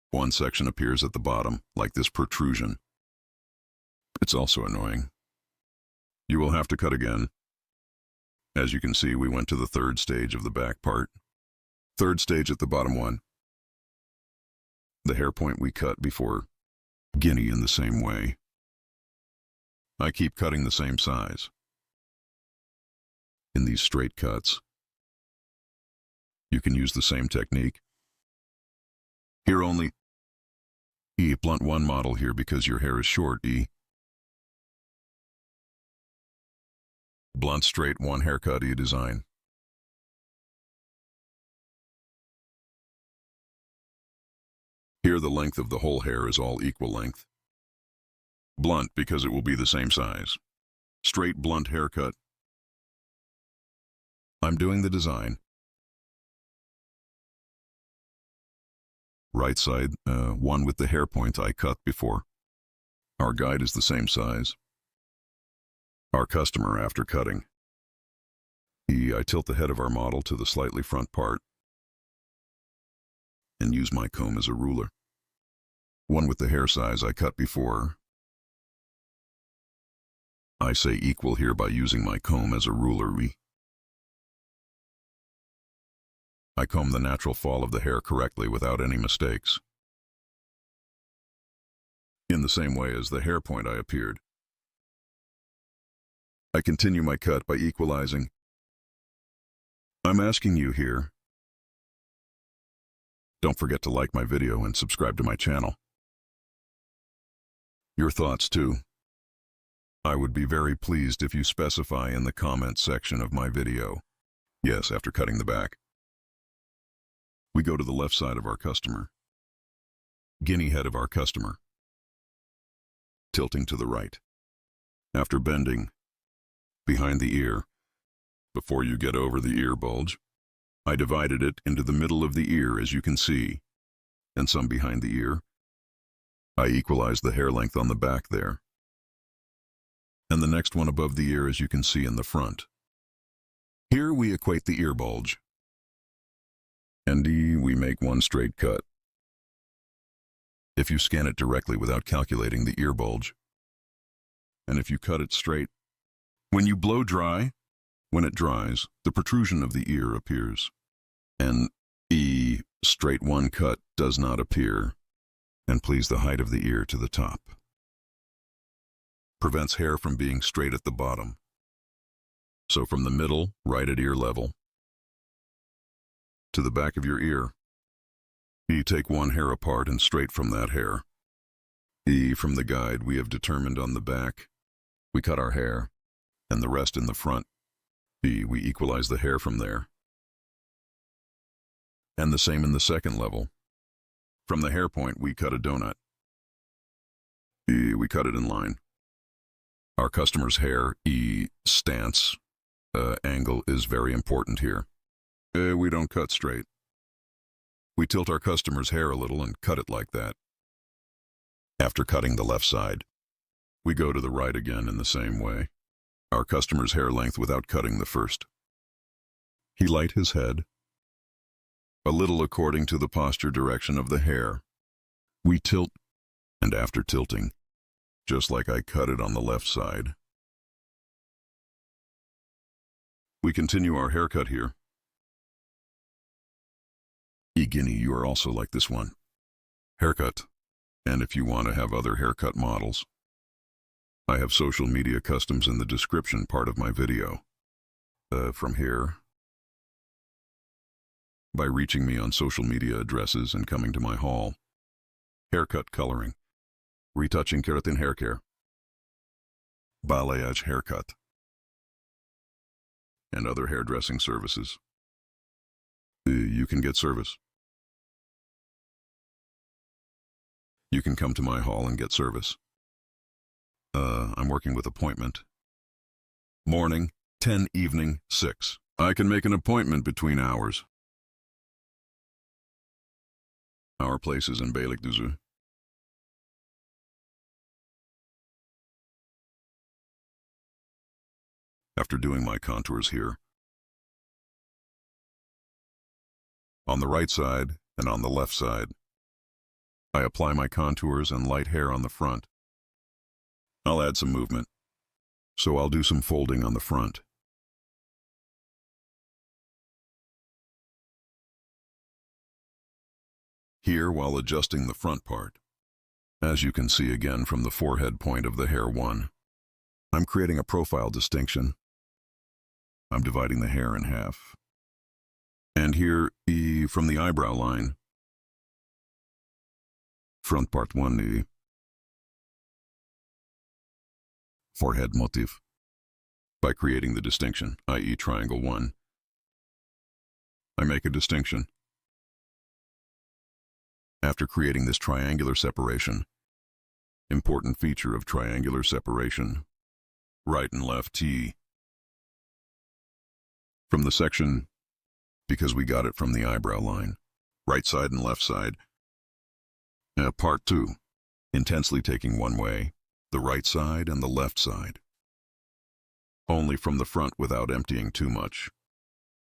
One section appears at the bottom, like this protrusion. It's also annoying. You will have to cut again. As you can see, we went to the third stage of the back part. Third stage at the bottom one. The hair point we cut before, Guinea in the same way. I keep cutting the same size. In these straight cuts, you can use the same technique. Here only, blunt 1 model here because your hair is short, Blunt straight 1 haircut, design. Here the length of the whole hair is all equal length. Blunt because it will be the same size. Straight blunt haircut. I'm doing the design. Right side, one with the hair point I cut before. Our guide is the same size. Our customer after cutting. I tilt the head of our model to the slightly front part and use my comb as a ruler. One with the hair size I cut before. I say equal here by using my comb as a ruler. I comb the natural fall of the hair correctly without any mistakes. In the same way as the hair point I appeared. I continue my cut by equalizing. I'm asking you here. Don't forget to like my video and subscribe to my channel. Your thoughts too. I would be very pleased if you specify in the comment section of my video. Yes, after cutting the back. We go to the left side of our customer. Guinea head of our customer. Tilting to the right. After bending, behind the ear, before you get over the ear bulge, I divided it into the middle of the ear as you can see, and some behind the ear. I equalized the hair length on the back there. And the next one above the ear as you can see in the front. Here we equate the ear bulge. And we make one straight cut. if you scan it directly without calculating the ear bulge. And if you cut it straight, when you blow dry, when it dries, the protrusion of the ear appears. And straight one cut does not appear, and please the height of the ear to the top. Prevents hair from being straight at the bottom. So from the middle, right at ear level, to the back of your ear, take one hair apart and straight from that hair. From the guide we have determined on the back, we cut our hair, and the rest in the front. We equalize the hair from there. And the same in the second level. From the hair point, we cut a donut. We cut it in line. Our customer's hair, stance, angle is very important here. We don't cut straight. We tilt our customer's hair a little and cut it like that. After cutting the left side, we go to the right again in the same way. Our customer's hair length without cutting the first. He light his head, a little according to the posture direction of the hair. We tilt, and after tilting, just like I cut it on the left side, we continue our haircut here. Guinea, you are also like this one. Haircut. And if you want to have other haircut models, I have social media customs in the description part of my video. From here, by reaching me on social media addresses and coming to my hall. Haircut coloring, retouching keratin hair care, balayage haircut, and other hairdressing services. You can get service. You can come to my hall and get service. I'm working with appointment. Morning, 10, evening, 6. I can make an appointment between hours. Our place is in Beylikdüzü. After doing my contours here, on the right side and on the left side, I apply my contours and light hair on the front. I'll add some movement, so I'll do some folding on the front. Here, while adjusting the front part, as you can see again from the forehead point of the hair 1, I'm creating a profile distinction. I'm dividing the hair in half. And here, from the eyebrow line, front part 1, forehead motif, by creating the distinction, i.e. triangle 1. I make a distinction. After creating this triangular separation, important feature of triangular separation, right and left T. From the section, because we got it from the eyebrow line, right side and left side. Part 2, intensely taking one way, the right side and the left side. Only from the front without emptying too much.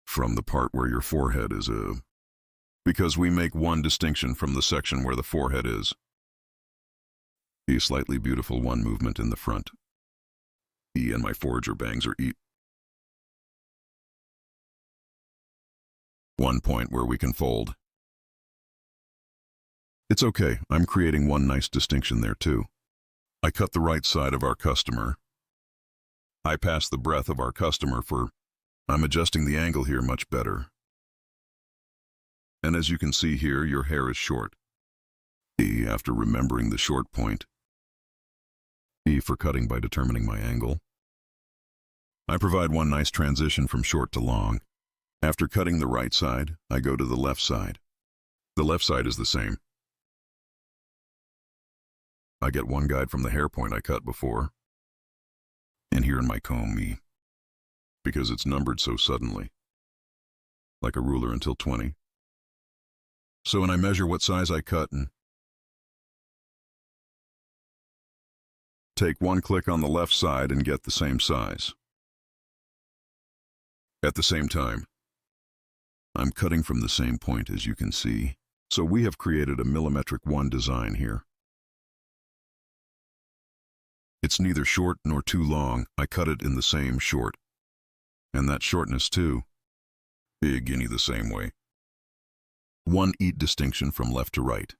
From the part where your forehead is because we make one distinction from the section where the forehead is. A slightly beautiful one movement in the front. And my forager bangs are one point where we can fold. It's okay, I'm creating one nice distinction there too. I cut the right side of our customer. I pass the breadth of our customer I'm adjusting the angle here much better. And as you can see here, your hair is short. After remembering the short point. For cutting by determining my angle. I provide one nice transition from short to long. After cutting the right side, I go to the left side. The left side is the same. I get one guide from the hair point I cut before. And here in my comb, because it's numbered so suddenly. Like a ruler until 20. So when I measure what size I cut and take one click on the left side and get the same size. At the same time, I'm cutting from the same point as you can see, So we have created a millimetric 1 design here. It's neither short nor too long. I cut it in the same short. And that shortness too. Big guinea the same way. 1 eat distinction from left to right.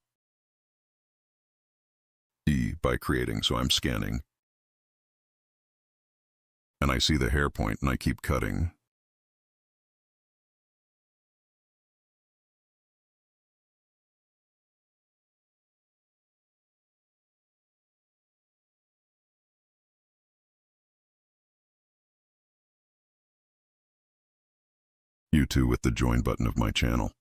E by creating, so I'm scanning. And I see the hair point and I keep cutting. You too with the join button of my channel.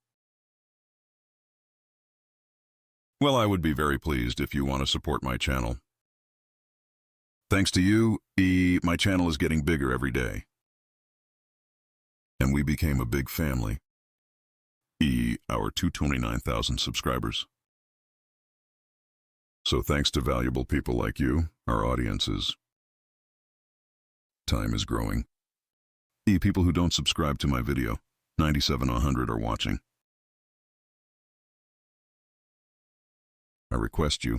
Well, I would be very pleased if you want to support my channel. Thanks to you, my channel is getting bigger every day. And we became a big family. Our 229,000 subscribers. So thanks to valuable people like you, our audience's time is growing. People who don't subscribe to my video, 97-100 are watching. I request you,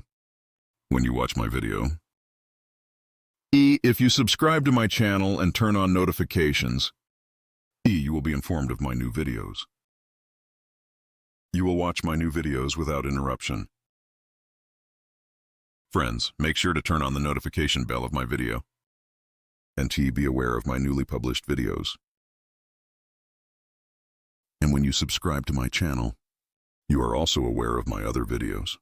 when you watch my video, if you subscribe to my channel and turn on notifications, you will be informed of my new videos. You will watch my new videos without interruption. Friends, make sure to turn on the notification bell of my video, and be aware of my newly published videos. And when you subscribe to my channel, you are also aware of my other videos.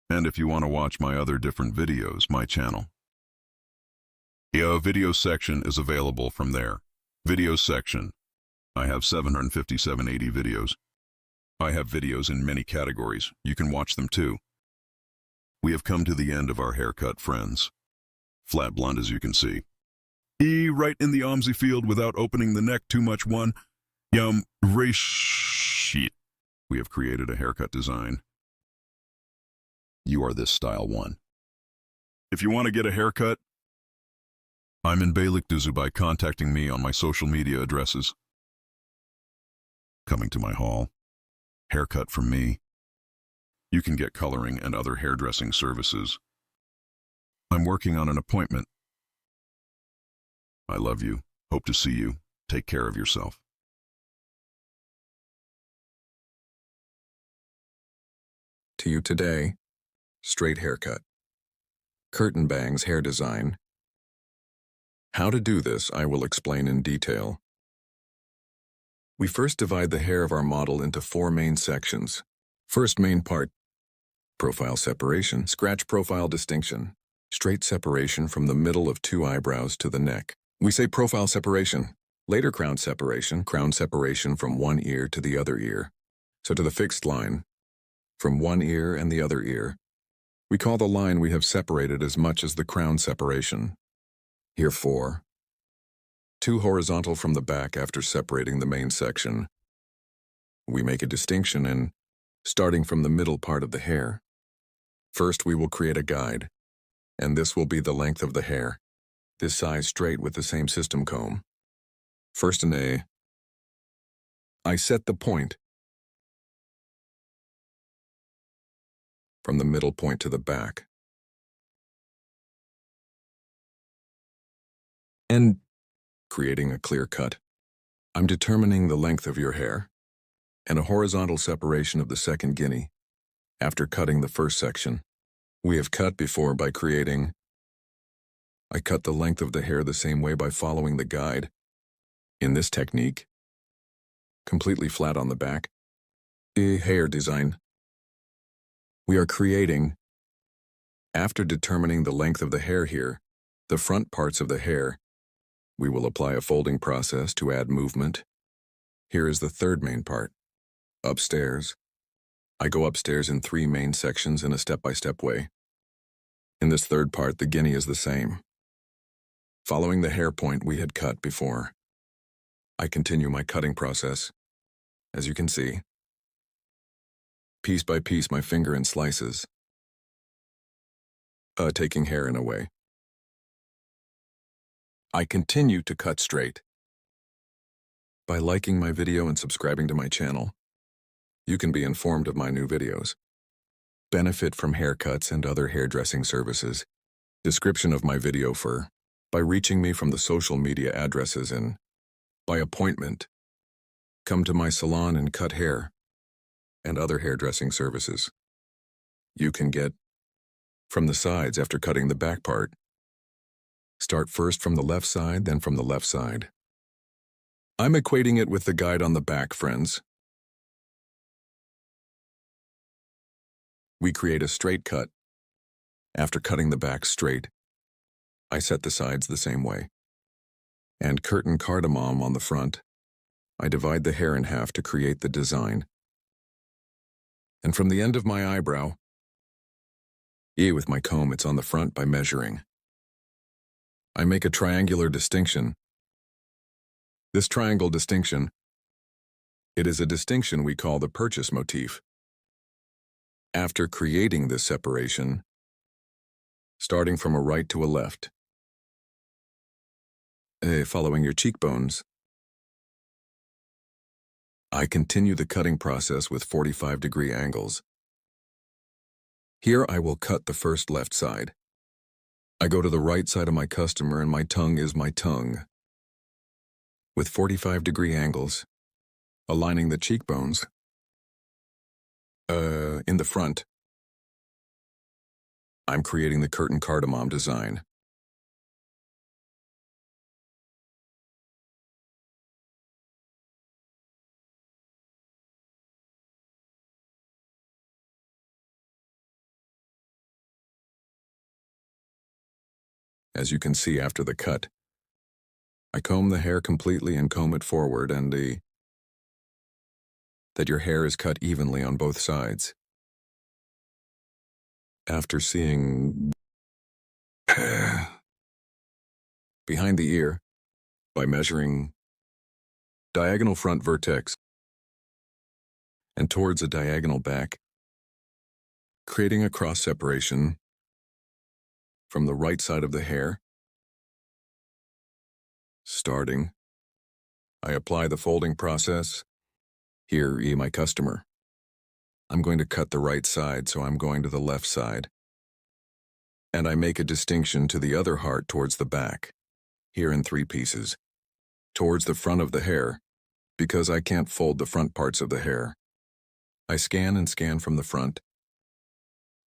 And if you want to watch my other different videos, my channel, video section is available from there. Video section. I have 757 videos. I have videos in many categories. You can watch them too. We have come to the end of our haircut, friends. Flat blonde, as you can see. Right in the OMSI field without opening the neck too much. Reshape. We have created a haircut design. You are this style 1. If you want to get a haircut, I'm in Beylikdüzü by contacting me on my social media addresses. Coming to my hall, haircut from me. You can get coloring and other hairdressing services. I'm working on an appointment. I love you. Hope to see you. Take care of yourself. To you today, straight haircut. Curtain bangs hair design. How to do this, I will explain in detail. We first divide the hair of our model into 4 main sections. First main part, profile separation, scratch profile distinction, straight separation from the middle of 2 eyebrows to the neck. We say profile separation, later crown separation from one ear to the other ear. So to the fixed line, from one ear and the other ear. We call the line we have separated as much as the crown separation. Here 4. 2 horizontal from the back after separating the main section. We make a distinction in starting from the middle part of the hair. First we will create a guide, and this will be the length of the hair. This size straight with the same system comb. First in A, I set the point from the middle point to the back. And creating a clear cut. I'm determining the length of your hair and a horizontal separation of the second guinea after cutting the first section. We have cut before by creating. I cut the length of the hair the same way by following the guide. In this technique, completely flat on the back, hair design. We are creating, after determining the length of the hair here, the front parts of the hair, we will apply a folding process to add movement. Here is the third main part, upstairs. I go upstairs in 3 main sections in a step-by-step way. In this third part, the guinea is the same. Following the hair point we had cut before, I continue my cutting process. As you can see, piece by piece my finger in slices, taking hair in a way. I continue to cut straight. By liking my video and subscribing to my channel, You can be informed of my new videos. Benefit from haircuts and other hairdressing services. Description of my video for by reaching me from the social media addresses and by appointment. Come to my salon and cut hair and other hairdressing services. You can get from the sides after cutting the back part. Start first from the left side, then from the left side. I'm equating it with the guide on the back, friends. We create a straight cut. After cutting the back straight, I set the sides the same way. And curtain cardamom on the front. I divide the hair in half to create the design. And from the end of my eyebrow, with my comb, it's on the front by measuring. I make a triangular distinction. This triangle distinction, it is a distinction we call the purchase motif. After creating this separation, starting from a right to a left, following your cheekbones, I continue the cutting process with 45-degree angles. Here I will cut the first left side. I go to the right side of my customer and my tongue is my tongue. With 45-degree angles, aligning the cheekbones, in the front, I'm creating the curtain cardamom design. As you can see after the cut, I comb the hair completely and comb it forward and that your hair is cut evenly on both sides. After seeing behind the ear by measuring diagonal front vertex and towards a diagonal back, creating a cross separation from the right side of the hair. Starting, I apply the folding process. Here, my customer. I'm going to cut the right side, so I'm going to the left side. And I make a distinction to the other heart towards the back, here in 3 pieces, towards the front of the hair, because I can't fold the front parts of the hair. I scan and scan from the front.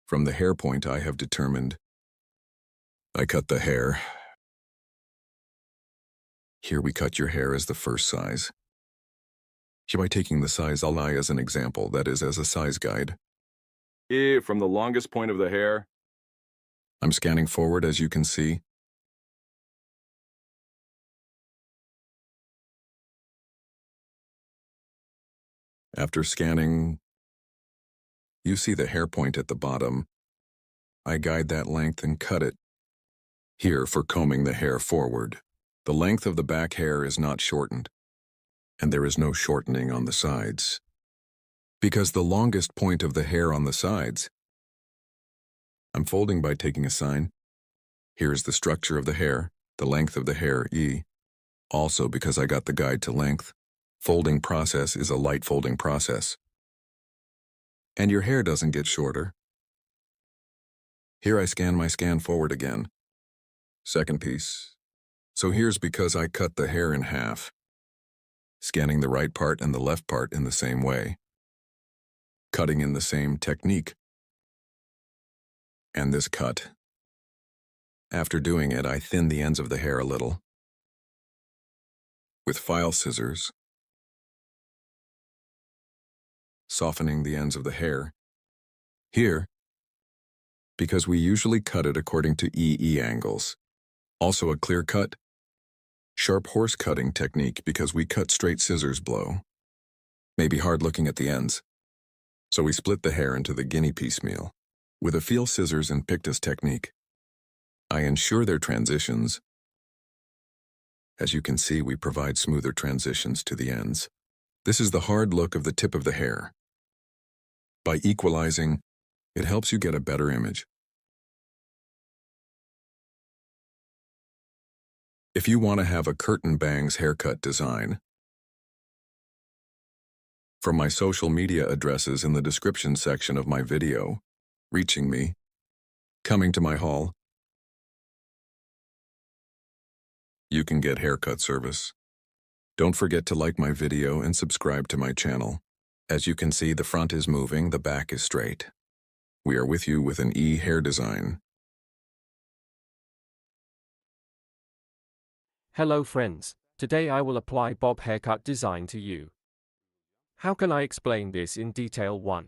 From the hair point I have determined, I cut the hair. Here we cut your hair as the first size. Here by taking the size I'll as an example, that is as a size guide. From the longest point of the hair, I'm scanning forward as you can see. After scanning, you see the hair point at the bottom. I guide that length and cut it. Here for combing the hair forward. The length of the back hair is not shortened, and there is no shortening on the sides. Because the longest point of the hair on the sides, I'm folding by taking a sign. Here is the structure of the hair, the length of the hair, Also because I got the guide to length, folding process is a light folding process. And your hair doesn't get shorter. Here I scan my scan forward again. Second piece. So here's because I cut the hair in half, scanning the right part and the left part in the same way, cutting in the same technique. And this cut. After doing it, I thin the ends of the hair a little with file scissors, softening the ends of the hair. Here, because we usually cut it according to EE angles. Also a clear cut, sharp horse cutting technique because we cut straight scissors blow. Maybe hard looking at the ends. So we split the hair into the guinea piecemeal. With a feel scissors and pictus technique, I ensure their transitions. As you can see, we provide smoother transitions to the ends. This is the hard look of the tip of the hair. By equalizing, it helps you get a better image. If you want to have a curtain bangs haircut design, From my social media addresses in the description section of my video, reaching me, coming to my hall, you can get haircut service. Don't forget to like my video and subscribe to my channel. As you can see, the front is moving, the back is straight. We are with you with an hair design. Hello friends, today I will apply bob haircut design to you. How can I explain this in detail? 1.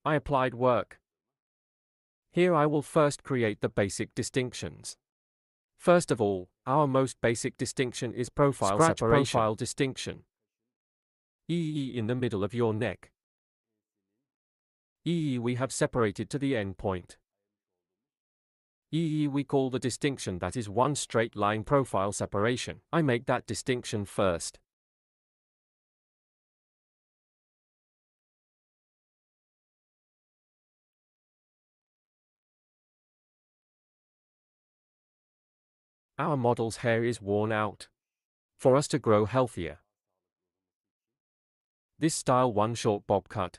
I applied work. Here I will first create the basic distinctions. First of all, our most basic distinction is profile separation. Profile distinction. In the middle of your neck. We have separated to the end point. We call the distinction that is one straight line profile separation. I make that distinction first. Our model's hair is worn out. For us to grow healthier, this style one short bob cut.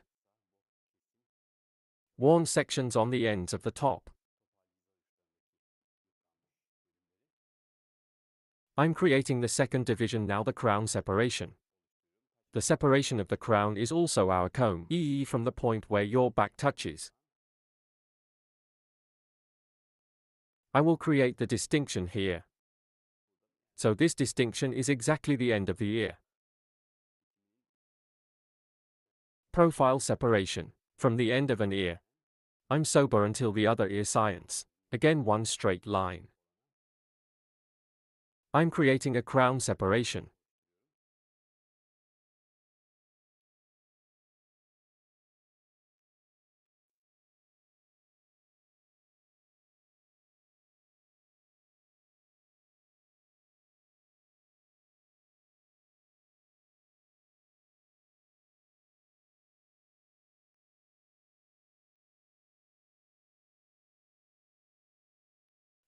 Worn sections on the ends of the top. I'm creating the second division now, the crown separation. The separation of the crown is also our comb, from the point where your back touches. I will create the distinction here. So this distinction is exactly the end of the ear. Profile separation. From the end of an ear. I'm sober until the other ear science. Again one straight line. I'm creating a crown separation.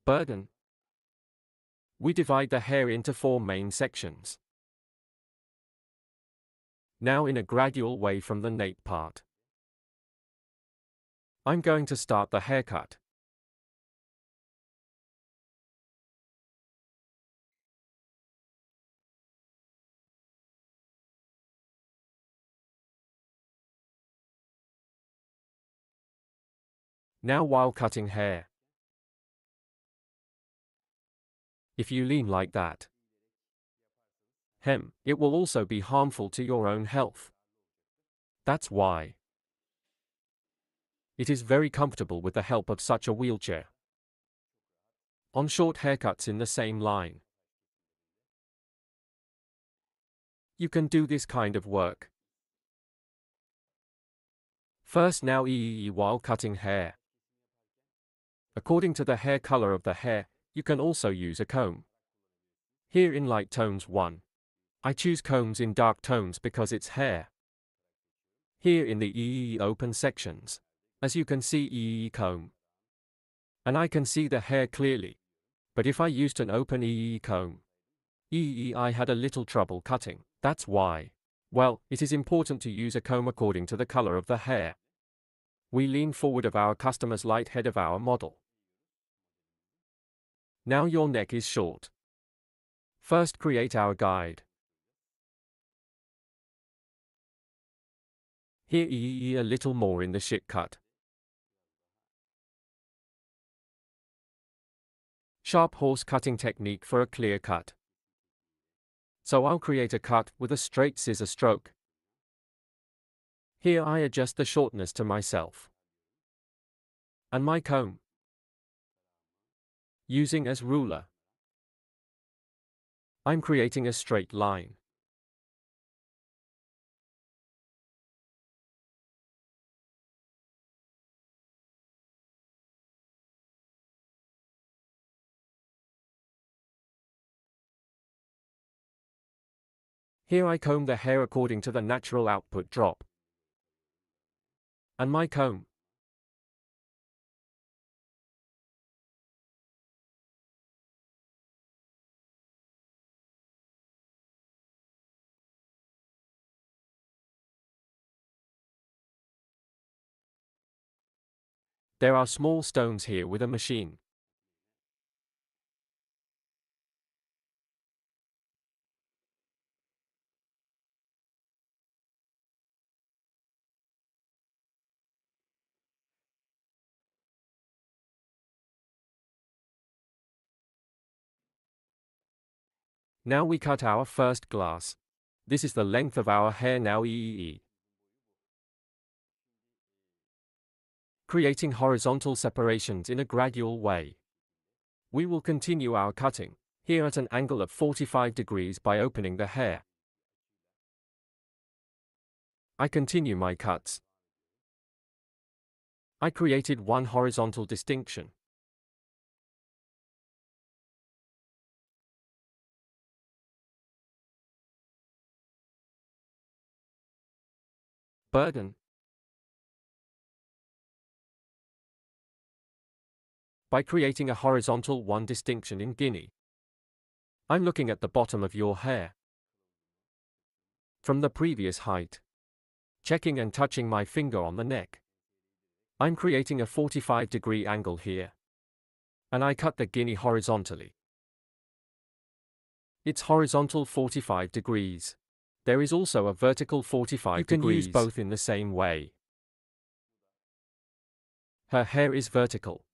Burden. We divide the hair into 4 main sections. Now in a gradual way from the nape part. I'm going to start the haircut. Now while cutting hair, if you lean like that, it will also be harmful to your own health. That's why it is very comfortable with the help of such a wheelchair. On short haircuts in the same line, you can do this kind of work. First now while cutting hair. According to the hair color of the hair, you can also use a comb. Here in light tones 1. I choose combs in dark tones because it's hair. Here in the open sections, as you can see comb. And I can see the hair clearly. But if I used an open comb, I had a little trouble cutting. That's why. Well, it is important to use a comb according to the color of the hair. We lean forward of our customer's light head of our model. Now your neck is short. First create our guide. Here a little more in the shit cut. Sharp horse cutting technique for a clear cut. So I'll create a cut with a straight scissor stroke. Here I adjust the shortness to myself. And my comb. Using as ruler. I'm creating a straight line. Here I comb the hair according to the natural output drop. And my comb. There are small stones here with a machine. Now we cut our first glass. This is the length of our hair now creating horizontal separations in a gradual way. We will continue our cutting, here at an angle of 45 degrees by opening the hair. I continue my cuts. I created one horizontal distinction. Burden. By creating a horizontal one distinction in Guinea. I'm looking at the bottom of your hair. From the previous height. Checking and touching my finger on the neck. I'm creating a 45-degree angle here. And I cut the Guinea horizontally. It's horizontal 45 degrees. There is also a vertical 45 degrees. You can use both in the same way. Her hair is vertical.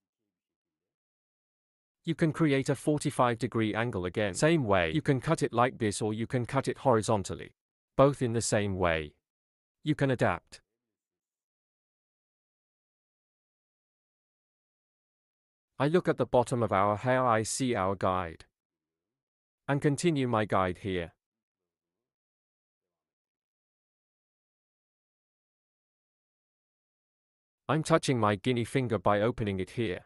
You can create a 45-degree angle again. Same way. You can cut it like this or you can cut it horizontally. Both in the same way. You can adapt. I look at the bottom of our hair, I see our guide. And continue my guide here. I'm touching my guinea finger by opening it here.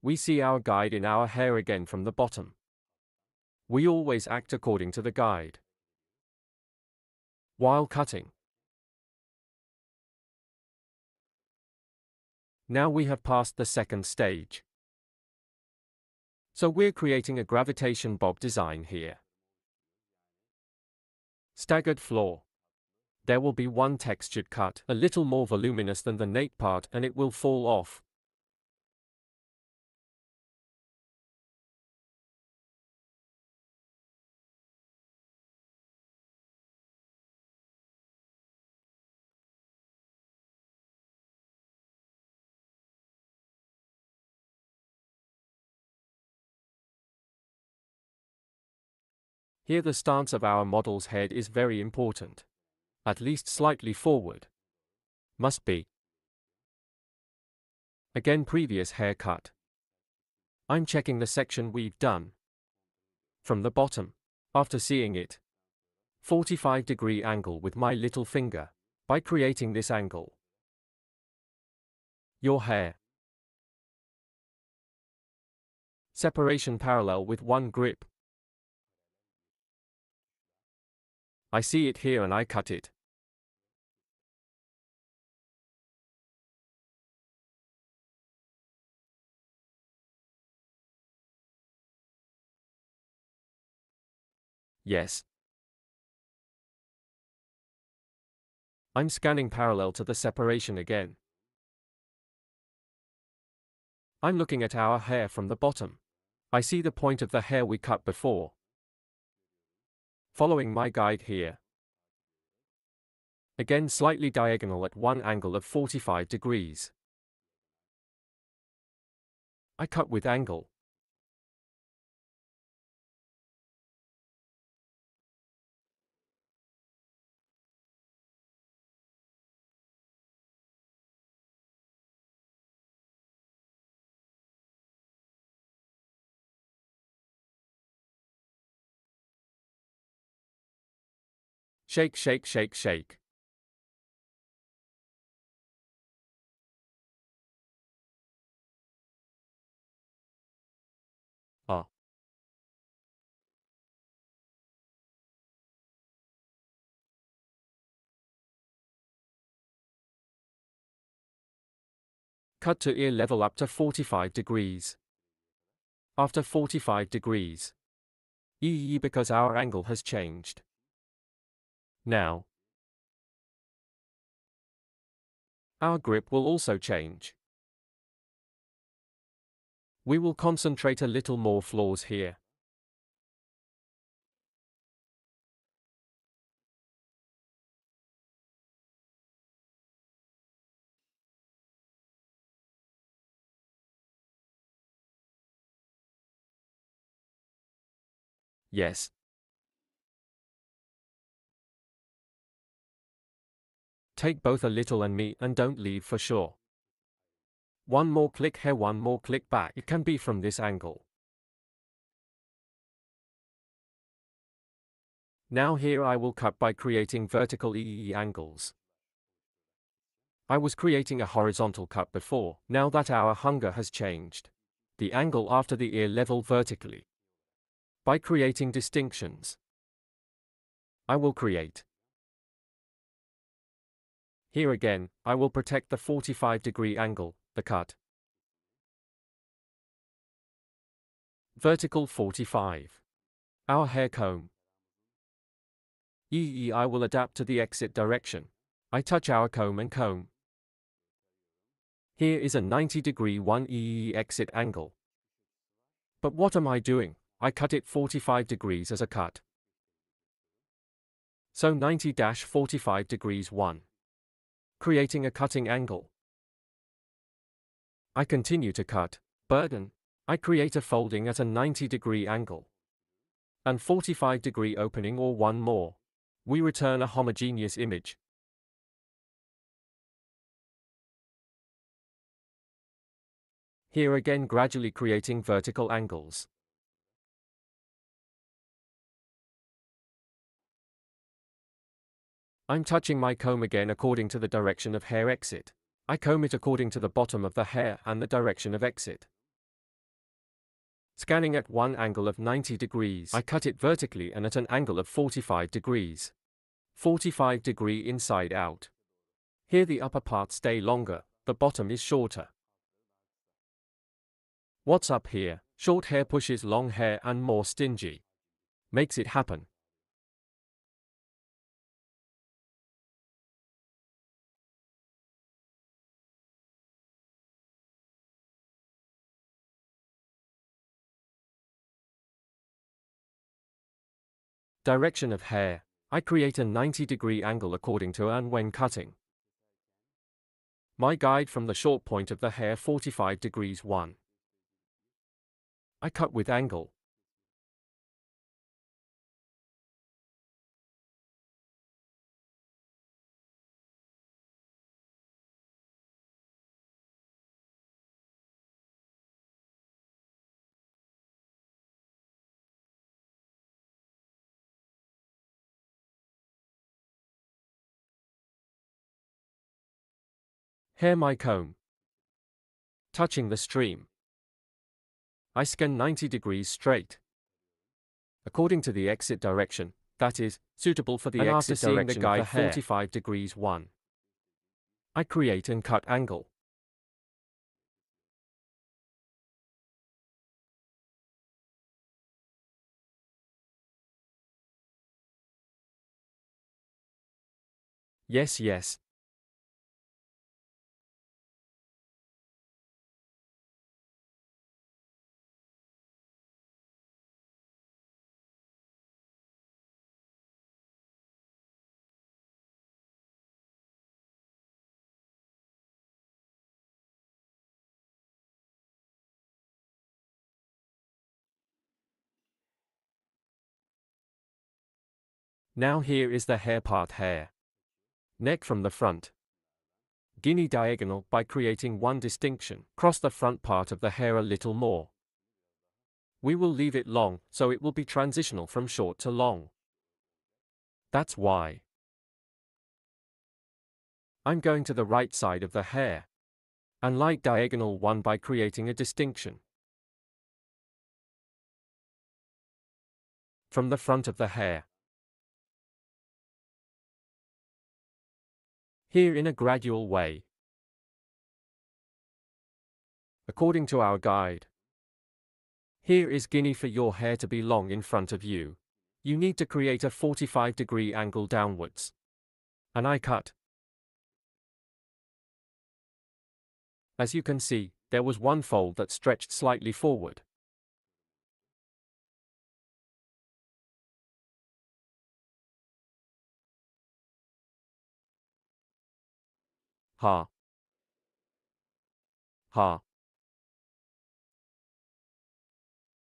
We see our guide in our hair again from the bottom. We always act according to the guide. While cutting. Now we have passed the second stage. So we're creating a gravitation bob design here. Staggered floor. There will be one textured cut, a little more voluminous than the nape part, and it will fall off. Here the stance of our model's head is very important. At least slightly forward. Must be. Again previous haircut. I'm checking the section we've done. From the bottom. After seeing it. 45-degree angle with my little finger. By creating this angle. Your hair. Separation parallel with one grip. I see it here and I cut it. Yes. I'm scanning parallel to the separation again. I'm looking at our hair from the bottom. I see the point of the hair we cut before. Following my guide here. Again slightly diagonal at one angle of 45 degrees. I cut with angle. Shake, shake, shake, shake. Cut to ear level up to 45 degrees. after 45 degrees. Because our angle has changed. Now, our grip will also change. We will concentrate a little more flaws here. Yes. Take both a little and me and don't leave for sure. One more click here, one more click back. It can be from this angle. Now here I will cut by creating vertical angles. I was creating a horizontal cut before. Now that our hunger has changed, the angle after the ear level vertically. By creating distinctions, I will create. Here again, I will protect the 45-degree angle, the cut. Vertical 45. Our hair comb. I will adapt to the exit direction. I touch our comb and comb. Here is a 90-degree 1 exit angle. But what am I doing? I cut it 45 degrees as a cut. So 90-45 degrees 1. Creating a cutting angle. I continue to cut, burden. I create a folding at a 90-degree angle. And 45-degree opening or one more. We return a homogeneous image. Here again gradually creating vertical angles. I'm touching my comb again according to the direction of hair exit. I comb it according to the bottom of the hair and the direction of exit. Scanning at one angle of 90 degrees, I cut it vertically and at an angle of 45 degrees. 45 degree inside out. Here the upper part stay longer, the bottom is shorter. What's up here? Short hair pushes long hair and more stingy. Makes it happen. Direction of hair. I create a 90-degree angle according to and when cutting. My guide from the short point of the hair 45 degrees 1. I cut with angle. Hair my comb. Touching the stream. I scan 90 degrees straight. According to the exit direction, that is, suitable for the And exit after seeing the direction guide of the hair. hair. 45 degrees 1. I create and cut angle. Yes, yes. Now here is the hair part hair. Neck from the front. Guinea diagonal by creating one distinction. Cross the front part of the hair a little more. We will leave it long, so it will be transitional from short to long. That's why I'm going to the right side of the hair. And light diagonal one by creating a distinction. From the front of the hair. Here in a gradual way. According to our guide. Here is Guinea for your hair to be long in front of you. You need to create a 45-degree angle downwards. And I cut. As you can see, there was one fold that stretched slightly forward. Ha. Ha.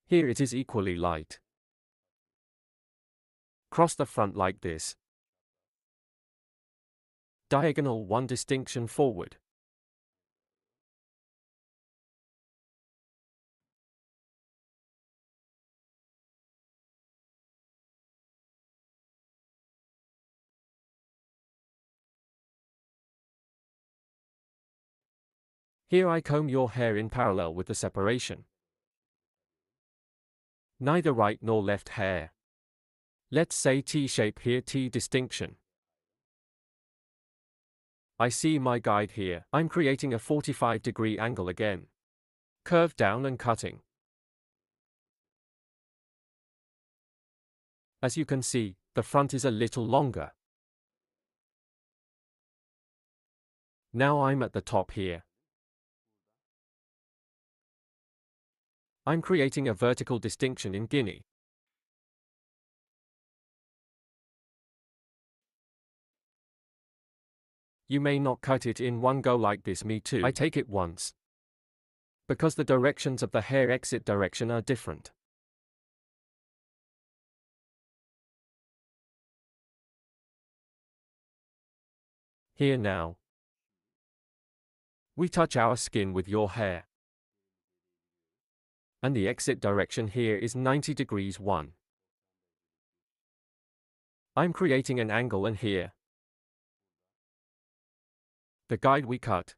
Here it is equally light. Cross the front like this. Diagonal one distinction forward. Here I comb your hair in parallel with the separation. Neither right nor left hair. Let's say T-shape here, T distinction. I see my guide here. I'm creating a 45-degree angle again. Curve down and cutting. As you can see, the front is a little longer. Now I'm at the top here. I'm creating a vertical distinction in Guinea. You may not cut it in one go like this, me too. I take it once. Because the directions of the hair exit direction are different. Here now. We touch our skin with your hair. And the exit direction here is 90 degrees 1. I'm creating an angle and here. The guide we cut.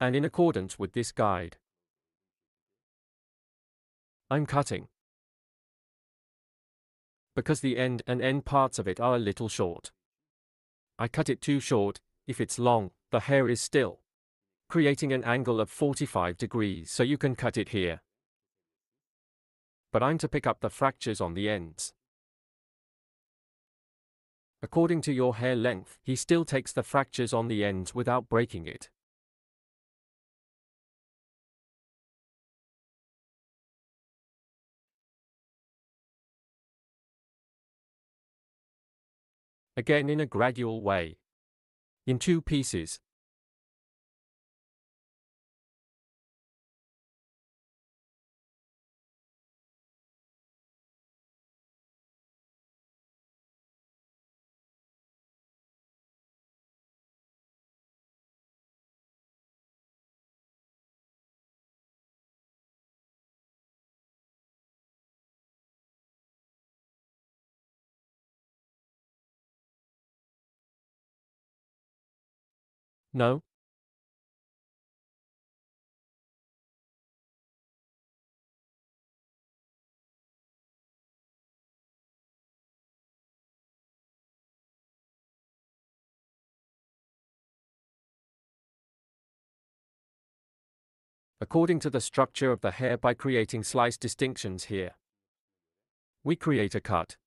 And in accordance with this guide, I'm cutting. Because the end and end parts of it are a little short. I cut it too short. If it's long, the hair is still. Creating an angle of 45 degrees so you can cut it here. But I'm to pick up the fractures on the ends. According to your hair length, he still takes the fractures on the ends without breaking it. Again in a gradual way. In 2 pieces. No? According to the structure of the hair by creating slice distinctions here. We create a cut.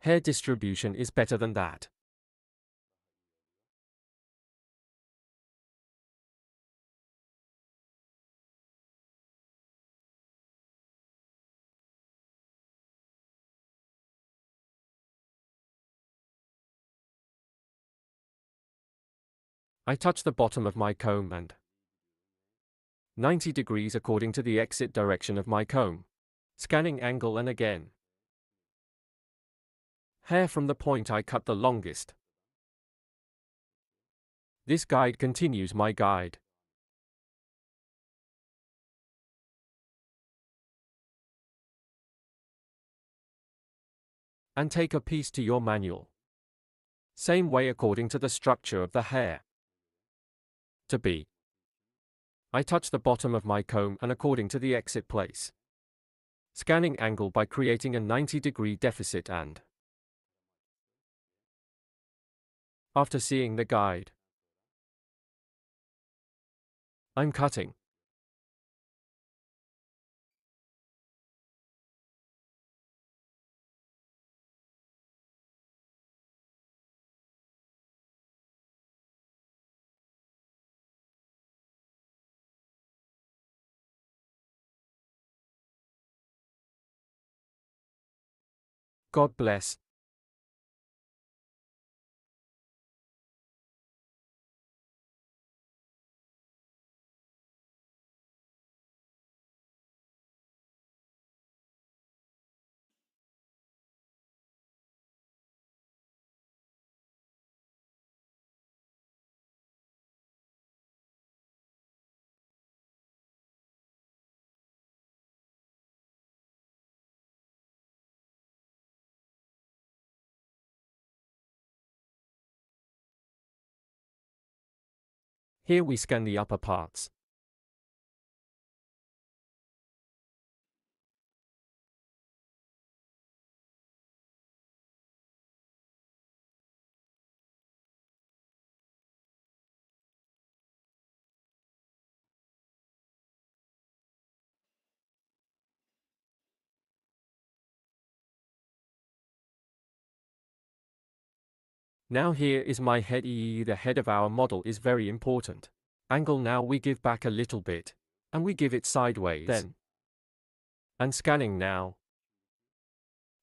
Hair distribution is better than that. I touch the bottom of my comb and 90 degrees according to the exit direction of my comb. Scanning angle and again. Hair from the point I cut the longest. This guide continues my guide. And take a piece to your manual. Same way according to the structure of the hair. To be. I touch the bottom of my comb and according to the exit place. Scanning angle by creating a 90-degree deficit and after seeing the guide, I'm cutting. God bless. Here we scan the upper parts. Now here is my head. The head of our model is very important. Angle now we give back a little bit. And we give it sideways. Then. And scanning now.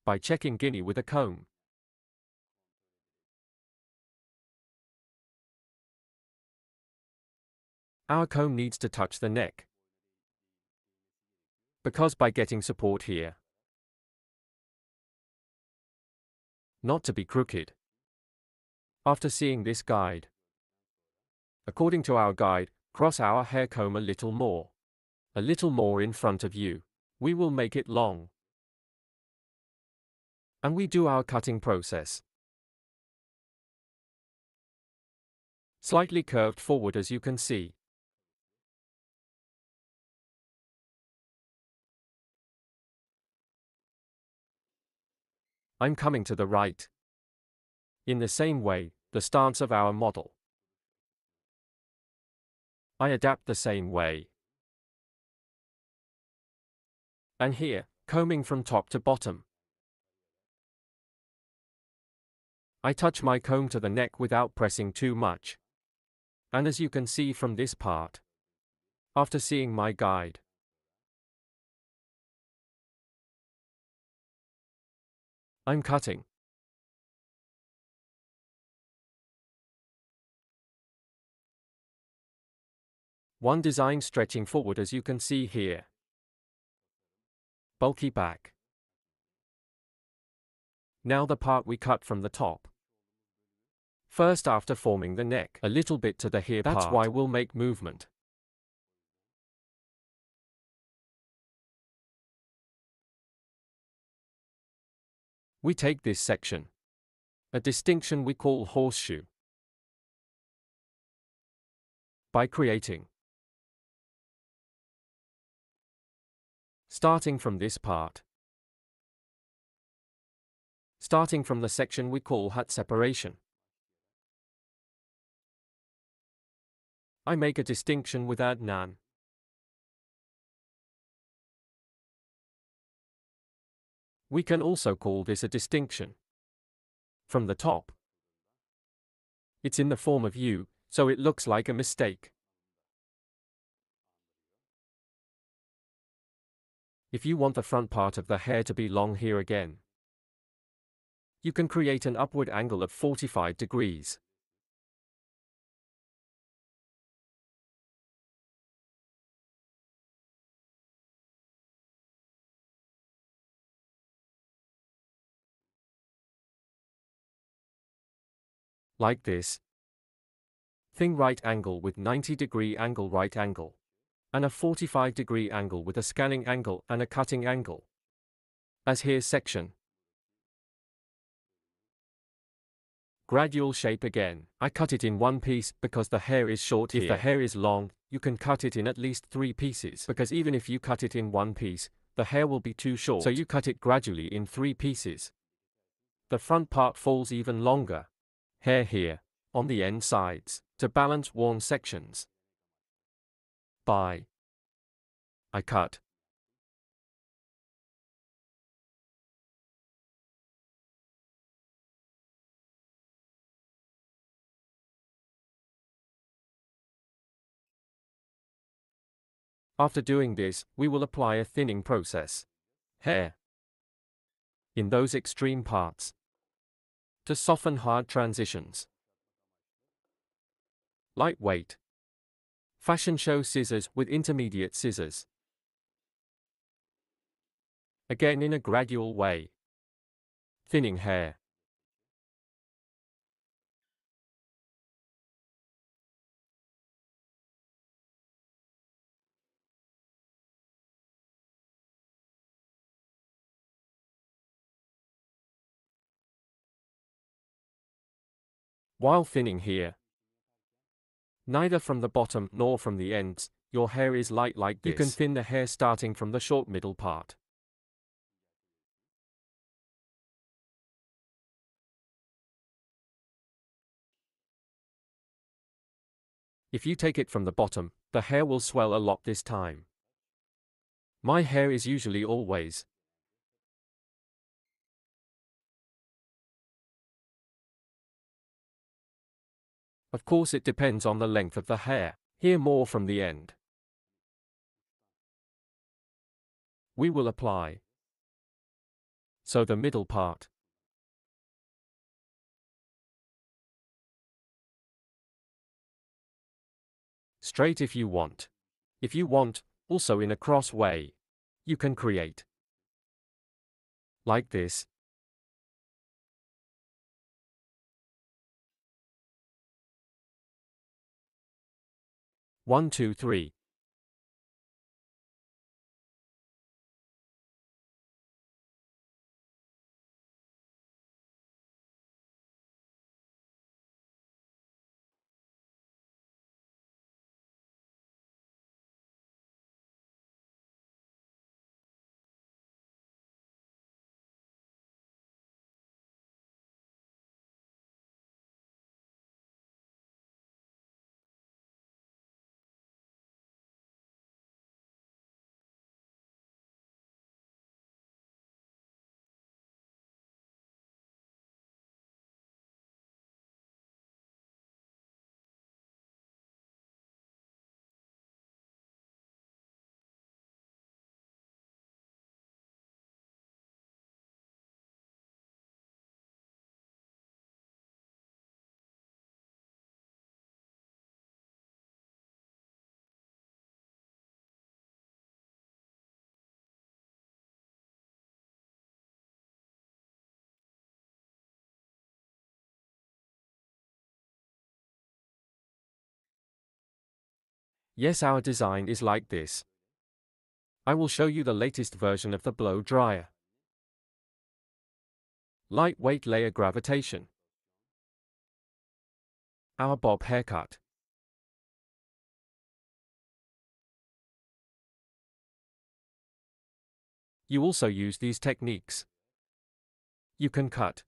By checking Guinea with a comb. Our comb needs to touch the neck. Because by getting support here. Not to be crooked. After seeing this guide. According to our guide, cross our hair comb a little more. A little more in front of you. We will make it long. And we do our cutting process. Slightly curved forward as you can see. I'm coming to the right. In the same way, the stance of our model. I adapt the same way. And here, combing from top to bottom. I touch my comb to the neck without pressing too much. And as you can see from this part. After seeing my guide. I'm cutting. One design stretching forward as you can see here. Bulky back. Now the part we cut from the top. First after forming the neck, a little bit to the here part. That's why we'll make movement. We take this section. A distinction we call horseshoe. By creating. Starting from this part. Starting from the section we call hat separation. I make a distinction with Adnan. We can also call this a distinction. From the top. It's in the form of U, so it looks like a mistake. If you want the front part of the hair to be long here again, you can create an upward angle of 45 degrees. Like this. Thing right angle with 90-degree angle right angle. And a 45-degree angle with a scanning angle and a cutting angle. As here section. Gradual shape again. I cut it in one piece because the hair is short here. If the hair is long, you can cut it in at least 3 pieces. Because even if you cut it in one piece, the hair will be too short. So you cut it gradually in 3 pieces. The front part falls even longer. Hair here, on the end sides, to balance worn sections. I cut. After doing this, we will apply a thinning process. Hair. in those extreme parts to soften hard transitions. Lightweight. Fashion show scissors with intermediate scissors. Again in a gradual way. Thinning hair. While thinning here, neither from the bottom nor from the ends, your hair is light like this. You can thin the hair starting from the short middle part. If you take it from the bottom, the hair will swell a lot this time. My hair is usually always Of course it depends on the length of the hair. Here more from the end. We will apply. So the middle part. Straight if you want. If you want, also in a cross way. You can create. Like this. One, two, three. Yes, our design is like this. I will show you the latest version of the blow dryer. Lightweight layer gravitation. Our bob haircut. You also use these techniques. You can cut.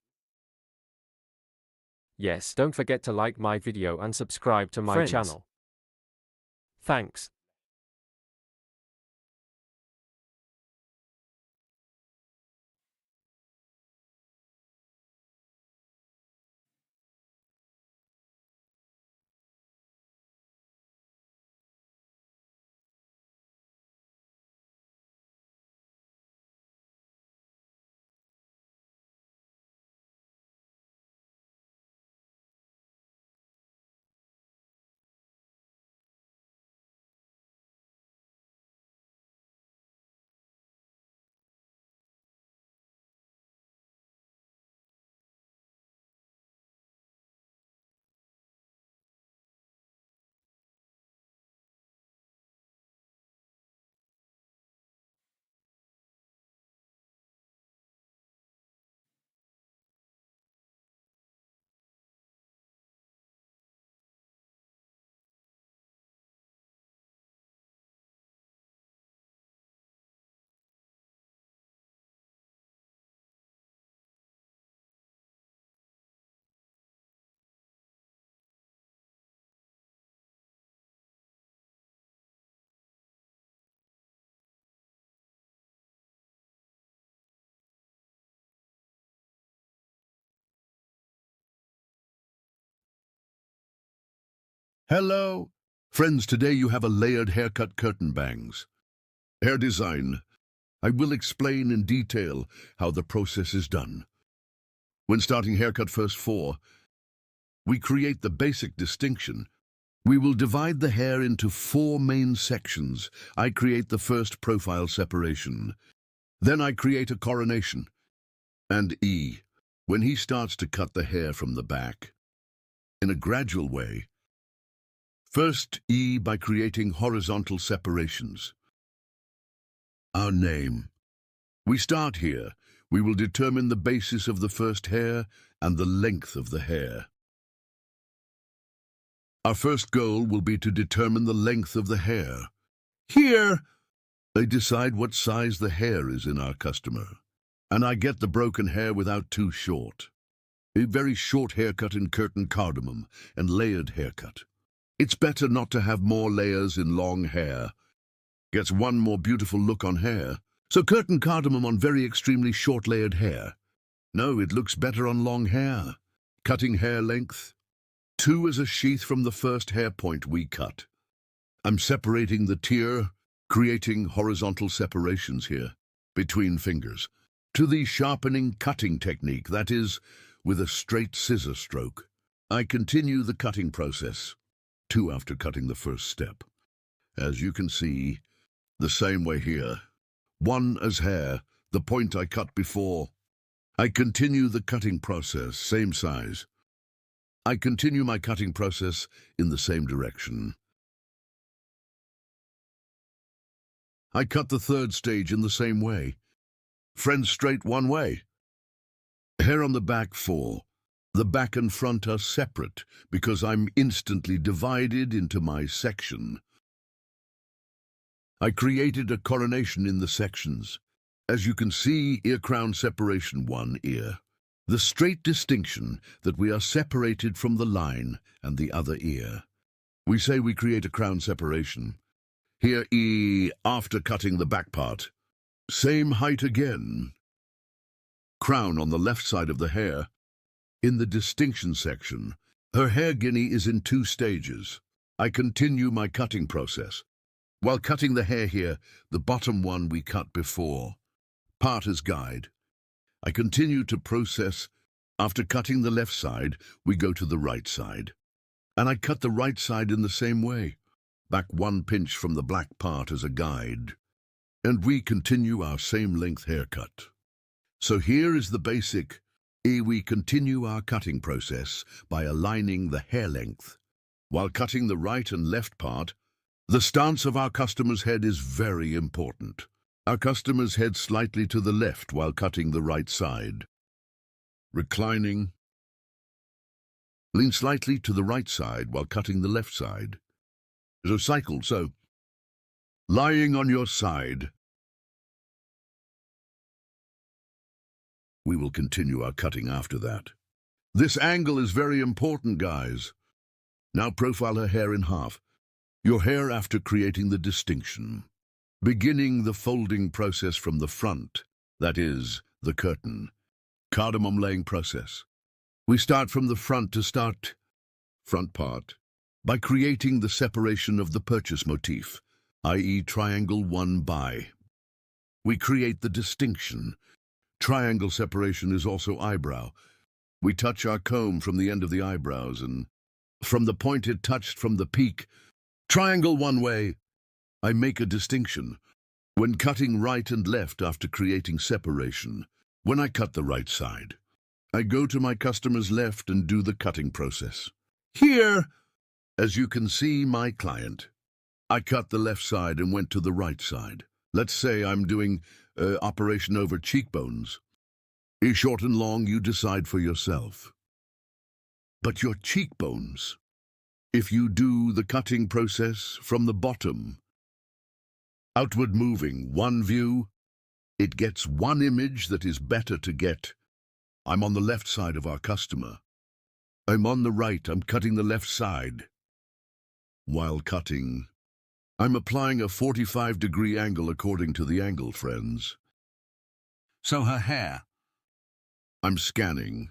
Yes, don't forget to like my video and subscribe to my channel. Thanks. Hello. Friends, today you have a layered haircut curtain bangs. Hair design. I will explain in detail how the process is done. When starting haircut first 4, we create the basic distinction. We will divide the hair into 4 main sections. I create the first profile separation. Then I create a coronation. And E, when he starts to cut the hair from the back, in a gradual way. First, E by creating horizontal separations. Our name. We start here. We will determine the basis of the first hair and the length of the hair. Our first goal will be to determine the length of the hair. Here, I decide what size the hair is in our customer, and I get the broken hair without too short. A very short haircut in curtain cardamom and layered haircut. It's better not to have more layers in long hair. Gets one more beautiful look on hair. So curtain cardamom on very extremely short layered hair. No, it looks better on long hair. Cutting hair length. 2 is a sheath from the first hair point we cut. I'm separating the tier, creating horizontal separations here, between fingers, to the sharpening cutting technique, that is, with a straight scissor stroke. I continue the cutting process, 2 after cutting the first step. As you can see, the same way here. 1 as hair, the point I cut before. I continue the cutting process, same size. I continue my cutting process in the same direction. I cut the third stage in the same way. Friends straight one way. Hair on the back 4. The back and front are separate because I'm instantly divided into my section. I created a coronation in the sections. As you can see, ear crown separation 1 ear. The straight distinction that we are separated from the line and the other ear. We say we create a crown separation. Here E after cutting the back part. Same height again. Crown on the left side of the hair. In the distinction section, her hair guinea is in 2 stages. I continue my cutting process. While cutting the hair here, the bottom one we cut before. Part as guide. I continue to process. After cutting the left side, we go to the right side. And I cut the right side in the same way. Back 1 pinch from the black part as a guide. And we continue our same length haircut. So here is the basic. We continue our cutting process by aligning the hair length. While cutting the right and left part, the stance of our customer's head is very important. Our customer's head slightly to the left while cutting the right side. Reclining. Lean slightly to the right side while cutting the left side. So cycle, so. Lying on your side. We will continue our cutting after that. This angle is very important, guys. Now profile her hair in half. Your hair after creating the distinction. Beginning the folding process from the front, that is, the curtain. Cardamom laying process. We start from the front to start front part by creating the separation of the purchase motif, i.e. triangle 1 by. We create the distinction. Triangle separation is also eyebrow. We touch our comb from the end of the eyebrows and from the point it touched from the peak. Triangle 1 way. I make a distinction. When cutting right and left after creating separation, when I cut the right side, I go to my customer's left and do the cutting process. Here, as you can see, my client, I cut the left side and went to the right side. Let's say I'm doing operation over cheekbones. Short and long, you decide for yourself. But your cheekbones, if you do the cutting process from the bottom, outward moving, 1 view, it gets 1 image that is better to get. I'm on the left side of our customer. I'm on the right, I'm cutting the left side. While cutting, I'm applying a 45-degree angle according to the angle, friends. So her hair, I'm scanning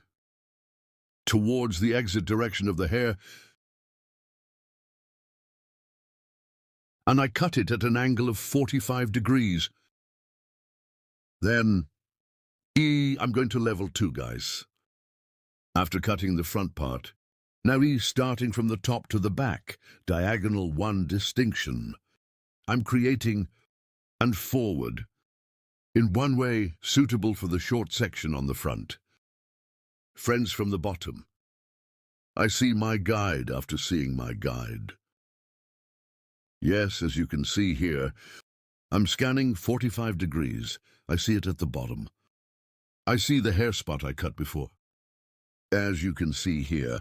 towards the exit direction of the hair, and I cut it at an angle of 45 degrees. Then, I'm going to level 2, guys. After cutting the front part, now starting from the top to the back, diagonal 1 distinction. I'm creating and forward in one way suitable for the short section on the front. Friends from the bottom. I see my guide after seeing my guide. Yes, as you can see here, I'm scanning 45 degrees. I see it at the bottom. I see the hair spot I cut before, as you can see here.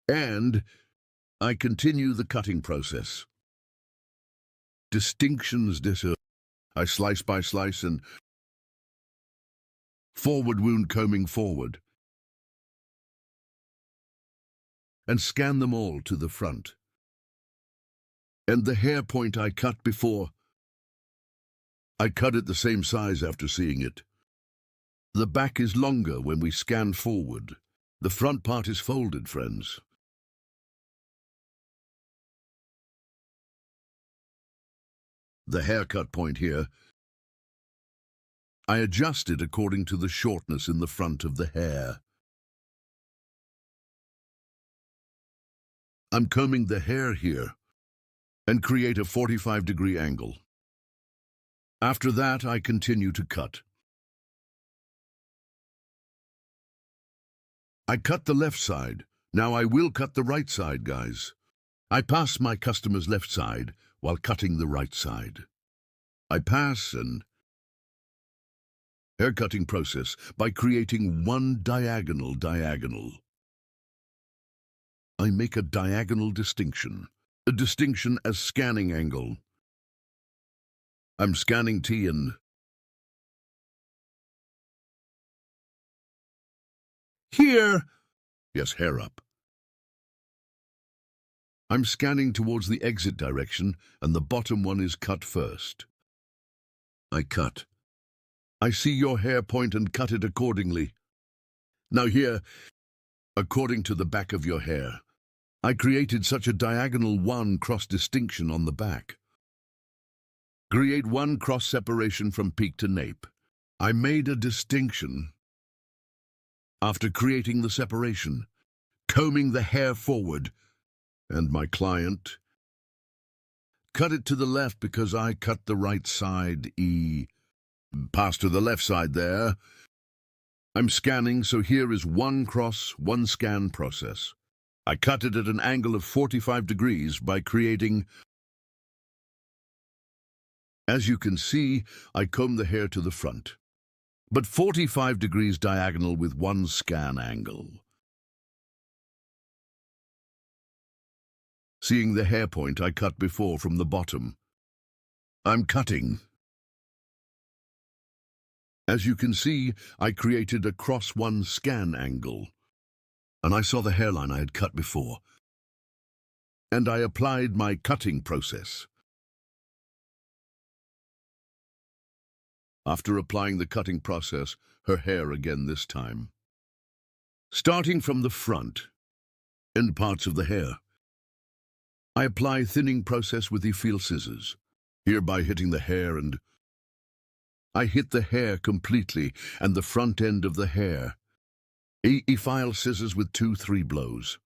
And I continue the cutting process. Distinctions I slice by slice and forward wound combing forward. And scan them all to the front. And the hair point I cut before, I cut it the same size after seeing it. The back is longer when we scan forward. The front part is folded, friends. The haircut point here, I adjust it according to the shortness in the front of the hair. I'm combing the hair here and create a 45-degree angle. After that, I continue to cut. I cut the left side. Now I will cut the right side, guys. I pass my customer's left side while cutting the right side. I pass and haircutting process by creating one diagonal. I make a diagonal distinction. A distinction as scanning angle. I'm scanning T and here, yes, hair up. I'm scanning towards the exit direction and the bottom one is cut first. I cut. I see your hair point and cut it accordingly. Now here, according to the back of your hair, I created such a diagonal 1 cross distinction on the back. Create 1 cross separation from peak to nape. I made a distinction. After creating the separation, combing the hair forward, and my client cut it to the left because I cut the right side, pass to the left side there. I'm scanning, so here is 1 cross, 1 scan process. I cut it at an angle of 45 degrees by creating. As you can see, I comb the hair to the front, but 45 degrees diagonal with 1 scan angle. Seeing the hair point I cut before from the bottom, I'm cutting. As you can see, I created a cross 1 scan angle, and I saw the hairline I had cut before, and I applied my cutting process. After applying the cutting process, her hair again this time. Starting from the front, end parts of the hair, I apply thinning process with the feel scissors, hereby hitting the hair and I hit the hair completely and the front end of the hair. File scissors with 2-3 blows.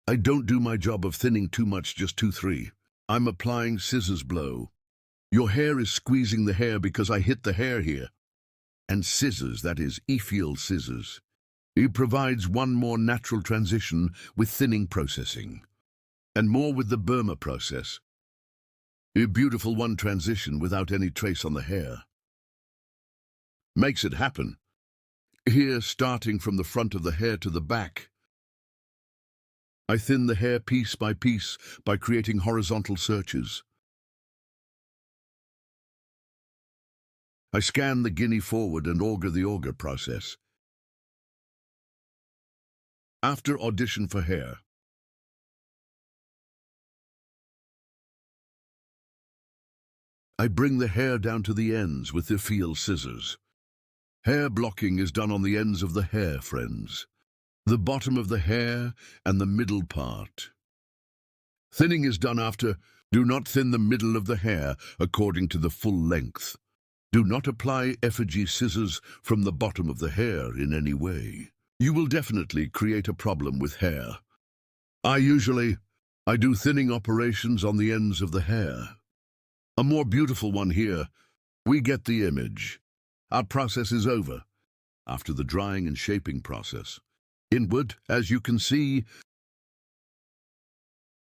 I don't do my job of thinning too much, just 2-3. I'm applying scissors blow. Your hair is squeezing the hair because I hit the hair here. And scissors, that is, feel scissors. It provides one more natural transition with thinning processing. And more with the Burma process. A beautiful one transition without any trace on the hair. Makes it happen. Here, starting from the front of the hair to the back, I thin the hair piece by piece by creating horizontal searches. I scan the guinea forward and auger the auger process. After audition for hair, I bring the hair down to the ends with the feel scissors. Hair blocking is done on the ends of the hair, friends. The bottom of the hair and the middle part. Thinning is done after. Do not thin the middle of the hair according to the full length. Do not apply effigy scissors from the bottom of the hair in any way. You will definitely create a problem with hair. I do thinning operations on the ends of the hair. A more beautiful one here. We get the image. Our process is over. After the drying and shaping process. Inward, as you can see,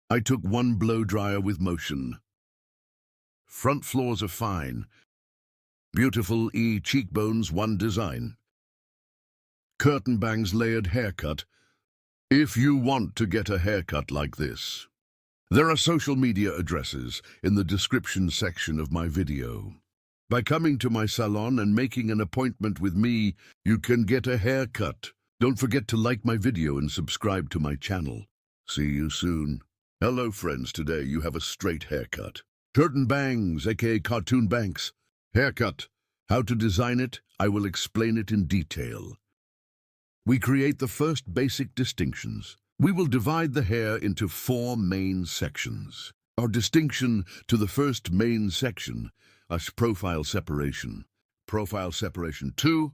I took one blow dryer with motion. Front floors are fine. Beautiful cheekbones, one design. Curtain bangs layered haircut. If you want to get a haircut like this. There are social media addresses in the description section of my video. By coming to my salon and making an appointment with me, you can get a haircut. Don't forget to like my video and subscribe to my channel. See you soon. Hello friends, today you have a straight haircut. Curtain bangs, aka cartoon banks. Haircut. How to design it, I will explain it in detail. We create the first basic distinctions. We will divide the hair into 4 main sections. Our distinction to the first main section is profile separation. Profile separation 2.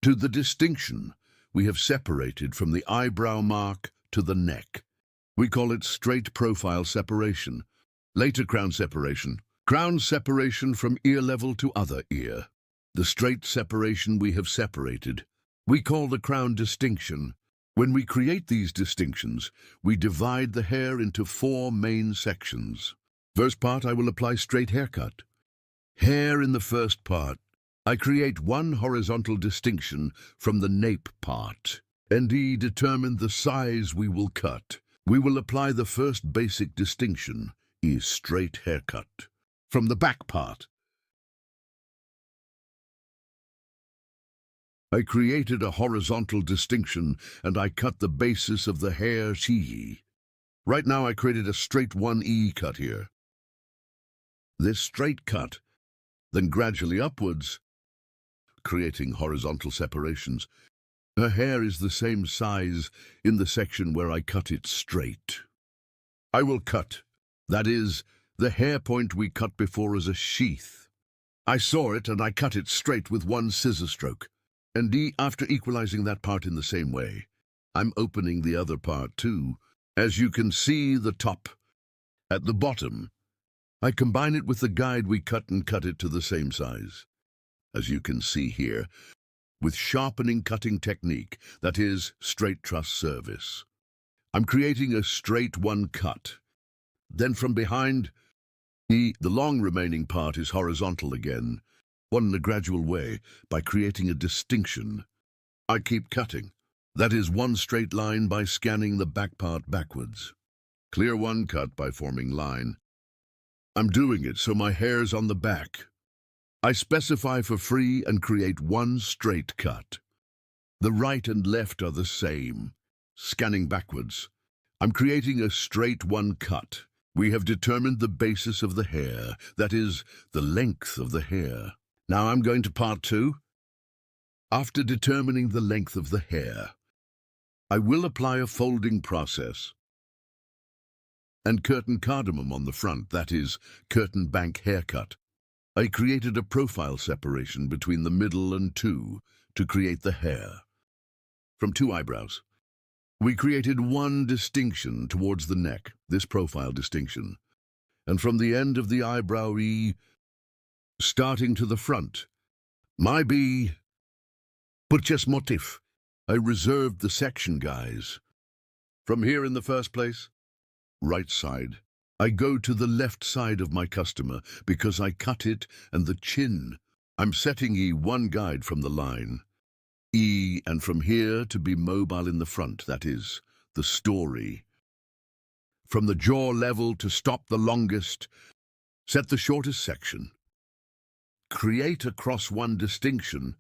To the distinction we have separated from the eyebrow mark to the neck. We call it straight profile separation. Later crown separation. Crown separation from ear level to other ear. The straight separation we have separated. We call the crown distinction. When we create these distinctions, we divide the hair into 4 main sections. First part, I will apply straight haircut. Hair in the first part. I create one horizontal distinction from the nape part. And determine the size we will cut. We will apply the first basic distinction, is straight haircut. From the back part, I created a horizontal distinction and I cut the basis of the hair T. Right now I created a straight 1E cut here. This straight cut, then gradually upwards, creating horizontal separations. Her hair is the same size in the section where I cut it straight. I will cut, that is, the hair point we cut before as a sheath. I saw it and I cut it straight with one scissor stroke. And after equalizing that part in the same way, I'm opening the other part too. As you can see, the top. At the bottom, I combine it with the guide we cut and cut it to the same size. As you can see here, with sharpening cutting technique, that is, straight truss service. I'm creating a straight one cut. Then from behind, the long remaining part is horizontal again, one in a gradual way, by creating a distinction. I keep cutting. That is one straight line by scanning the back part backwards. Clear one cut by forming line. I'm doing it so my hair's on the back. I specify for free and create one straight cut. The right and left are the same. Scanning backwards. I'm creating a straight one cut. We have determined the basis of the hair, that is, the length of the hair. Now I'm going to part 2. After determining the length of the hair, I will apply a folding process and curtain cardamom on the front, that is, curtain bank haircut. I created a profile separation between the middle and 2 to create the hair. From 2 eyebrows, we created one distinction towards the neck, this profile distinction, and from the end of the eyebrow starting to the front, my purchase motif. I reserved the section, guys. From here in the first place, right side, I go to the left side of my customer because I cut it and the chin. I'm setting one guide from the line. And from here to be mobile in the front, that is, the story. From the jaw level to stop the longest, set the shortest section. Create across one distinction,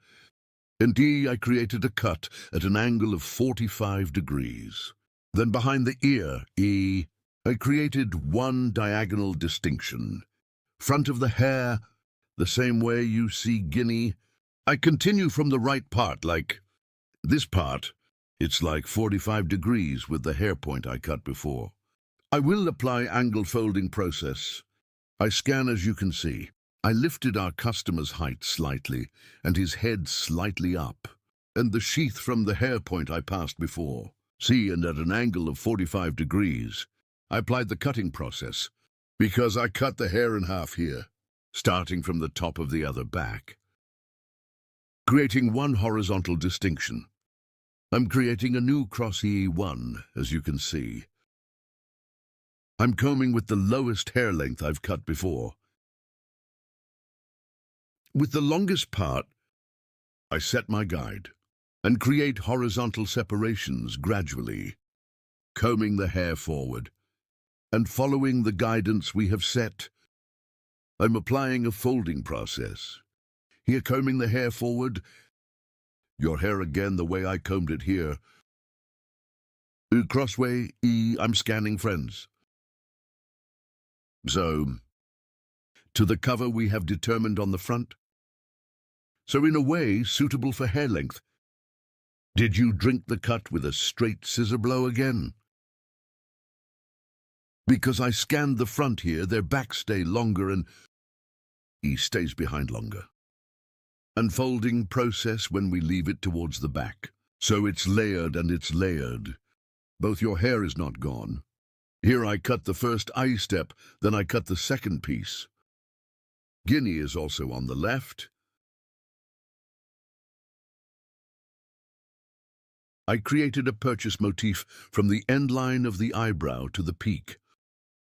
and I created a cut at an angle of 45 degrees. Then behind the ear, I created one diagonal distinction. Front of the hair, the same way you see guinea. I continue from the right part, like this part. It's like 45 degrees with the hair point I cut before. I will apply angle folding process. I scan as you can see. I lifted our customer's height slightly, and his head slightly up, and the sheath from the hair point I passed before. See, and at an angle of 45 degrees, I applied the cutting process, because I cut the hair in half here, starting from the top of the other back, creating one horizontal distinction. I'm creating a new cross E1, as you can see. I'm combing with the lowest hair length I've cut before. With the longest part, I set my guide and create horizontal separations gradually, combing the hair forward. And following the guidance we have set, I'm applying a folding process. Here, combing the hair forward, your hair again the way I combed it here. Crossway E, I'm scanning friends. So, to the cover we have determined on the front. So in a way, suitable for hair length. Did you drink the cut with a straight scissor blow again? Because I scanned the front here, their backs stay longer and E stays behind longer. Unfolding process when we leave it towards the back. So it's layered and it's layered. Both your hair is not gone. Here I cut the first eye step, then I cut the second piece. Guinea is also on the left. I created a purchase motif from the end line of the eyebrow to the peak.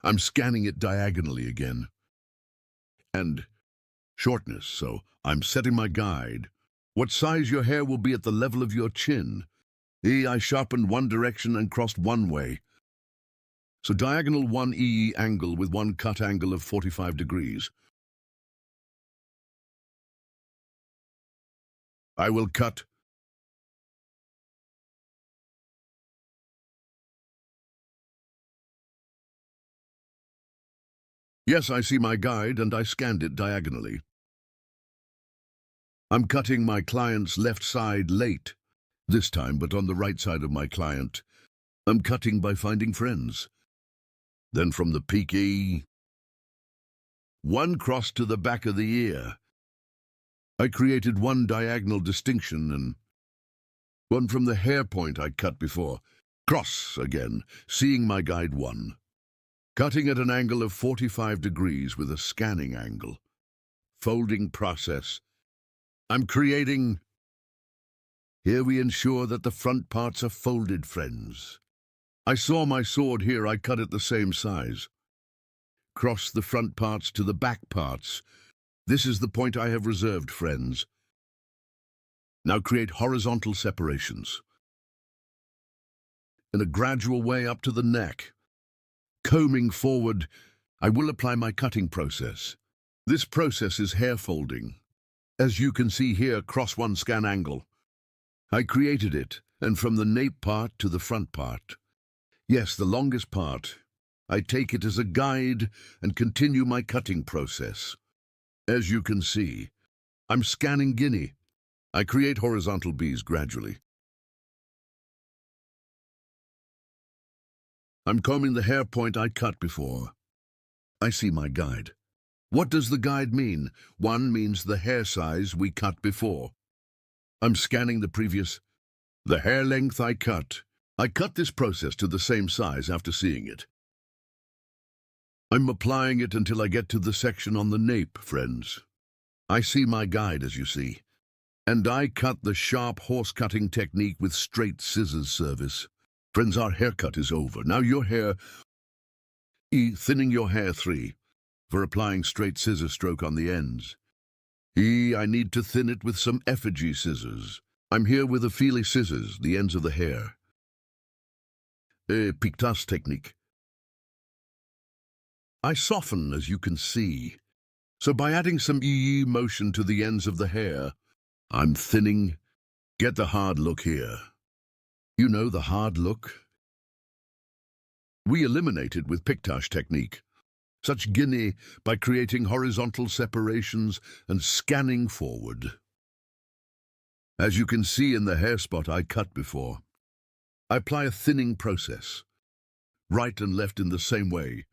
I'm scanning it diagonally again. And shortness, so I'm setting my guide. What size your hair will be at the level of your chin. I sharpened one direction and crossed one way. So diagonal 1 EE angle with one cut angle of 45 degrees. I will cut. Yes, I see my guide and I scanned it diagonally. I'm cutting my client's left side late, this time but on the right side of my client. I'm cutting by finding friends. Then from the peak E, one cross to the back of the ear. I created one diagonal distinction and one from the hair point I cut before. Cross again, seeing my guide 1. Cutting at an angle of 45 degrees with a scanning angle. Folding process. I'm creating. Here we ensure that the front parts are folded, friends. I saw my sword here, I cut it the same size. Cross the front parts to the back parts. This is the point I have reserved, friends. Now create horizontal separations. In a gradual way up to the neck. Combing forward, I will apply my cutting process. This process is hair folding. As you can see here, cross one scan angle. I created it, and from the nape part to the front part. Yes, the longest part. I take it as a guide and continue my cutting process. As you can see, I'm scanning Guinea. I create horizontal Bs gradually. I'm combing the hair point I cut before. I see my guide. What does the guide mean? 1 means the hair size we cut before. I'm scanning the previous. The hair length I cut. I cut this process to the same size after seeing it. I'm applying it until I get to the section on the nape, friends. I see my guide, as you see. And I cut the sharp horse cutting technique with straight scissors service. Friends, our haircut is over. Now your hair. E, thinning your hair 3, for applying straight scissor stroke on the ends. E, I need to thin it with some effigy scissors. I'm here with the feely scissors, the ends of the hair. Pictas technique. I soften, as you can see. So by adding some EE motion to the ends of the hair, I'm thinning. Get the hard look here. You know the hard look? We eliminate it with pictage technique. Such Guinea by creating horizontal separations and scanning forward. As you can see in the hair spot I cut before, I apply a thinning process, right and left in the same way,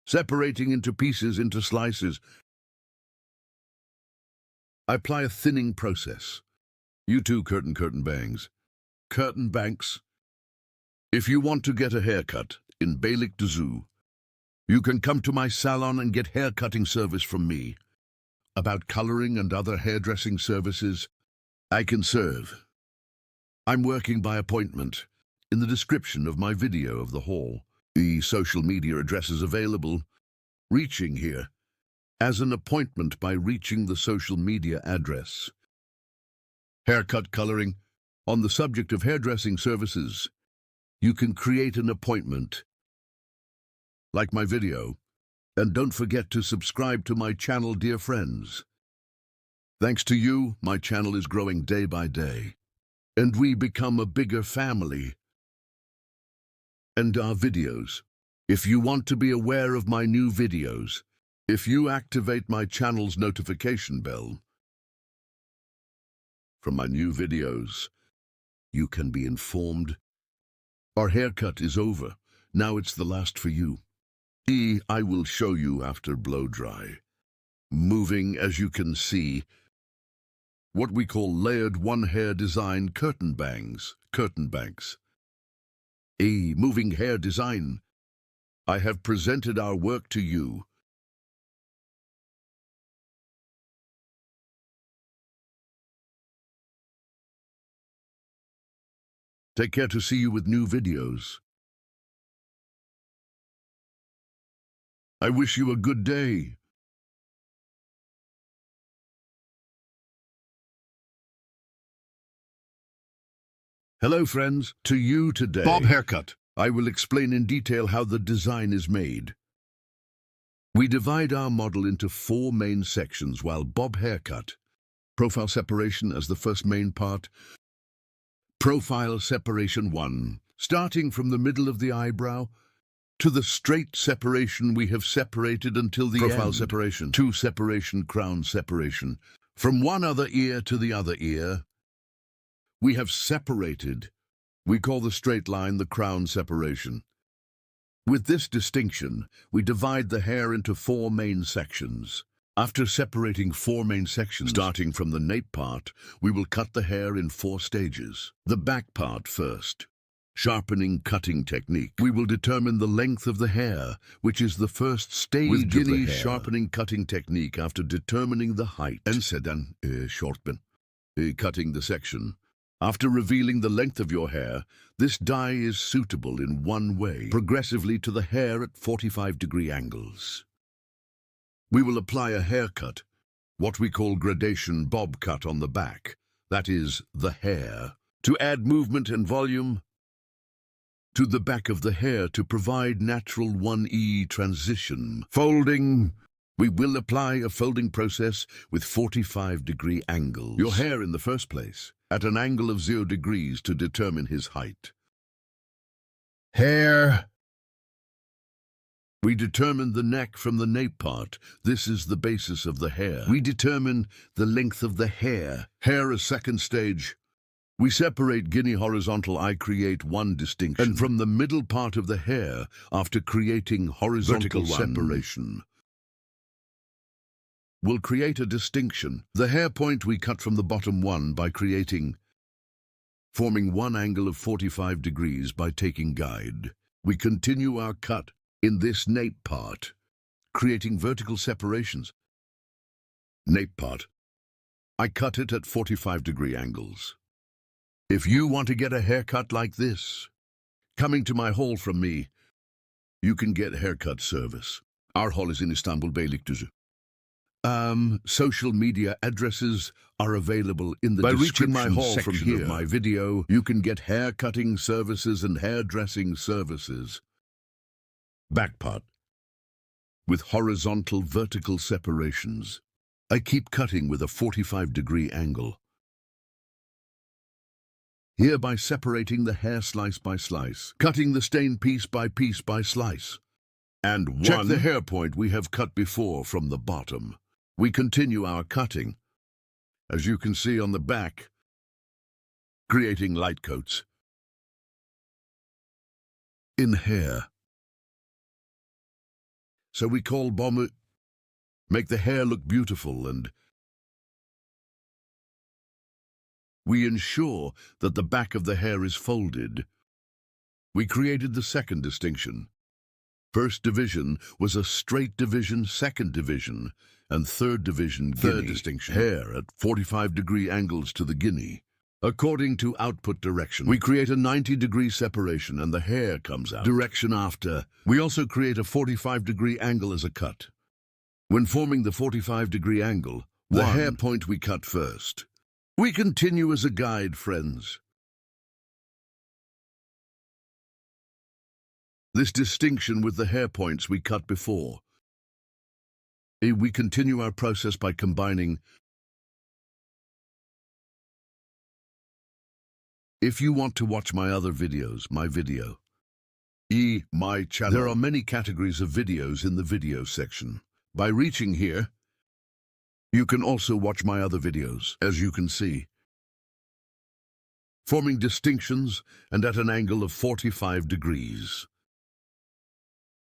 separating into pieces, into slices. I apply a thinning process. You too, curtain bangs. Curtain banks. If you want to get a haircut in Beylikdüzü, you can come to my salon and get hair cutting service from me. About coloring and other hairdressing services, I can serve. I'm working by appointment. In the description of my video of the haul, the social media address is available. Reaching here as an appointment by reaching the social media address. Haircut coloring. On the subject of hairdressing services, you can create an appointment. Like my video, and don't forget to subscribe to my channel, dear friends. Thanks to you, my channel is growing day by day, and we become a bigger family. And our videos. If you want to be aware of my new videos, if you activate my channel's notification bell from my new videos, you can be informed. Our haircut is over. Now it's the last for you. I will show you after blow dry. Moving, as you can see, what we call layered one hair design curtain bangs. Moving hair design. I have presented our work to you. Take care to see you with new videos. I wish you a good day. Hello friends, to you today. Bob haircut. I will explain in detail how the design is made. We divide our model into 4 main sections while Bob haircut. Profile separation as the first main part. Profile separation 1, starting from the middle of the eyebrow to the straight separation we have separated until the profile end. Separation 2, separation crown separation. From one other ear to the other ear, we have separated. We call the straight line the crown separation. With this distinction, we divide the hair into 4 main sections. After separating 4 main sections, starting from the nape part, we will cut the hair in 4 stages. The back part first. Sharpening cutting technique. We will determine the length of the hair, which is the first stage with Guinea sharpening cutting technique after determining the height. And sedan shortman. Cutting the section. After revealing the length of your hair, this dye is suitable in one way, progressively to the hair at 45-degree angles. We will apply a haircut, what we call gradation bob cut on the back, that is, the hair, to add movement and volume to the back of the hair to provide natural 1E transition. Folding. We will apply a folding process with 45-degree angles. Your hair in the first place, at an angle of 0 degrees to determine his height. Hair. We determine the neck from the nape part. This is the basis of the hair. We determine the length of the hair. Hair a second stage. We separate Guinea horizontal. I create one distinction. And from the middle part of the hair, after creating horizontal separation, we'll create a distinction. The hair point we cut from the bottom one by forming one angle of 45 degrees by taking guide. We continue our cut in this nape part, creating vertical separations. Nape part. I cut it at 45-degree angles. If you want to get a haircut like this, coming to my hall from me, you can get haircut service. Our hall is in Istanbul, Beylikdüzü. Social media addresses are available in the description my hall section from here. Of my video. You can get hair cutting services and hairdressing services. Back part. With horizontal vertical separations. I keep cutting with a 45-degree angle. Here by separating the hair slice by slice. Cutting the stain piece by slice. And check the hair point we have cut before from the bottom. We continue our cutting, as you can see on the back, creating light coats in hair. So we call bomber, make the hair look beautiful and We ensure that the back of the hair is folded. We created the second distinction. First division was a straight division, second division, and third division, third distinction. Hair at 45-degree angles to the guinea. According to output direction, we create a 90-degree separation and the hair comes out. Direction after. We also create a 45-degree angle as a cut. When forming the 45-degree angle, the hair point we cut first. We continue as a guide, friends. This distinction with the hair points we cut before. We continue our process by combining. If you want to watch my other videos, my channel. There are many categories of videos in the video section. By reaching here, you can also watch my other videos, as you can see. Forming distinctions and at an angle of 45 degrees.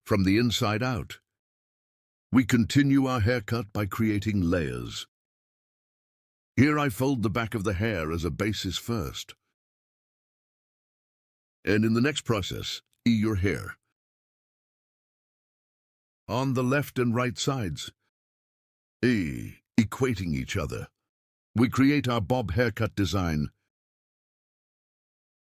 From the inside out, we continue our haircut by creating layers. Here I fold the back of the hair as a basis first. And in the next process, your hair. On the left and right sides, equating each other. We create our bob haircut design.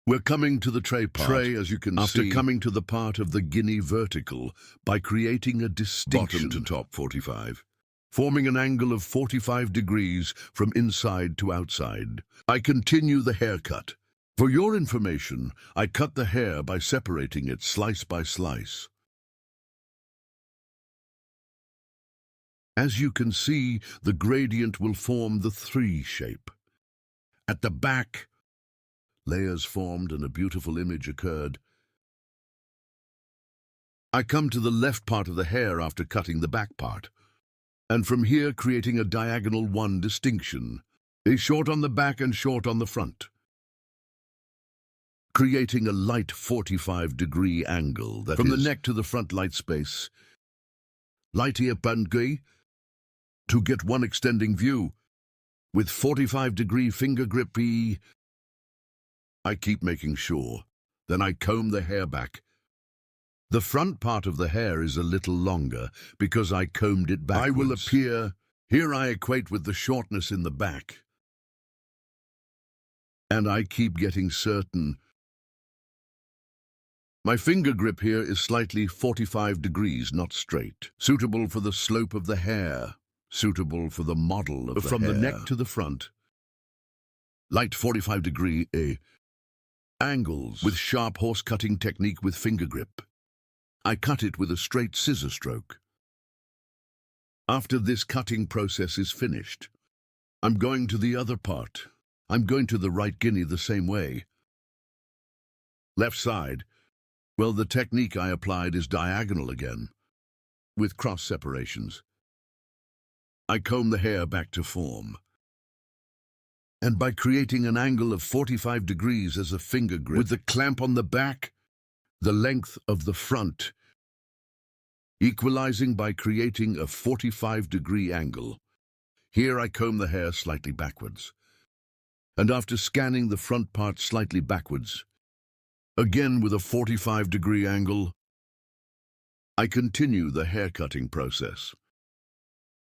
We're coming to the tray part. Tray, as you can see, after coming to the part of the guinea vertical by creating a distinction. Bottom to top 45. Forming an angle of 45 degrees from inside to outside. I continue the haircut. For your information, I cut the hair by separating it slice by slice. As you can see, the gradient will form the 3 shape. At the back, layers formed and a beautiful image occurred. I come to the left part of the hair after cutting the back part, and from here creating a diagonal 1 distinction, a short on the back and short on the front. Creating a light 45-degree angle that from the neck to the front light space. Light here to get one extending view. With 45-degree finger grip I keep making sure. Then I comb the hair back. The front part of the hair is a little longer because I combed it backwards. I will appear. Here I equate with the shortness in the back. And I keep getting certain. My finger grip here is slightly 45 degrees, not straight. Suitable for the slope of the hair. Suitable for the model of the hair. From the neck to the front. Light 45-degree angles with sharp horse cutting technique with finger grip. I cut it with a straight scissor stroke. After this cutting process is finished, I'm going to the other part. I'm going to the right guinea the same way. Left side. Well, the technique I applied is diagonal again, with cross separations. I comb the hair back to form. And by creating an angle of 45 degrees as a finger grip, with the clamp on the back, the length of the front, equalizing by creating a 45-degree angle. Here I comb the hair slightly backwards. And after scanning the front part slightly backwards, again with a 45-degree angle, I continue the haircutting process.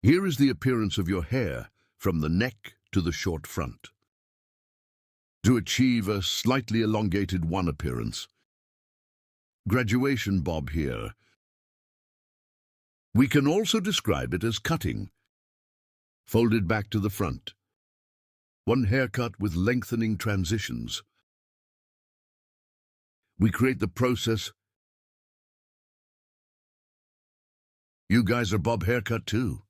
Here is the appearance of your hair from the neck to the short front. To achieve a slightly elongated 1 appearance, graduation bob here. We can also describe it as cutting, folded back to the front. 1 haircut with lengthening transitions. We create the process. You guys are bob haircut too.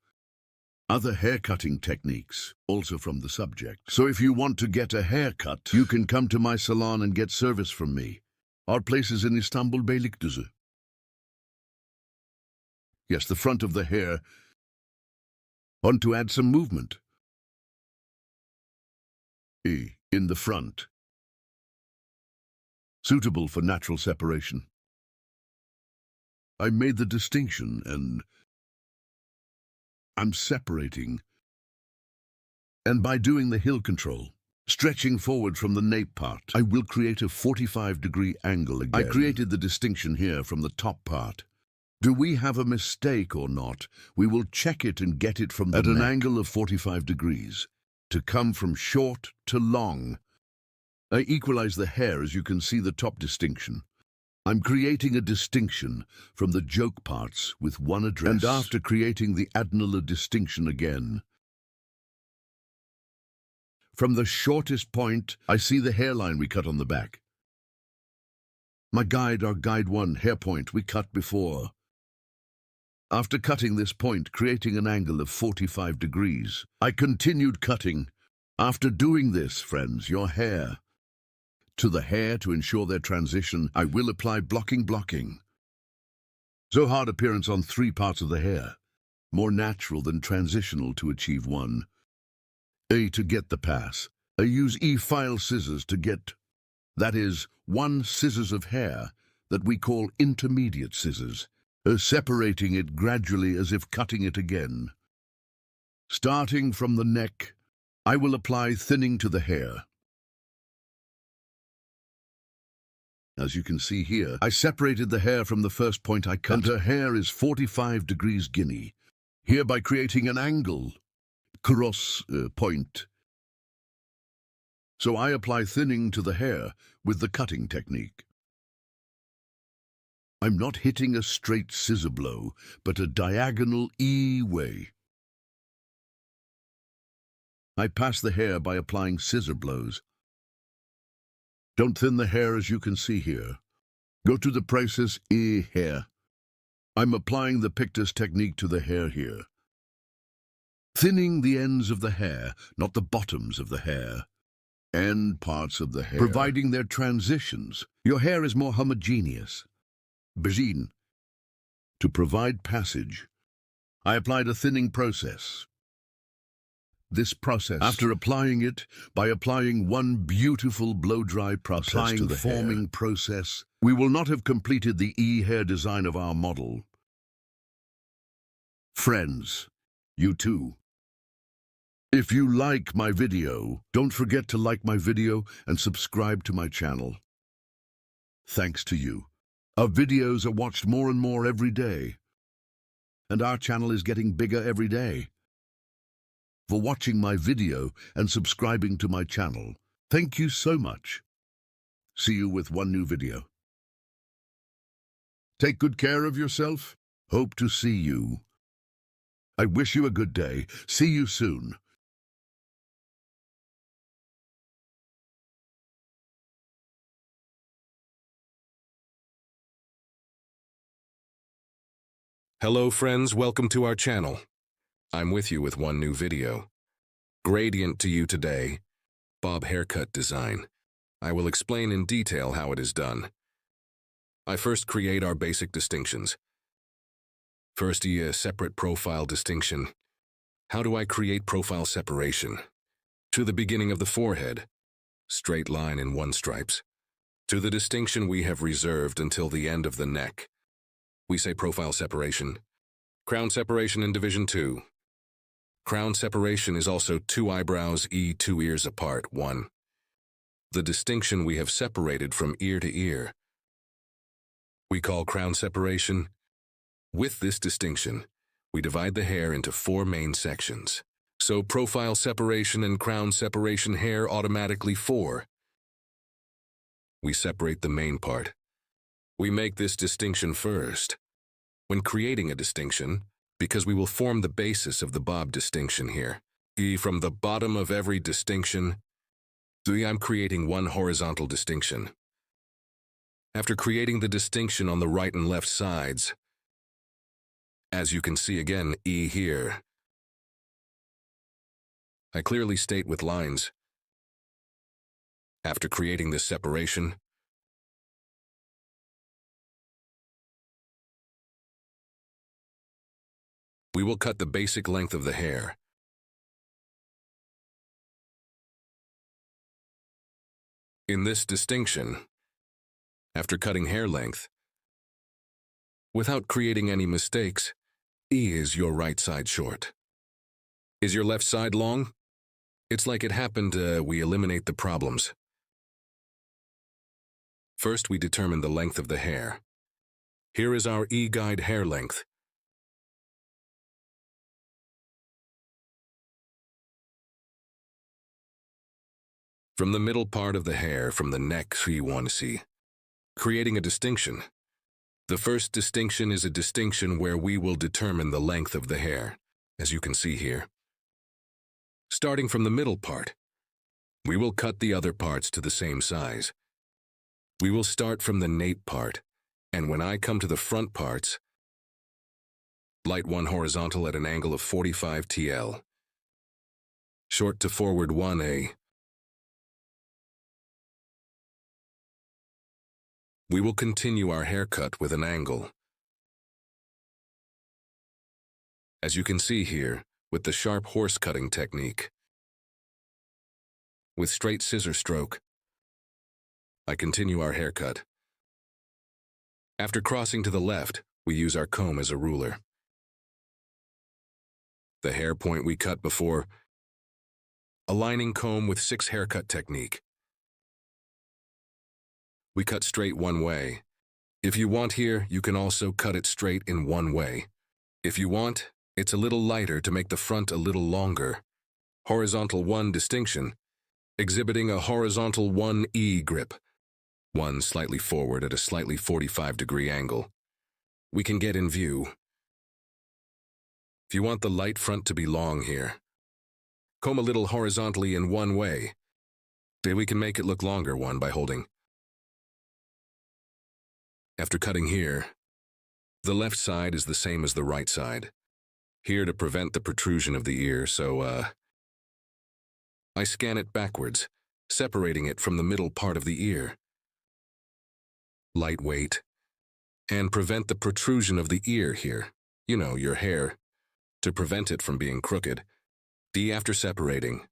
Other haircutting techniques, also from the subject. So if you want to get a haircut, you can come to my salon and get service from me. Our place is in Istanbul, Beylikdüzü. Yes, the front of the hair. Want to add some movement. In the front. Suitable for natural separation. I made the distinction and I'm separating. And by doing the heel control, Stretching forward from the nape part, I will create a 45-degree angle again. I created the distinction here from the top part. Do we have a mistake or not? We will check it and get it from the neck. At an angle of 45 degrees, to come from short to long. I equalize the hair as you can see the top distinction. I'm creating a distinction from the joke parts with one address. And after creating the annular distinction again, from the shortest point, I see the hairline we cut on the back. Our guide 1 hair point we cut before. After cutting this point, creating an angle of 45 degrees, I continued cutting. After doing this, friends, your hair, to the hair to ensure their transition, I will apply blocking. So hard appearance on 3 parts of the hair, more natural than transitional to achieve one. A to get the pass. I use E-file scissors to get, that is, 1 scissors of hair that we call intermediate scissors, separating it gradually as if cutting it again. Starting from the neck, I will apply thinning to the hair. As you can see here, I separated the hair from the first point I cut, and her hair is 45 degrees guinea, hereby creating an angle, cross point. So I apply thinning to the hair with the cutting technique. I'm not hitting a straight scissor blow, but a diagonal E way. I pass the hair by applying scissor blows. Don't thin the hair as you can see here. Go to the process E hair. I'm applying the pictus technique to the hair here. Thinning the ends of the hair, not the bottoms of the hair. End parts of the hair. Providing their transitions. Your hair is more homogeneous. Begin. To provide passage, I applied a thinning process. This process, after applying it, by applying one beautiful blow-dry process to the forming process, we will not have completed the E-hair design of our model. Friends, you too. If you like my video, don't forget to like my video and subscribe to my channel. Thanks to you. Our videos are watched more and more every day, and our channel is getting bigger every day. For watching my video and subscribing to my channel, thank you so much. See you with one new video. Take good care of yourself. Hope to see you. I wish you a good day. See you soon. Hello friends, welcome to our channel. I'm with you with one new video. Gradient to you today, bob haircut design. I will explain in detail how it is done. I first create our basic distinctions. First, a separate profile distinction. How do I create profile separation? To the beginning of the forehead, straight line in 1 stripes. To the distinction we have reserved until the end of the neck. We say profile separation. Crown separation in division 2. Crown separation is also 2 eyebrows, 2 ears apart, 1. The distinction we have separated from ear to ear, we call crown separation. With this distinction, we divide the hair into 4 main sections. So profile separation and crown separation hair automatically 4. We separate the main part. We make this distinction first. When creating a distinction, because we will form the basis of the bob distinction here. From the bottom of every distinction, I'm creating 1 horizontal distinction. After creating the distinction on the right and left sides, as you can see again, E here, I clearly state with lines. After creating this separation, we will cut the basic length of the hair. In this distinction, after cutting hair length, without creating any mistakes, E is your right side short. Is your left side long? It's like it happened, we eliminate the problems. First, we determine the length of the hair. Here is our E-guide hair length. From the middle part of the hair, from the neck, we want to see, creating a distinction. The first distinction is a distinction where we will determine the length of the hair, as you can see here. Starting from the middle part, we will cut the other parts to the same size. We will start from the nape part, and when I come to the front parts, light 1 horizontal at an angle of 45 TL. Short to forward 1A. We will continue our haircut with an angle. As you can see here, with the sharp horse cutting technique. With straight scissor stroke, I continue our haircut. After crossing to the left, we use our comb as a ruler. The hair point we cut before, aligning comb with 6 haircut technique. We cut straight one way. If you want here, you can also cut it straight in one way. If you want, it's a little lighter to make the front a little longer. Horizontal 1 distinction, exhibiting a horizontal 1E grip. 1 slightly forward at a slightly 45-degree angle. We can get in view. If you want the light front to be long here, comb a little horizontally in one way. Then we can make it look longer one by holding. After cutting here, the left side is the same as the right side. Here to prevent the protrusion of the ear, so I scan it backwards, separating it from the middle part of the ear. Lightweight, and prevent the protrusion of the ear here, you know, your hair, to prevent it from being crooked. After separating,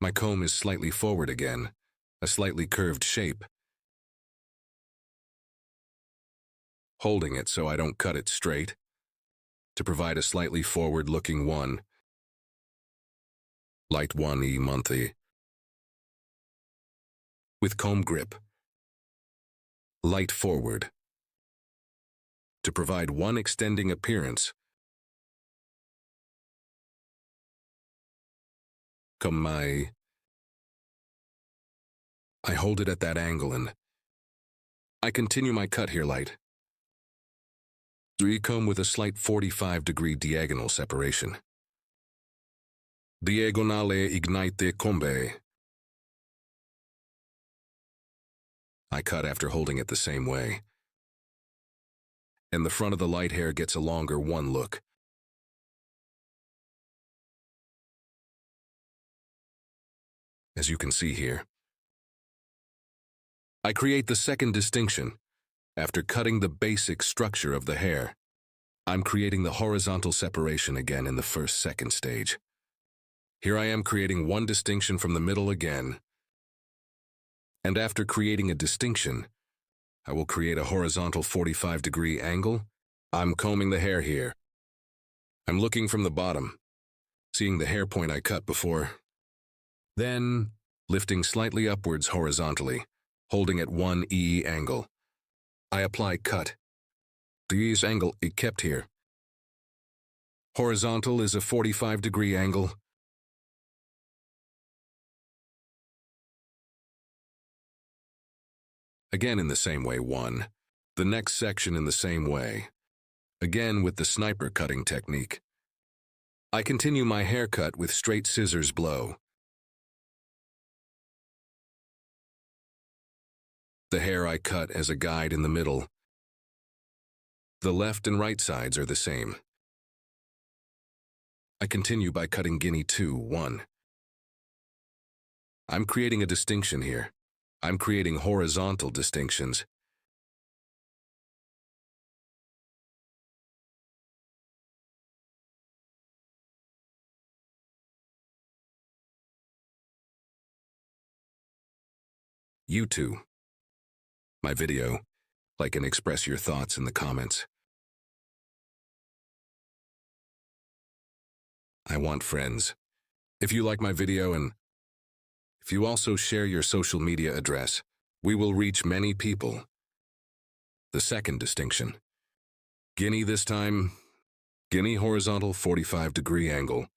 my comb is slightly forward again, a slightly curved shape. Holding it so I don't cut it straight, to provide a slightly forward-looking one. Light 1E monthly. With comb grip. Light forward. To provide one extending appearance. I hold it at that angle and I continue my cut here light. Comb with a slight 45-degree diagonal separation. Diagonale ignite combe. I cut after holding it the same way. And the front of the light hair gets a longer one look. As you can see here. I create the second distinction. After cutting the basic structure of the hair, I'm creating the horizontal separation again in the second stage. Here I am creating one distinction from the middle again. And after creating a distinction, I will create a horizontal 45-degree angle. I'm combing the hair here. I'm looking from the bottom, seeing the hair point I cut before. Then, lifting slightly upwards horizontally, holding at 1E angle. I apply cut. This angle is kept here. Horizontal is a 45-degree angle. Again in the same way 1. The next section in the same way. Again with the sniper cutting technique. I continue my haircut with straight scissors blow. The hair I cut as a guide in the middle. The left and right sides are the same. I continue by cutting guinea 2, 1. I'm creating a distinction here. I'm creating horizontal distinctions. You too. My video, like and express your thoughts in the comments. I want friends. If you like my video and if you also share your social media address, we will reach many people. The second distinction. Guinea this time. Guinea horizontal 45-degree angle.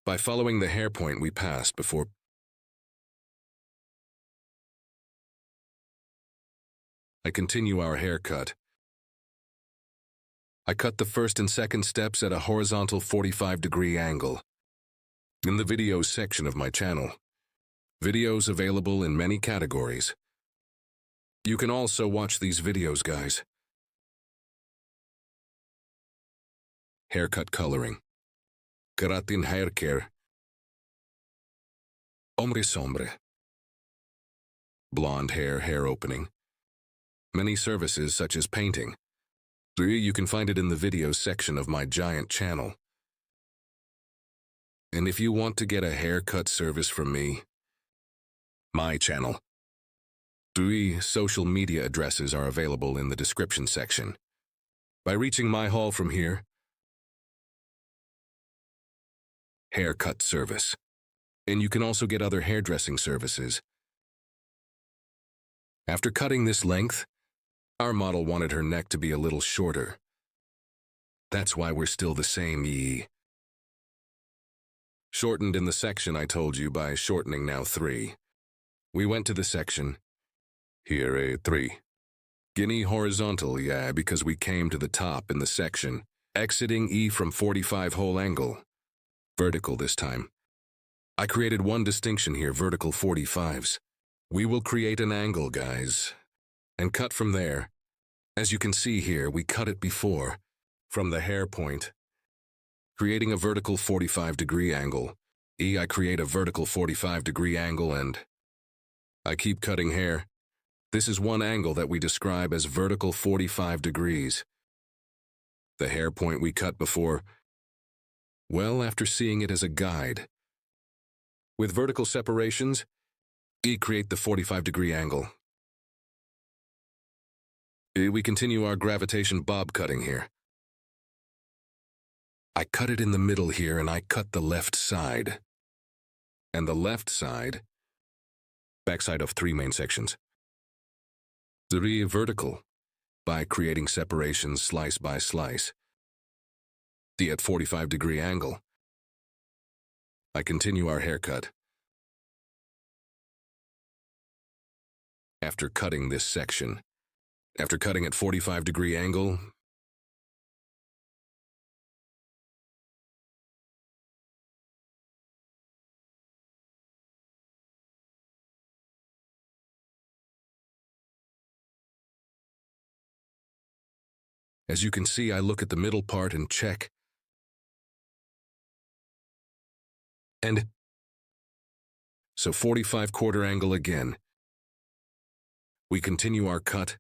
By following the hair point we passed before, I continue our haircut. I cut the first and second steps at a horizontal 45-degree angle. In the videos section of my channel. Videos available in many categories. You can also watch these videos, guys. Haircut coloring. Keratin hair care. Ombre sombre. Blonde hair opening. Many services such as painting. You can find it in the videos section of my giant channel. And if you want to get a haircut service from me, my channel, 3 social media addresses are available in the description section. By reaching my hall from here, haircut service. And you can also get other hairdressing services. After cutting this length, our model wanted her neck to be a little shorter. That's why we're still the same Shortened in the section I told you by shortening now 3. We went to the section. Here a 3. Guinea horizontal, because we came to the top in the section. Exiting E from 45 whole angle. Vertical this time. I created one distinction here, vertical 45s. We will create an angle, guys. And cut from there. As you can see here, we cut it before. From the hair point. Creating a vertical 45-degree angle. I create a vertical 45-degree angle and I keep cutting hair. This is one angle that we describe as vertical 45 degrees. The hair point we cut before, well, after seeing it as a guide. With vertical separations, create the 45-degree angle. We continue our gravitation bob cutting here. I cut it in the middle here and I cut the left side. And the left side, backside of 3 main sections. 3 vertical, by creating separations slice by slice. The at 45-degree angle. I continue our haircut. After cutting this section, after cutting at 45-degree angle, as you can see, I look at the middle part and check. And so 45 quarter angle again. We continue our cut.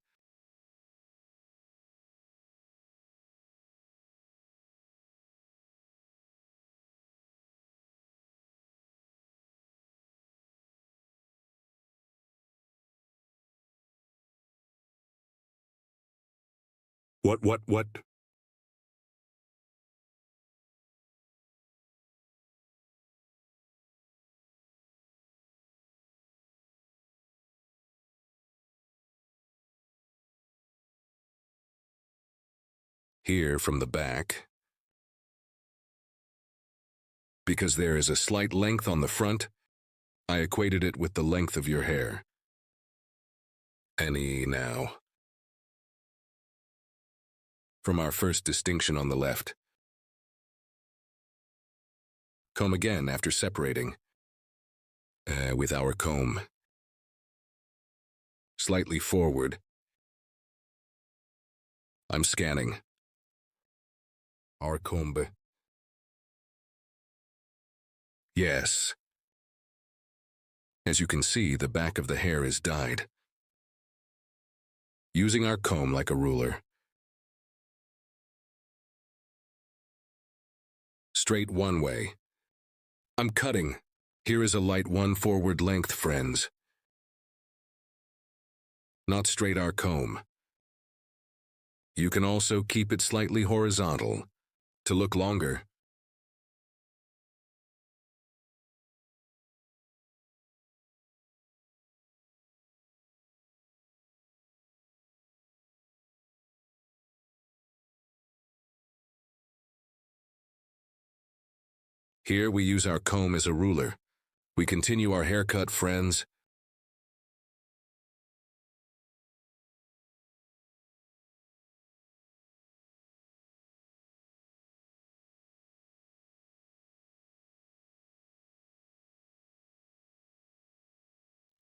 What? Here from the back, because there is a slight length on the front, I equated it with the length of your hair. Any now. From our first distinction on the left. Comb again after separating. With our comb. Slightly forward. I'm scanning. Our comb. Yes. As you can see, the back of the hair is dyed. Using our comb like a ruler. Straight one way. I'm cutting. Here is a light one forward length, friends. Not straight our comb. You can also keep it slightly horizontal to look longer. Here we use our comb as a ruler. We continue our haircut, friends.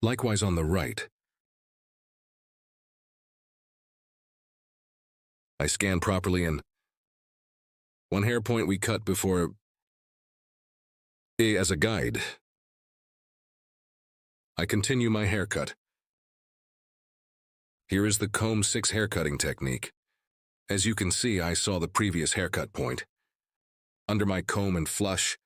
Likewise on the right. I scan properly and one hair point we cut before as a guide. I continue my haircut. Here is the comb 6 haircutting technique. As you can see, I saw the previous haircut point. Under my comb and flush,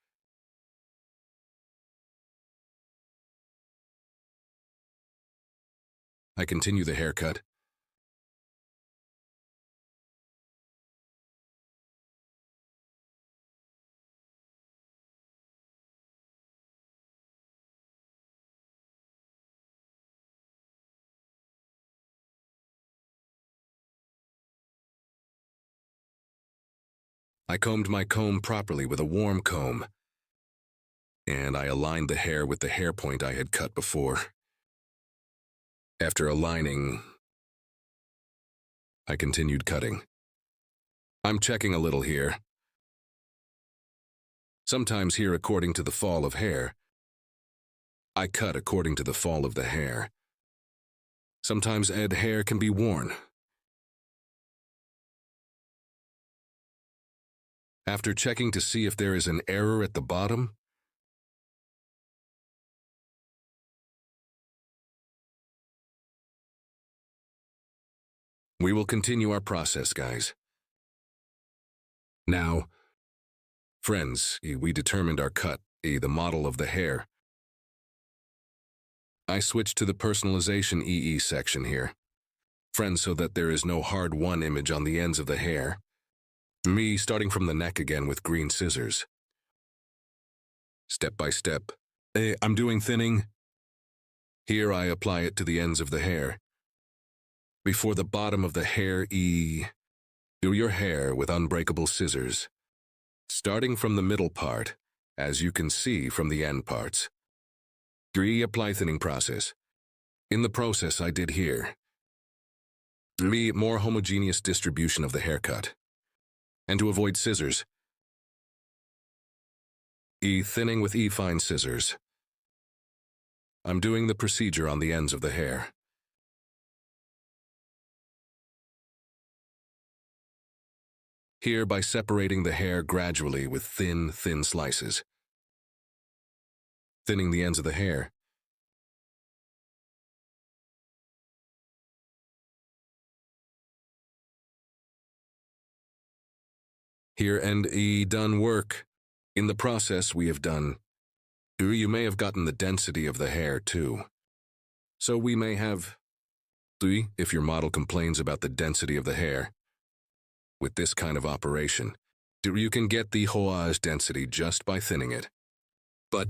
I continue the haircut. I combed my comb properly with a warm comb, and I aligned the hair with the hair point I had cut before. After aligning, I continued cutting. I'm checking a little here. Sometimes here according to the fall of hair. I cut according to the fall of the hair. Sometimes hair can be worn. After checking to see if there is an error at the bottom, we will continue our process, guys. Now, friends, we determined our cut, the model of the hair. I switched to the personalization EE section here. Friends, so that there is no hard-won image on the ends of the hair. Me starting from the neck again with green scissors. Step by step. I'm doing thinning. Here I apply it to the ends of the hair. Before the bottom of the hair, do your hair with unbreakable scissors. Starting from the middle part, as you can see from the end parts. Apply thinning process. In the process I did here. More homogeneous distribution of the haircut. And to avoid scissors, thinning with fine scissors. I'm doing the procedure on the ends of the hair. Here by separating the hair gradually with thin slices. Thinning the ends of the hair. Here and done work. In the process we have done. You may have gotten the density of the hair too. So we may have, if your model complains about the density of the hair. With this kind of operation, you can get the hoage density just by thinning it. But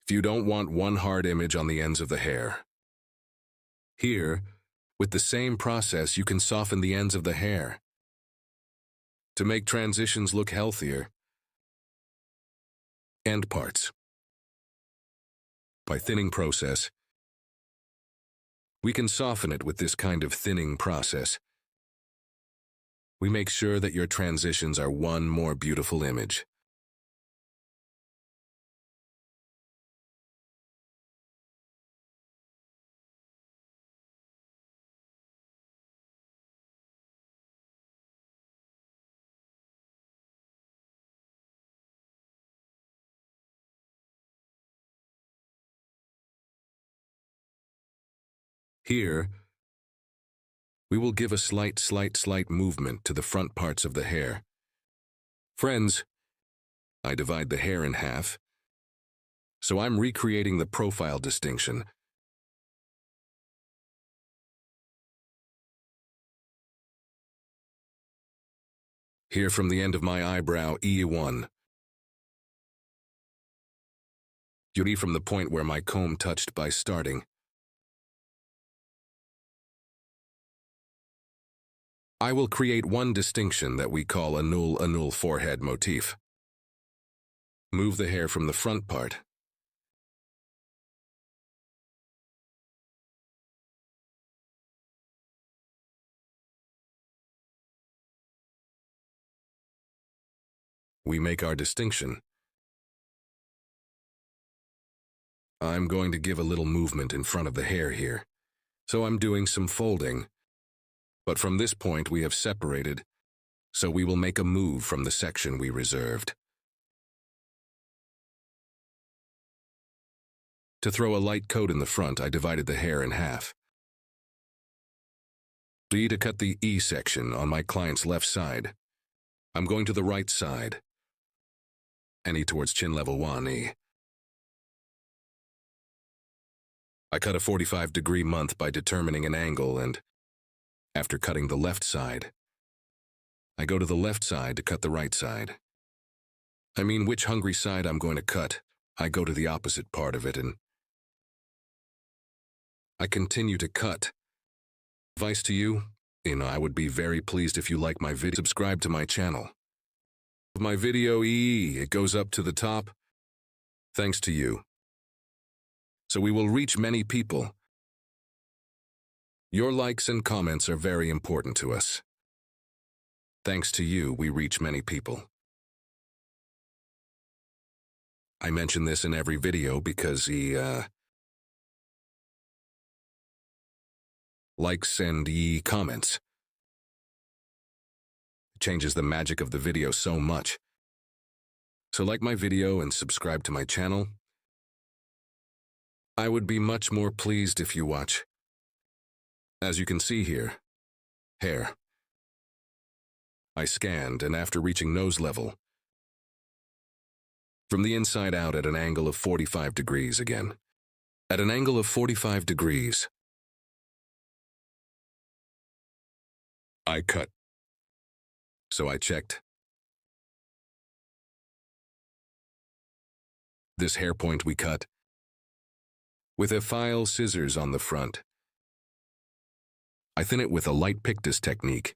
if you don't want one hard image on the ends of the hair, here, with the same process you can soften the ends of the hair. To make transitions look healthier. End parts. By thinning process, we can soften it with this kind of thinning process. We make sure that your transitions are one more beautiful image. Here, we will give a slight movement to the front parts of the hair. Friends, I divide the hair in half, so I'm recreating the profile distinction. Here from the end of my eyebrow, E1. Yuri from the point where my comb touched by starting. I will create one distinction that we call a null forehead motif. Move the hair from the front part. We make our distinction. I'm going to give a little movement in front of the hair here, so I'm doing some folding. But from this point we have separated, so we will make a move from the section we reserved. To throw a light coat in the front, I divided the hair in half. To cut the E section on my client's left side, I'm going to the right side. And E towards chin level 1E. I cut a 45-degree month by determining an angle, and after cutting the left side, I go to the left side to cut the right side. I mean, which hungry side I'm going to cut, I go to the opposite part of it, and I continue to cut. Advice to you, I would be very pleased if you like my video. Subscribe to my channel. My video, it goes up to the top, thanks to you. So we will reach many people. Your likes and comments are very important to us. Thanks to you, we reach many people. I mention this in every video because likes and comments. It changes the magic of the video so much. So like my video and subscribe to my channel. I would be much more pleased if you watch. As you can see here, hair. I scanned, and after reaching nose level, from the inside out at an angle of 45 degrees again. At an angle of 45 degrees, I cut. So I checked. This hair point we cut with a file scissors on the front. I thin it with a light pictus technique.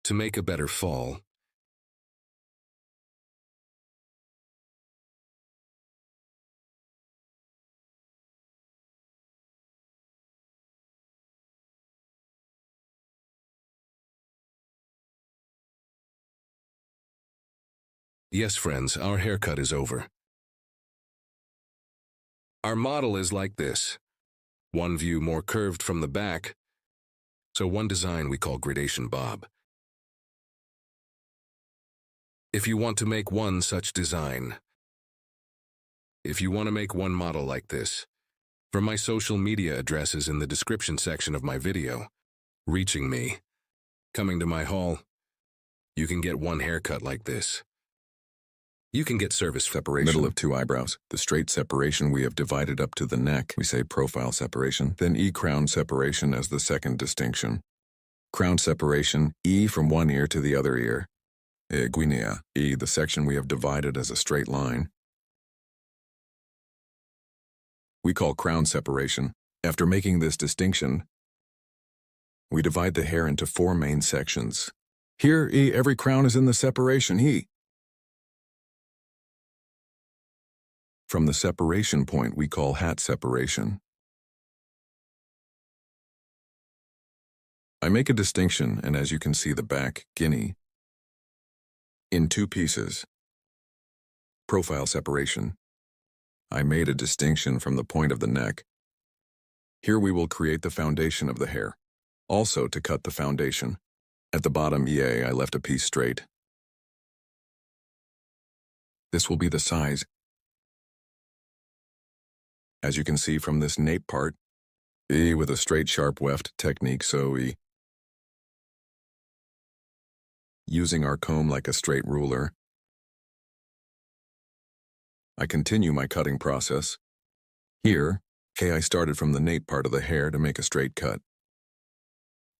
To make a better fall. Yes, friends, our haircut is over. Our model is like this. One view more curved from the back, so one design we call gradation bob. If you want to make one such design, if you want to make one model like this, from my social media addresses in the description section of my video, reaching me, coming to my hall, you can get one haircut like this. You can get service separation. Middle of two eyebrows. The straight separation we have divided up to the neck. We say profile separation. Then E crown separation as the second distinction. Crown separation, E from one ear to the other ear. Guinea, E, the section we have divided as a straight line. We call crown separation. After making this distinction, we divide the hair into four main sections. Here, E, every crown is in the separation, E. From the separation point we call hat separation. I make a distinction, and as you can see the back, guinea, in two pieces. Profile separation. I made a distinction from the point of the neck. Here we will create the foundation of the hair. Also to cut the foundation. At the bottom EA I left a piece straight. This will be the size. As you can see from this nape part, E with a straight sharp weft technique, so E. Using our comb like a straight ruler, I continue my cutting process. Here, I started from the nape part of the hair to make a straight cut.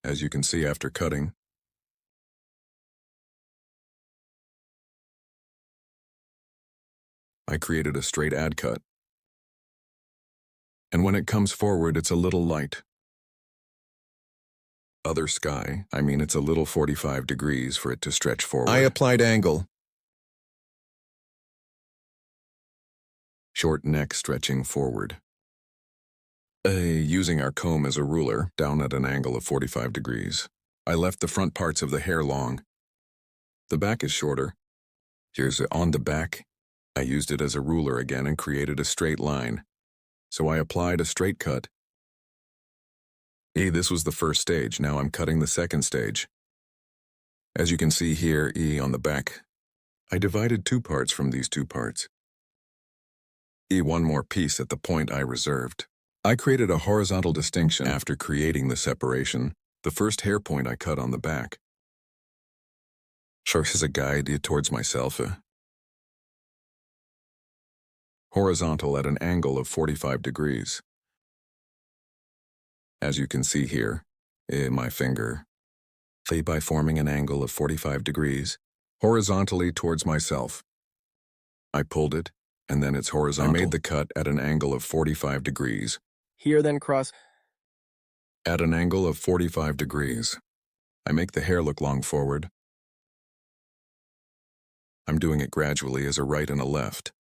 As you can see after cutting, I created a straight ad cut. And when it comes forward, it's a little light. Other sky, I mean it's a little 45 degrees for it to stretch forward. I applied angle. Short neck stretching forward. Using our comb as a ruler, down at an angle of 45 degrees. I left the front parts of the hair long. The back is shorter. Here's on the back. I used it as a ruler again and created a straight line. So I applied a straight cut. This was the first stage. Now I'm cutting the second stage. As you can see here, on the back, I divided two parts from these two parts. One more piece at the point I reserved. I created a horizontal distinction after creating the separation. The first hair point I cut on the back. Serves as a guide towards myself. Horizontal at an angle of 45 degrees. As you can see here, my finger, by forming an angle of 45 degrees, horizontally towards myself. I pulled it, and then it's horizontal. I made the cut at an angle of 45 degrees. Here then cross. At an angle of 45 degrees. I make the hair look long forward. I'm doing it gradually as a right and a left.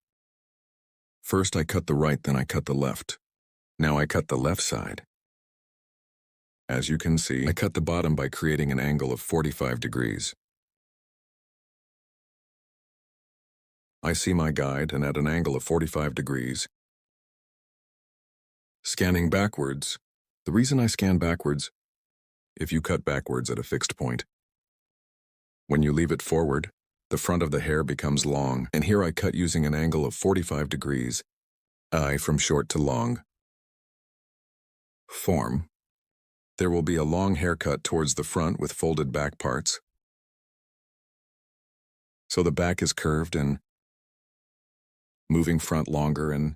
First I cut the right, then I cut the left. Now I cut the left side. As you can see, I cut the bottom by creating an angle of 45 degrees. I see my guide, and at an angle of 45 degrees. Scanning backwards. The reason I scan backwards, if you cut backwards at a fixed point, when you leave it forward, the front of the hair becomes long, and here I cut using an angle of 45 degrees, from short to long. Form. There will be a long haircut towards the front with folded back parts. So the back is curved and moving front longer, and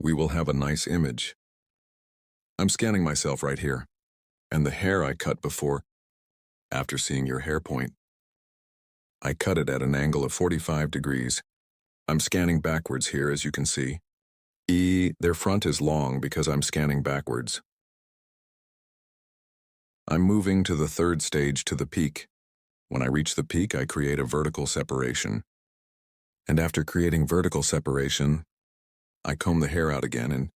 we will have a nice image. I'm scanning myself right here, and the hair I cut before, after seeing your hair point, I cut it at an angle of 45 degrees. I'm scanning backwards here, as you can see. Their front is long because I'm scanning backwards. I'm moving to the third stage, to the peak. When I reach the peak, I create a vertical separation. And after creating vertical separation, I comb the hair out again and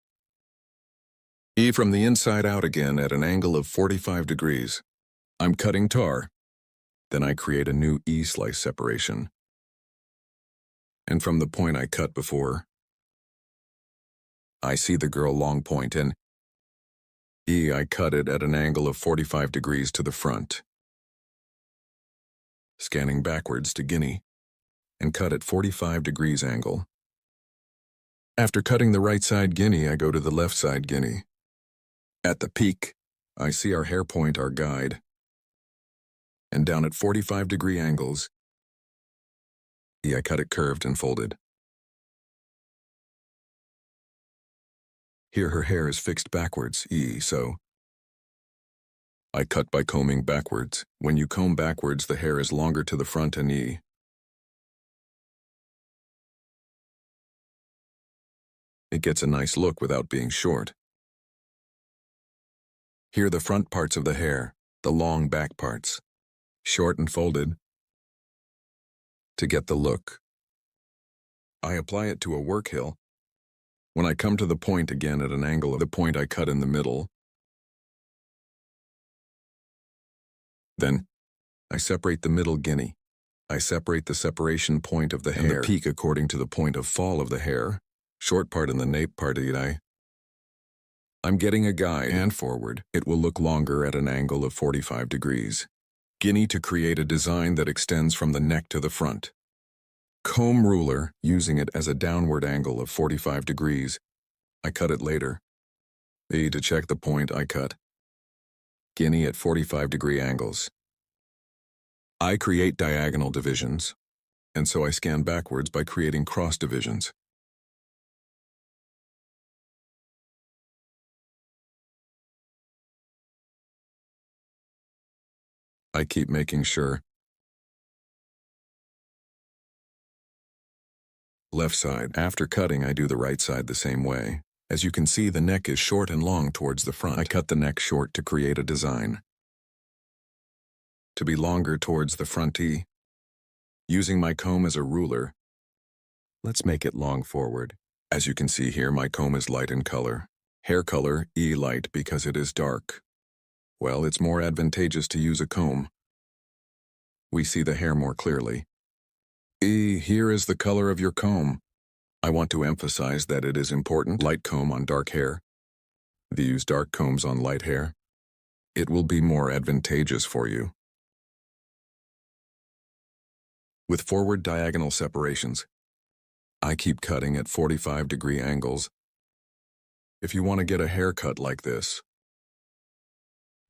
from the inside out again at an angle of 45 degrees. I'm cutting tar. Then I create a new slice separation. And from the point I cut before, I see the girl long point, and I cut it at an angle of 45 degrees to the front. Scanning backwards to Guinea, and cut at 45 degrees angle. After cutting the right side Guinea, I go to the left side Guinea. At the peak, I see our hair point, our guide, and down at 45 degree angles, I cut it curved and folded. Here her hair is fixed backwards, so I cut by combing backwards. When you comb backwards, the hair is longer to the front and it gets a nice look without being short. Here the front parts of the hair, the long back parts, short and folded, to get the look. I apply it to a work hill. When I come to the point again at an angle of the point I cut in the middle, then I separate the middle Guinea. I separate the separation point of the hair and the peak according to the point of fall of the hair, short part and the nape part I'm getting a guide and forward. It will look longer at an angle of 45 degrees. Guinea to create a design that extends from the neck to the front. Comb ruler, using it as a downward angle of 45 degrees. I cut it later. To check the point I cut. Guinea at 45 degree angles. I create diagonal divisions, and so I scan backwards by creating cross divisions. I keep making sure. Left side. After cutting, I do the right side the same way, As you can see, the neck is short and long towards the front. I cut the neck short to create a design. To be longer towards the front E. Using my comb as a ruler, let's make it long forward. As you can see here, my comb is light in color. Hair color, E light because it is dark. Well, it's more advantageous to use a comb. We see the hair more clearly. E, here is the color of your comb. I want to emphasize that it is important. Light comb on dark hair. Use dark combs on light hair. It will be more advantageous for you. With forward diagonal separations, I keep cutting at 45-degree angles. If you want to get a haircut like this,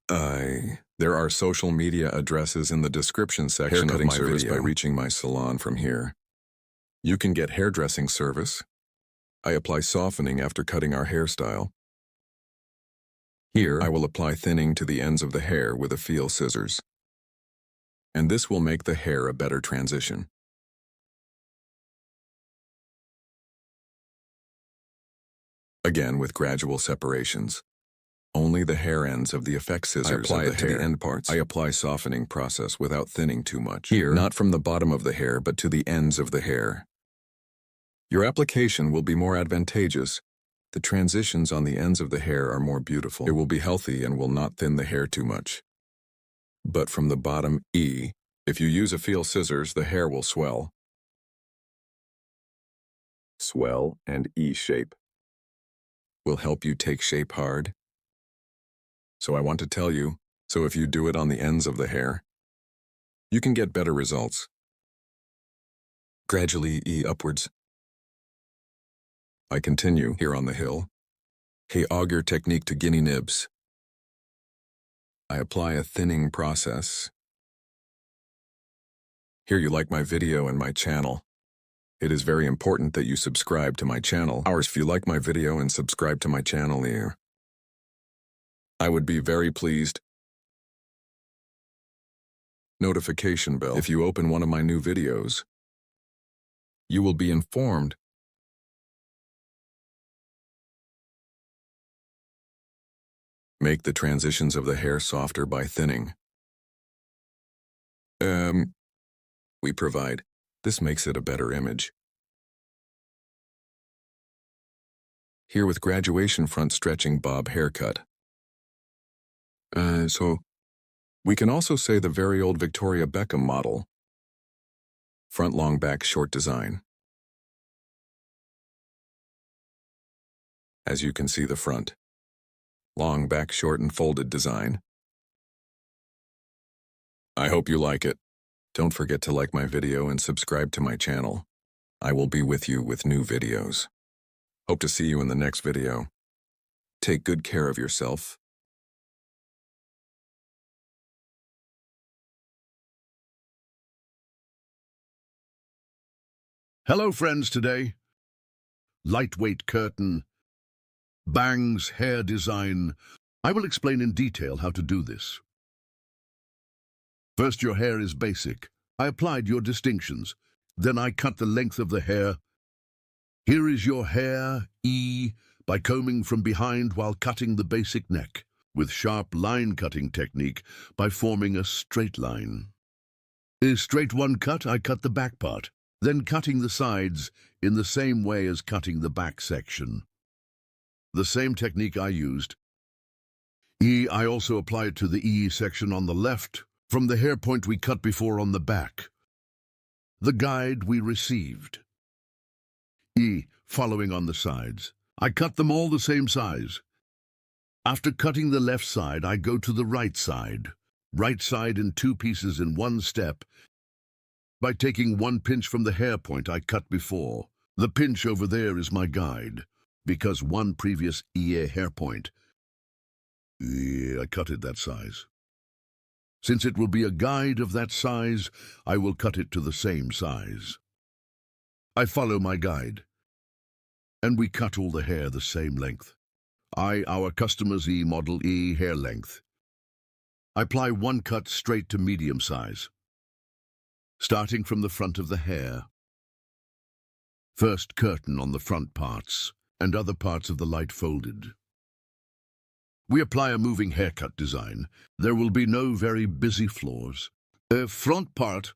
there are social media addresses in the description section of my service by reaching my salon from here. You can get hairdressing service. I apply softening after cutting our hairstyle. Here, I will apply thinning to the ends of the hair with a feel scissors. And this will make the hair a better transition. Again with gradual separations. Only the hair ends of the effect scissors apply it to the end parts. I apply softening process without thinning too much. Here, not from the bottom of the hair, but to the ends of the hair. Your application will be more advantageous. The transitions on the ends of the hair are more beautiful. It will be healthy and will not thin the hair too much. But from the bottom E, if you use a feel scissors, the hair will swell. Swell and E shape will help you take shape hard. So I want to tell you, so if you do it on the ends of the hair, you can get better results. Gradually E upwards. I continue here on the hill. Hey, auger technique to guinea nibs. I apply a thinning process. Here you like my video and my channel. It is very important that you subscribe to my channel. If you like my video and subscribe to my channel here, I would be very pleased. Notification bell. If you open one of my new videos, you will be informed. Make the transitions of the hair softer by thinning. We provide. This makes it a better image. Here with graduation front stretching bob haircut. So we can also say the very old Victoria Beckham model. Front long back short design. As you can see the front. Long back short and folded design. I hope you like it. Don't forget to like my video and subscribe to my channel. I will be with you with new videos. Hope to see you in the next video. Take good care of yourself. Hello friends, today. Lightweight curtain. Bangs hair design. I will explain in detail how to do this. First, your hair is basic. I applied your distinctions. Then I cut the length of the hair. Here is your hair, E, by combing from behind while cutting the basic neck, with sharp line cutting technique by forming a straight line. In straight one cut, I cut the back part, then cutting the sides in the same way as cutting the back section. The same technique I used. E, I also applied to the E section on the left, from the hair point we cut before on the back. The guide we received. E, following on the sides. I cut them all the same size. After cutting the left side, I go to the right side. Right side in two pieces in one step. By taking one pinch from the hair point I cut before. The pinch over there is my guide, because one previous EA hair point. I cut it that size. Since it will be a guide of that size, I will cut it to the same size. I follow my guide, and we cut all the hair the same length. Our customer's E model E hair length. I apply one cut straight to medium size, starting from the front of the hair. First curtain on the front parts, and other parts of the light folded. We apply a moving haircut design. There will be no very busy floors. Front part,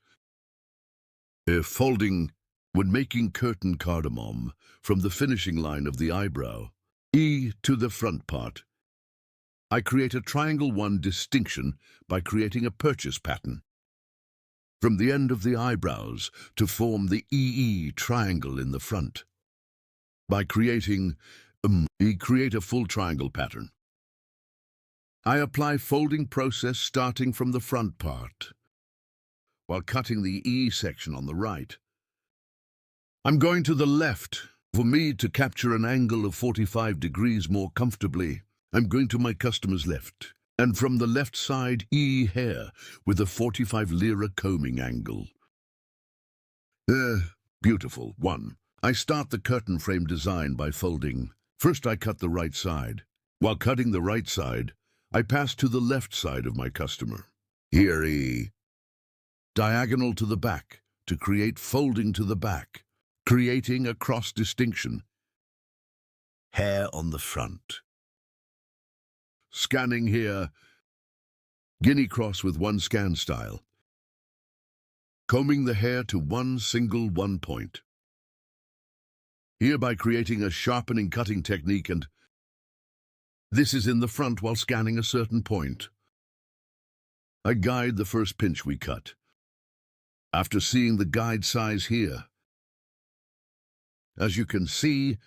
folding when making curtain cardamom from the finishing line of the eyebrow. E to the front part. I create a triangle 1 distinction by creating a purchase pattern from the end of the eyebrows to form the EE triangle in the front. By creating create a full triangle pattern. I apply folding process starting from the front part while cutting the E section on the right. I'm going to the left. For me to capture an angle of 45 degrees more comfortably, I'm going to my customer's left. And from the left side, E hair with a 45 lira combing angle. Beautiful. 1. I start the curtain frame design by folding. First I cut the right side. While cutting the right side, I pass to the left side of my customer. Here E. Diagonal to the back to create folding to the back, creating a cross distinction. Hair on the front. Scanning here, guinea cross with 1 scan style. Combing the hair to 1 single 1 point. Hereby creating a sharpening cutting technique, and this is in the front while scanning a certain point. I guide the first pinch we cut. After seeing the guide size here, as you can see,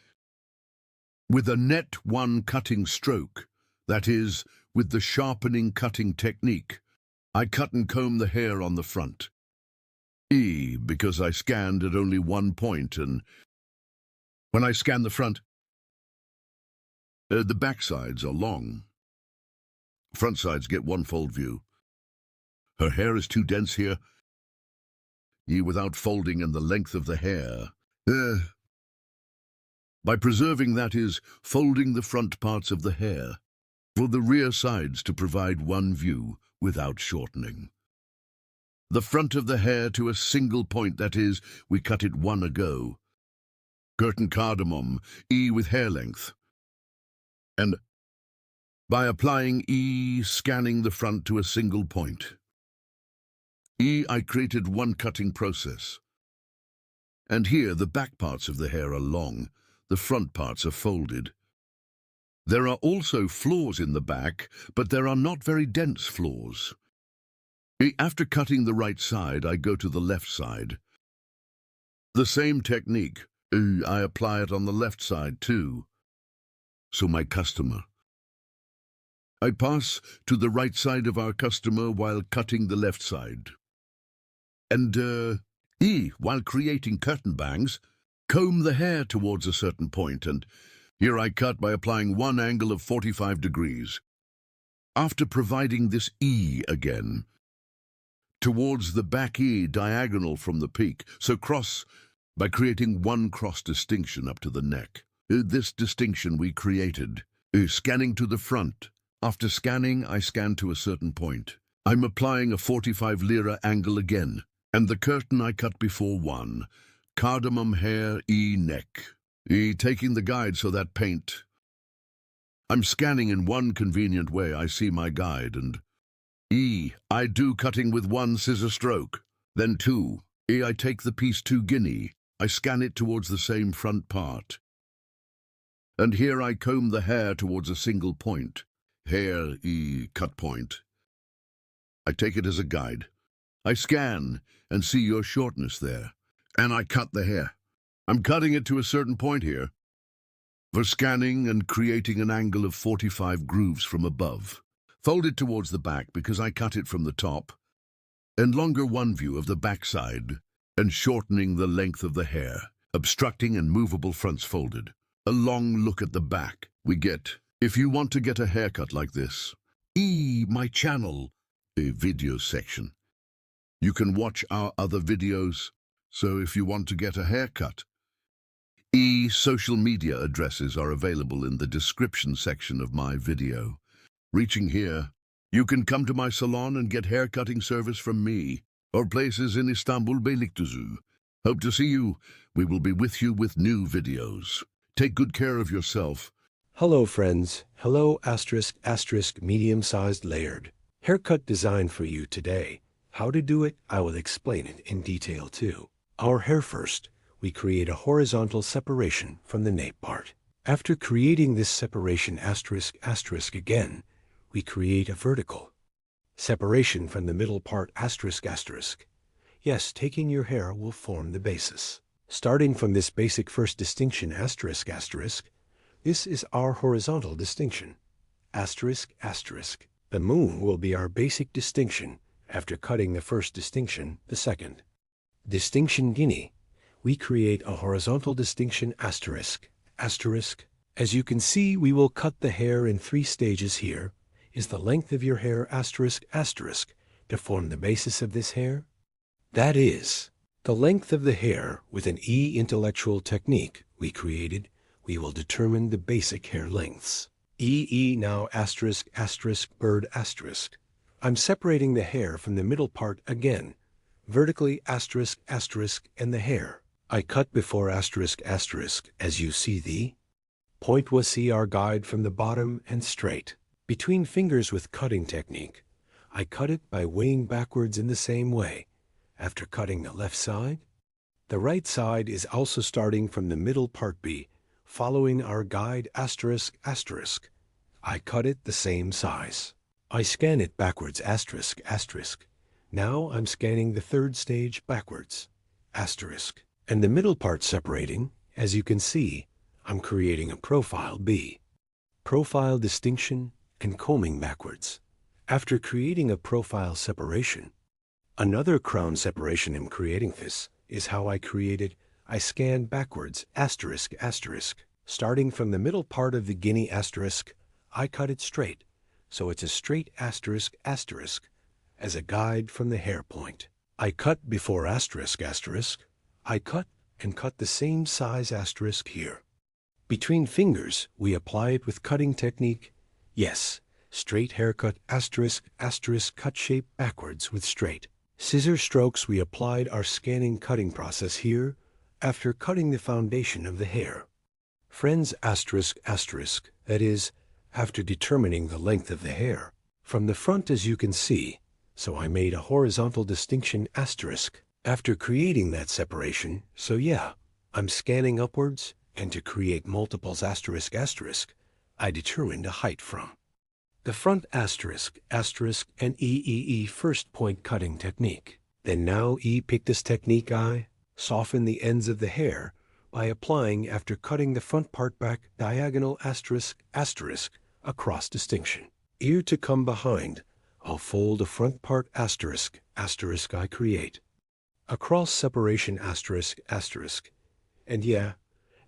with a net 1 cutting stroke, that is, with the sharpening cutting technique, I cut and comb the hair on the front. E, because I scanned at only 1 point, and when I scan the front, the back sides are long. Front sides get 1 fold view. Her hair is too dense here. E without folding and the length of the hair. By preserving, that is, folding the front parts of the hair, for the rear sides to provide 1 view without shortening. The front of the hair to a single point, that is, we cut it 1 ago. Curtain cardamom, E with hair length. And by applying E, scanning the front to a single point. E, I created 1 cutting process. And here the back parts of the hair are long, the front parts are folded. There are also flaws in the back, but there are not very dense flaws. After cutting the right side, I go to the left side. The same technique, I apply it on the left side too. So my customer. I pass to the right side of our customer while cutting the left side. And, while creating curtain bangs, comb the hair towards a certain point, and here I cut by applying 1 angle of 45 degrees. After providing this E again, towards the back E diagonal from the peak, so cross by creating 1 cross distinction up to the neck. This distinction we created, scanning to the front. After scanning, I scan to a certain point. I'm applying a 45 lira angle again. And the curtain I cut before 1, cardamom hair, E neck. E taking the guide so that paint. I'm scanning in 1 convenient way, I see my guide, and E, I do cutting with 1 scissor stroke. Then 2, E, I take the piece 2 guinea, I scan it towards the same front part. And here I comb the hair towards a single point. Hair, E, cut point. I take it as a guide. I scan and see your shortness there, and I cut the hair. I'm cutting it to a certain point here, for scanning and creating an angle of 45 grooves from above. Fold it towards the back because I cut it from the top, and longer 1 view of the back side, and shortening the length of the hair, obstructing and movable fronts folded. A long look at the back we get. If you want to get a haircut like this, my channel, a video section. You can watch our other videos, so if you want to get a haircut, social media addresses are available in the description section of my video. Reaching here, you can come to my salon and get haircutting service from me, or places in Istanbul, Beylikdüzü. Hope to see you. We will be with you with new videos. Take good care of yourself. Hello friends, hello asterisk medium-sized layered. Haircut design for you today. How to do it, I will explain it in detail too. Our hair first, we create a horizontal separation from the nape part. After creating this separation asterisk again, we create a vertical separation from the middle part asterisk. Yes, taking your hair will form the basis. Starting from this basic first distinction asterisk, this is our horizontal distinction asterisk. The moon will be our basic distinction after cutting the first distinction, the second. Distinction guinea, we create a horizontal distinction asterisk. As you can see, we will cut the hair in 3 stages. Here is the length of your hair asterisk to form the basis of this hair. That is the length of the hair with an intellectual technique we created. We will determine the basic hair lengths. Now asterisk bird asterisk. I'm separating the hair from the middle part again, vertically asterisk and the hair. I cut before asterisk as you see the point was see our guide from the bottom and straight. Between fingers with cutting technique, I cut it by weighing backwards in the same way. After cutting the left side, the right side is also starting from the middle part B, following our guide asterisk. I cut it the same size. I scan it backwards asterisk. Now I'm scanning the 3rd stage backwards asterisk. And the middle part separating, as you can see, I'm creating a profile B. Profile distinction and combing backwards. After creating a profile separation, another crown separation in creating this is how I created. I scan backwards asterisk. Starting from the middle part of the guinea asterisk, I cut it straight, so it's a straight asterisk as a guide from the hair point. I cut before asterisk. I cut the same size asterisk here. Between fingers, we apply it with cutting technique. Yes, straight haircut asterisk cut shape backwards with straight. Scissor strokes, we applied our scanning cutting process here after cutting the foundation of the hair. Friends asterisk, that is, after determining the length of the hair from the front as you can see, so I made a horizontal distinction asterisk. After creating that separation, so yeah, I'm scanning upwards, and to create multiples asterisk, I determined a height from the front asterisk and first point cutting technique. Then now pick this technique I soften the ends of the hair by applying after cutting the front part back diagonal asterisk across distinction. Ear to come behind, I'll fold the front part asterisk I create. Across separation asterisk, and yeah,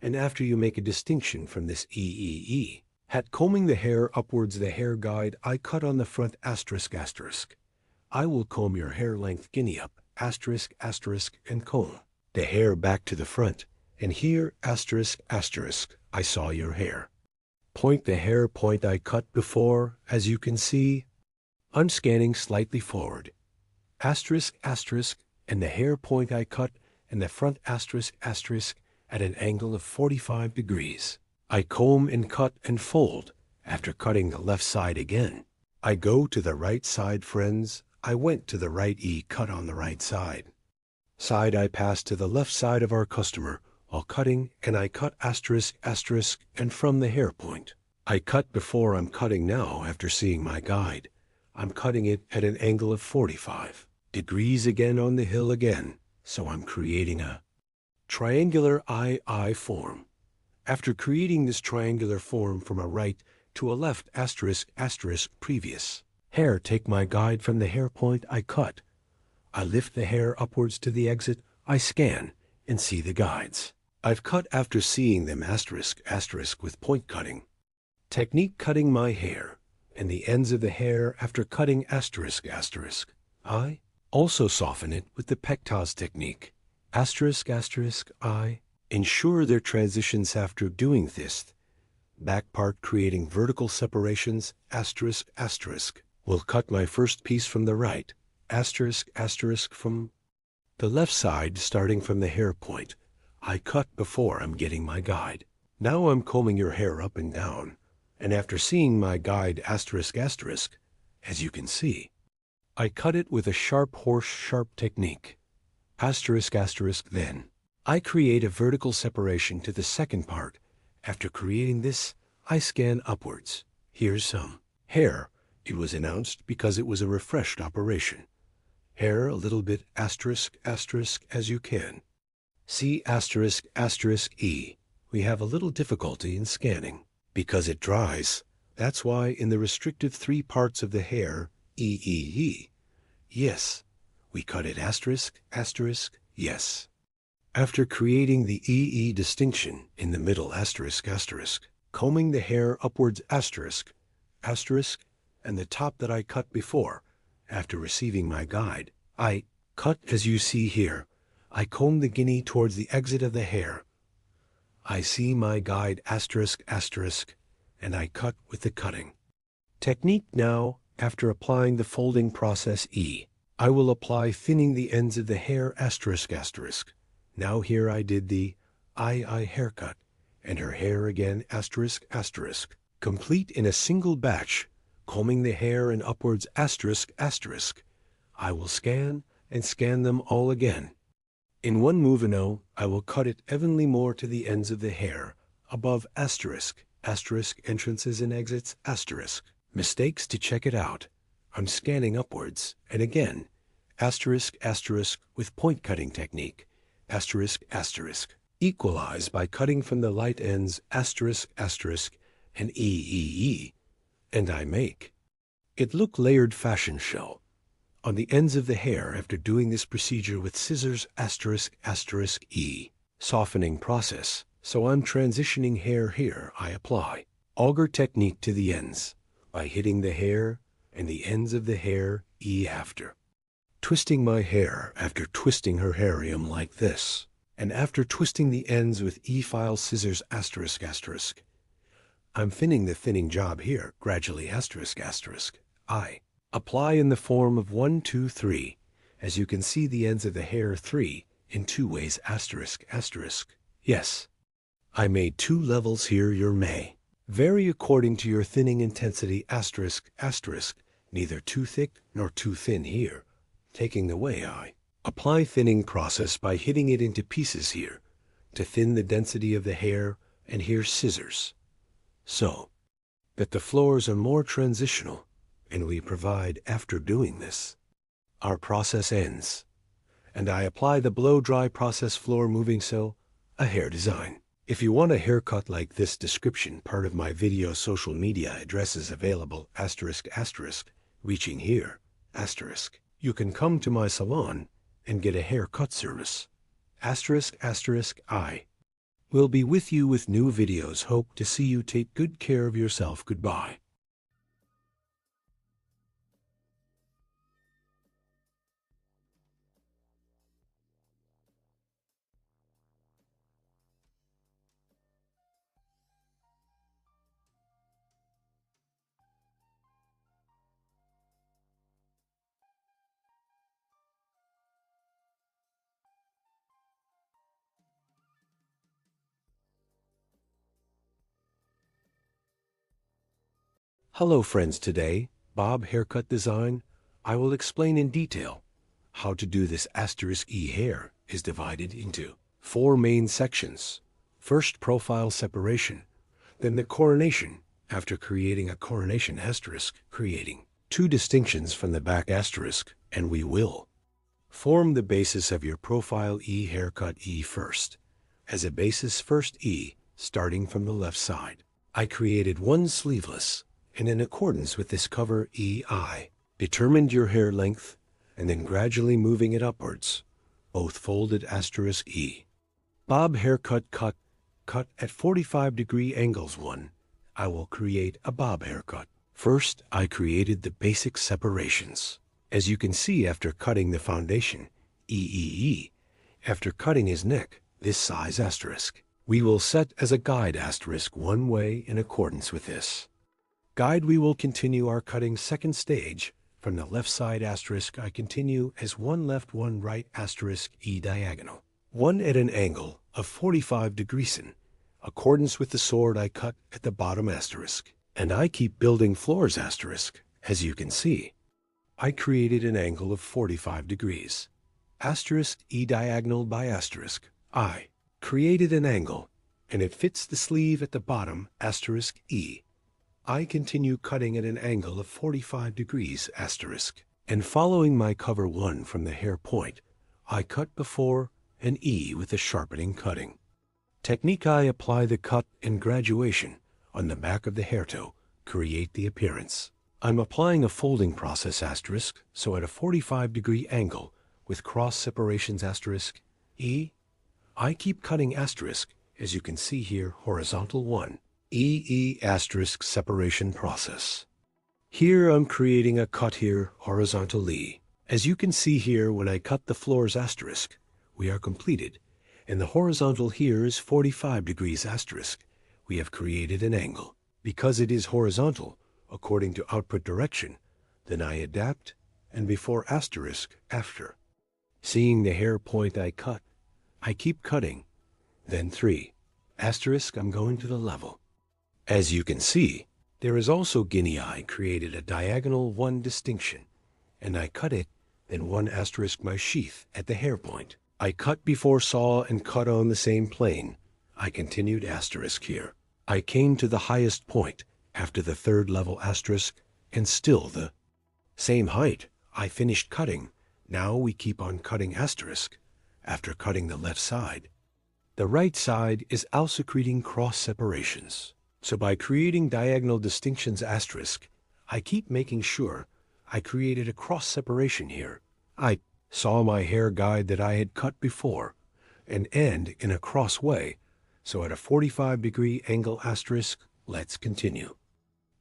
and after you make a distinction from this hat combing the hair upwards the hair guide I cut on the front asterisk. I will comb your hair length guinea up asterisk and comb the hair back to the front, and here asterisk I saw your hair. Point the hair point I cut before, as you can see. I'm scanning slightly forward asterisk and the hair point I cut and the front asterisk at an angle of 45 degrees. I comb and cut and fold. After cutting the left side again, I go to the right side, friends. I went to the right cut on the right side. I pass to the left side of our customer while cutting, and I cut asterisk and from the hair point. I cut before, I'm cutting now after seeing my guide. I'm cutting it at an angle of 45 degrees again on the hill again, so I'm creating a triangular I form. After creating this triangular form from a right to a left asterisk previous hair, take my guide from the hair point I cut. I lift the hair upwards to the exit, I scan and see the guides. I've cut after seeing them asterisk with point cutting. Technique cutting my hair and the ends of the hair after cutting asterisk. I also soften it with the pectaz technique. Asterisk I ensure their transitions after doing this. Back part creating vertical separations asterisk. Will cut my first piece from the right asterisk from the left side starting from the hair point. I cut before I'm getting my guide. Now I'm combing your hair up and down, and after seeing my guide asterisk asterisk, as you can see, I cut it with a sharp horse sharp technique. Asterisk asterisk then. I create a vertical separation to the second part. After creating this, I scan upwards. Here's some. Hair. It was announced because it was a refreshed operation. Hair a little bit asterisk asterisk as you can. See asterisk asterisk E. We have a little difficulty in scanning because it dries. That's why in the restrictive 3 parts of the hair, E. Yes, we cut it asterisk asterisk yes. After creating the EE distinction in the middle asterisk asterisk, combing the hair upwards asterisk asterisk, and the top that I cut before, after receiving my guide, I cut as you see here. I comb the guinea towards the exit of the hair. I see my guide asterisk asterisk, and I cut with the cutting. Technique now, after applying the folding process E, I will apply thinning the ends of the hair asterisk asterisk. Now here I did the I haircut, and her hair again asterisk asterisk, complete in a single batch, combing the hair and upwards asterisk asterisk. I will scan and scan them all again. In one movino, I will cut it evenly more to the ends of the hair, above asterisk, asterisk entrances and exits asterisk. Mistakes to check it out. I'm scanning upwards, and again, asterisk asterisk with point cutting technique, asterisk asterisk. Equalize by cutting from the light ends asterisk asterisk and E, and I make. It look layered fashion show. On the ends of the hair after doing this procedure with scissors asterisk asterisk E. Softening process, so I'm transitioning hair here I apply. Auger technique to the ends, by hitting the hair and the ends of the hair E after. Twisting my hair after twisting her hairum like this, and after twisting the ends with E-file scissors asterisk asterisk. I'm thinning the thinning job here, gradually asterisk asterisk. I apply in the form of 1, 2, 3. As you can see the ends of the hair 3 in 2 ways asterisk asterisk. Yes, I made 2 levels here your may. Vary according to your thinning intensity asterisk asterisk. Neither too thick nor too thin here. Taking the way I apply thinning process by hitting it into pieces here to thin the density of the hair, and here scissors. So that the floors are more transitional, and we provide after doing this. Our process ends, and I apply the blow-dry process floor moving so, a hair design. If you want a haircut like this description, part of my video social media addresses available asterisk asterisk, reaching here, asterisk. You can come to my salon and get a haircut service. Asterisk asterisk I will be with you with new videos. Hope to see you. Take good care of yourself. Goodbye. Hello friends, today, Bob Haircut Design, I will explain in detail how to do this asterisk E hair is divided into 4 main sections. First, profile separation, then the coronation, after creating a coronation asterisk, creating 2 distinctions from the back asterisk, and we will form the basis of your profile E haircut E first. As a basis, first E, starting from the left side. I created 1 sleeveless, and in accordance with this cover EI, determined your hair length, and then gradually moving it upwards, both folded asterisk E. Bob haircut cut at 45-degree angles 1. I will create a bob haircut. First, I created the basic separations. As you can see after cutting the foundation, EEE, after cutting his neck, this size asterisk, we will set as a guide asterisk 1 way in accordance with this. Guide we will continue our cutting second stage. From the left side asterisk I continue as 1 left 1 right asterisk E diagonal. 1 at an angle of 45 degrees. accordance with the sword I cut at the bottom asterisk. And I keep building floors asterisk. As you can see, I created an angle of 45 degrees. Asterisk E diagonal by asterisk. I created an angle, and it fits the sleeve at the bottom asterisk E. I continue cutting at an angle of 45 degrees asterisk. And following my cover 1 from the hair point, I cut before an E with a sharpening cutting. Technique I apply the cut and graduation on the back of the hair toe, create the appearance. I'm applying a folding process asterisk, so at a 45-degree angle with cross separations asterisk E, I keep cutting asterisk, as you can see here, horizontal 1, E asterisk separation process. Here I'm creating a cut here, horizontal E. As you can see here, when I cut the floors asterisk, we are completed, and the horizontal here is 45 degrees asterisk. We have created an angle. Because it is horizontal, according to output direction, then I adapt, and before asterisk, after. Seeing the hair point I cut, I keep cutting, then 3, asterisk, I'm going to the level. As you can see, there is also guinea eye created a diagonal 1 distinction, and I cut it, then 1 asterisk my sheath at the hair point. I cut before saw and cut on the same plane. I continued asterisk here. I came to the highest point after the 3rd level asterisk, and still the same height. I finished cutting. Now we keep on cutting asterisk after cutting the left side. The right side is also creating cross separations. So by creating diagonal distinctions asterisk, I keep making sure I created a cross separation here. I saw my hair guide that I had cut before and end in a cross way. So at a 45-degree angle asterisk, let's continue.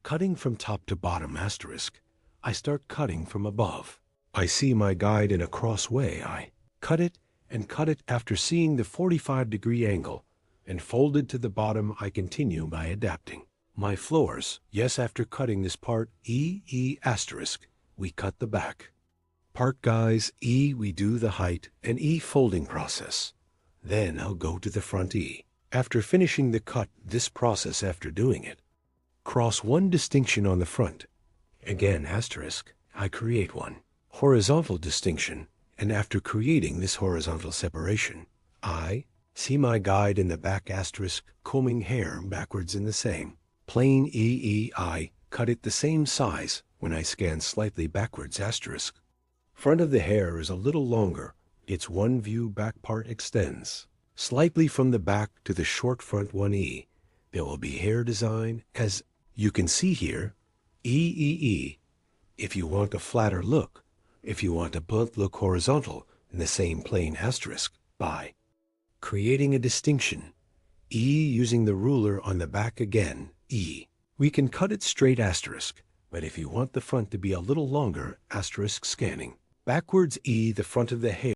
Cutting from top to bottom asterisk, I start cutting from above. I see my guide in a cross way. I cut it and cut it after seeing the 45-degree angle, and folded to the bottom. I continue by adapting. My floors, yes, after cutting this part E asterisk, we cut the back. Part guys E, we do the height and E folding process. Then I'll go to the front E. After finishing the cut, this process after doing it, cross 1 distinction on the front. Again asterisk, I create 1 horizontal distinction, and after creating this horizontal separation, I see my guide in the back asterisk combing hair backwards in the same plane E. I cut it the same size when I scan slightly backwards asterisk. Front of the hair is a little longer. Its 1 view back part extends slightly from the back to the short front 1E. There will be hair design, as you can see here, E. If you want a flatter look, if you want a blunt look horizontal in the same plane asterisk, by creating a distinction, E using the ruler on the back again, E. We can cut it straight asterisk, but if you want the front to be a little longer, asterisk scanning. Backwards E, the front of the hair